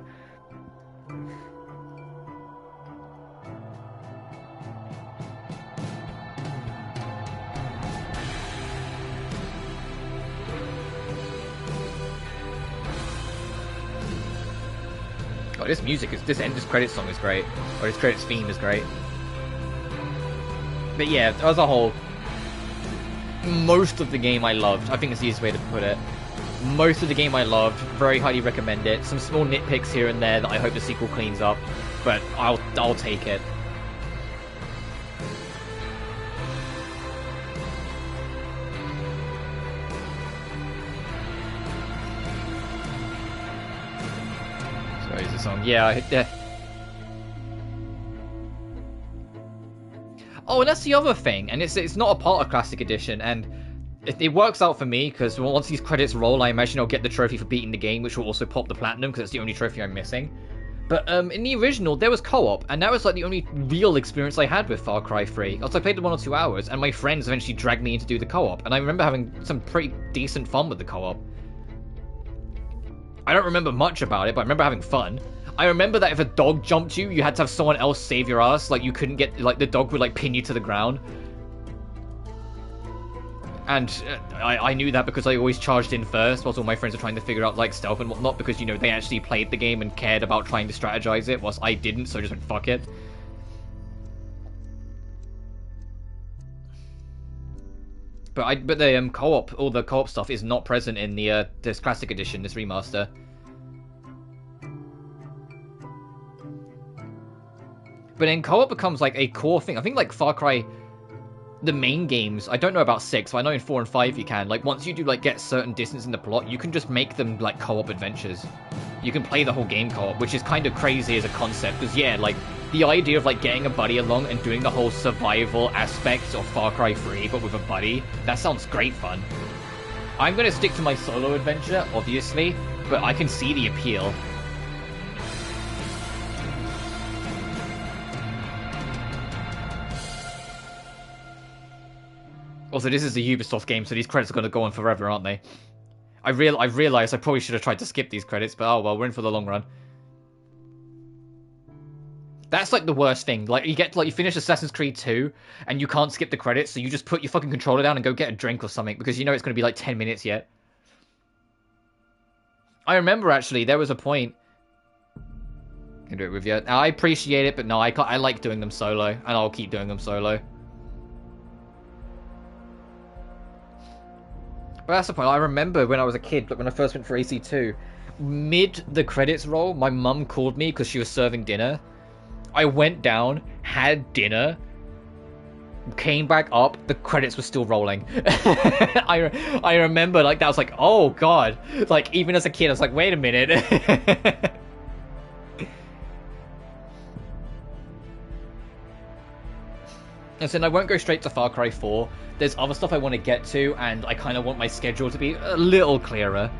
Oh, this music is this credits song is great, or this credits theme is great. But yeah, as a whole, most of the game I loved. I think it's the easiest way to put it. Most of the game I loved. Very highly recommend it. Some small nitpicks here and there that I hope the sequel cleans up, but I'll take it. So is the song? Yeah. Oh, and that's the other thing, and it's not a part of Classic Edition, and it works out for me, because once these credits roll, I imagine I'll get the trophy for beating the game, which will also pop the Platinum, because it's the only trophy I'm missing. But in the original, there was co-op, and that was like the only real experience I had with Far Cry 3. Also, I played it 1 or 2 hours, and my friends eventually dragged me in to do the co-op, and I remember having some pretty decent fun with the co-op. I don't remember much about it, but I remember having fun. I remember that if a dog jumped you, you had to have someone else save your ass. Like, you couldn't get... Like, the dog would, like, pin you to the ground. And I knew that because I always charged in first, whilst all my friends were trying to figure out like stealth and whatnot, because you know they actually played the game and cared about trying to strategize it, whilst I didn't, so I just went fuck it. But the co-op, all the co-op stuff is not present in the this classic edition, this remaster. But then co-op becomes like a core thing. I think like Far Cry, the main games, I don't know about 6, but I know in 4 and 5 you can. Like once you do like get certain distance in the plot, you can just make them like co-op adventures. You can play the whole game co-op, which is kind of crazy as a concept. Because yeah, like the idea of like getting a buddy along and doing the whole survival aspects of Far Cry 3, but with a buddy, that sounds great fun. I'm gonna stick to my solo adventure, obviously, but I can see the appeal. Also, this is a Ubisoft game, so these credits are going to go on forever, aren't they? I've realised I probably should have tried to skip these credits, but oh well, we're in for the long run. That's like the worst thing. Like you finish Assassin's Creed 2, and you can't skip the credits, so you just put your fucking controller down and go get a drink or something, because you know it's going to be like 10 minutes yet. I remember, actually, there was a point... I can do it with you. I appreciate it, but no, I like doing them solo, and I'll keep doing them solo. But that's the point. I remember when I was a kid, like when I first went for AC2, mid the credits roll, my mum called me because she was serving dinner. I went down, had dinner, came back up, the credits were still rolling. I remember, like, that was like, oh god. Like, even as a kid, I was like, wait a minute. And so I won't go straight to Far Cry 4. There's other stuff I want to get to, and I kind of want my schedule to be a little clearer.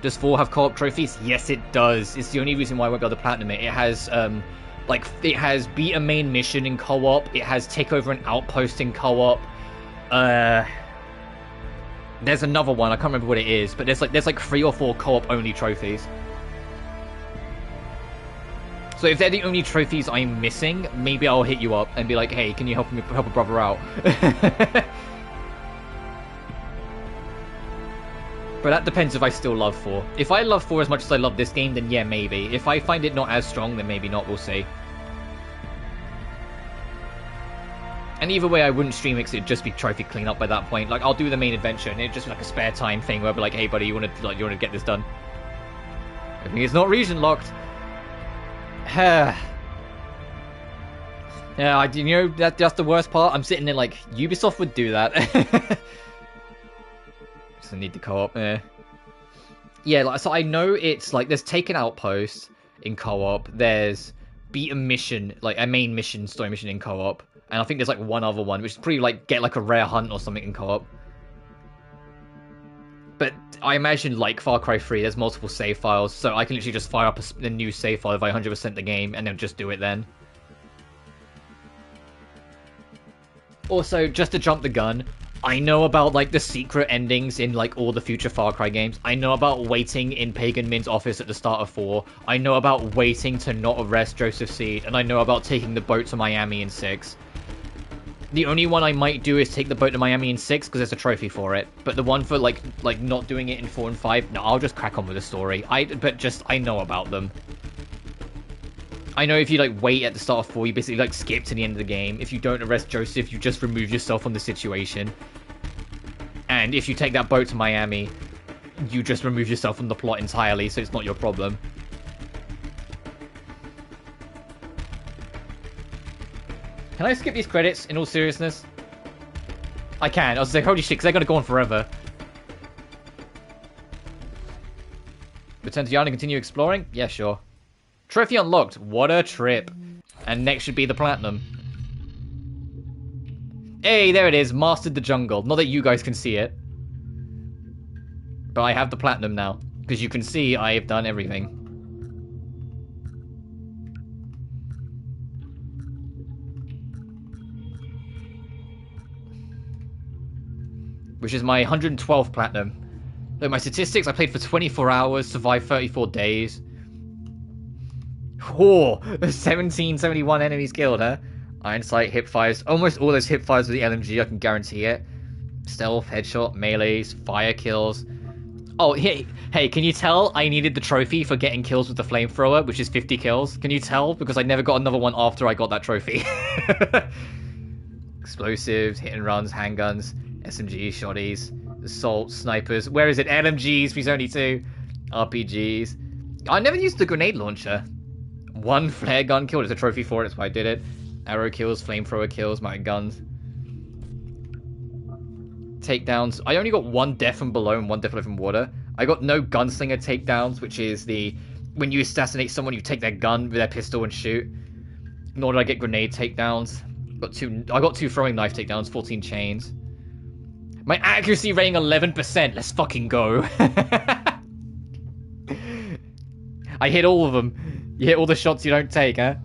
Does 4 have co-op trophies? Yes, it does. It's the only reason why I won't be able to platinum it. It has, it has beat a main mission in co-op. It has take over an outpost in co-op. There's another one. I can't remember what it is, but there's like 3 or 4 co-op only trophies. So if they're the only trophies I'm missing, maybe I'll hit you up and be like, hey, can you help a brother out? But that depends if I still love 4. If I love 4 as much as I love this game, then yeah, maybe. If I find it not as strong, then maybe not, we'll see. And either way, I wouldn't stream it, 'cause it'd just be trophy cleanup by that point. Like, I'll do the main adventure, and it'd just be like a spare time thing where I'll be like, hey buddy, you wanna get this done? I think it's not region locked. Yeah, you know, that's the worst part. I'm sitting there like, Ubisoft would do that. Just need the co-op. Yeah, like, so I know it's like there's Take an Outpost in co-op. There's beat a mission, like a main mission, story mission in co-op, and I think there's like one other one, which is pretty like get like a rare hunt or something in co-op. But I imagine, like Far Cry 3, there's multiple save files, so I can literally just fire up a new save file if I 100% the game, and then just do it then. Also, just to jump the gun, I know about, like, the secret endings in, like, all the future Far Cry games. I know about waiting in Pagan Min's office at the start of 4. I know about waiting to not arrest Joseph Seed, and I know about taking the boat to Miami in 6. The only one I might do is take the boat to Miami in 6, because there's a trophy for it. But the one for, like not doing it in 4 and 5, no, I'll just crack on with the story. I know about them. I know if you, like, wait at the start of 4, you basically, like, skip to the end of the game. If you don't arrest Joseph, you just remove yourself from the situation. And if you take that boat to Miami, you just remove yourself from the plot entirely, so it's not your problem. Can I skip these credits, in all seriousness? I can. I was like, holy shit, because they're going to go on forever. Return to Yarn and continue exploring? Yeah, sure. Trophy unlocked. What a trip. And next should be the platinum. Hey, there it is. Mastered the jungle. Not that you guys can see it. But I have the platinum now. Because you can see I have done everything. Which is my 112th platinum. Look, my statistics, I played for 24 hours, survived 34 days. Oh, 1771 enemies killed, huh? Iron sight, hip fires. Almost all those hip fires with the LMG, I can guarantee it. Stealth, headshot, melees, fire kills. Oh, hey, can you tell I needed the trophy for getting kills with the flamethrower, which is 50 kills? Can you tell? Because I never got another one after I got that trophy. Explosives, hit and runs, handguns, SMGs, shotties, assault, snipers. Where is it? LMGs, please only 2. RPGs. I never used the grenade launcher. 1 flare gun kill. There's a trophy for it, that's why I did it. Arrow kills, flamethrower kills, my guns. Takedowns. I only got 1 death from below and 1 death from water. I got no gunslinger takedowns, which is the when you assassinate someone, you take their gun with their pistol and shoot. Nor did I get grenade takedowns. I got 2 throwing knife takedowns, 14 chains. My accuracy rating 11%. Let's fucking go. I hit all of them. You hit all the shots you don't take, huh?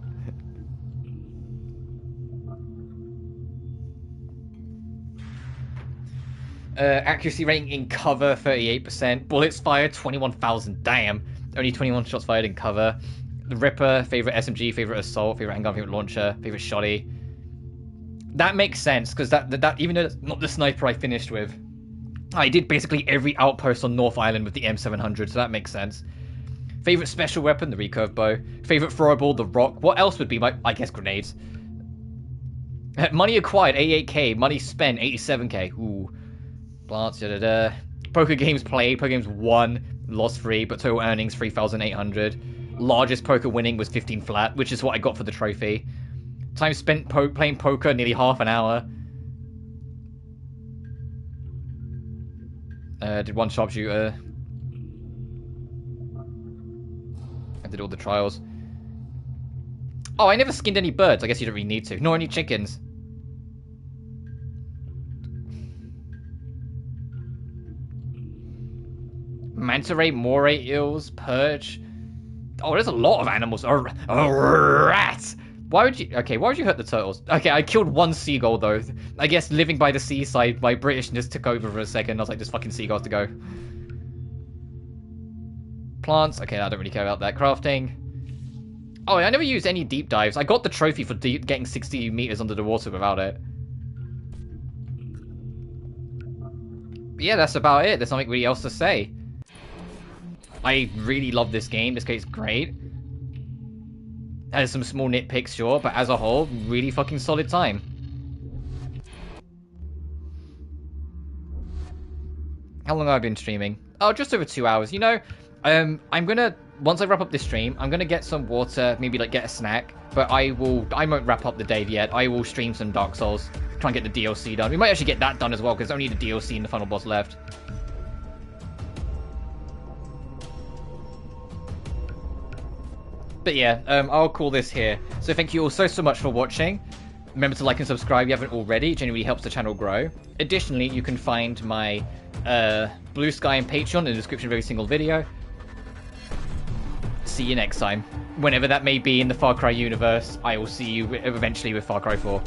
Accuracy rating in cover, 38%. Bullets fired, 21,000. Damn. Only 21 shots fired in cover. The Ripper, favorite SMG, favorite assault, favorite handgun, favorite launcher, favorite shotty. That makes sense, because that even though that's not the sniper I finished with, I did basically every outpost on North Island with the M700, so that makes sense. Favorite special weapon, the recurve bow. Favorite throwable, the rock. What else would be I guess grenades. Money acquired, 88k. Money spent, 87k. Ooh. Plants, da-da-da. Poker games played, poker games won, lost 3, but total earnings 3,800. Largest poker winning was 15 flat, which is what I got for the trophy. Time spent playing poker, nearly half an hour. Did 1 sharpshooter. I did all the trials. Oh, I never skinned any birds. I guess you don't really need to. Nor any chickens. Manta ray, moray eels, perch. Oh, there's a lot of animals. A rat. Why would you? Okay, why would you hurt the turtles? Okay, I killed 1 seagull though. I guess living by the seaside, my Britishness took over for a second. I was like, just fucking seagulls to go. Plants. Okay, I don't really care about that. Crafting. Oh, I never used any deep dives. I got the trophy for getting 60 meters under the water without it. But yeah, that's about it. There's nothing really else to say. I really love this game. This game's great. Has some small nitpicks, sure, but as a whole, really fucking solid time. How long have I been streaming? Oh, just over 2 hours. You know, I'm gonna, once I wrap up this stream, I'm gonna get some water, maybe like get a snack, but I won't wrap up the day yet. I will stream some Dark Souls, try and get the DLC done. We might actually get that done as well, because only the DLC and the final boss left. But yeah, I'll call this here. So thank you all so much for watching. Remember to like and subscribe if you haven't already. It genuinely helps the channel grow. Additionally, you can find my BlueSky and Patreon in the description of every single video. See you next time. Whenever that may be in the Far Cry universe, I will see you eventually with Far Cry 4.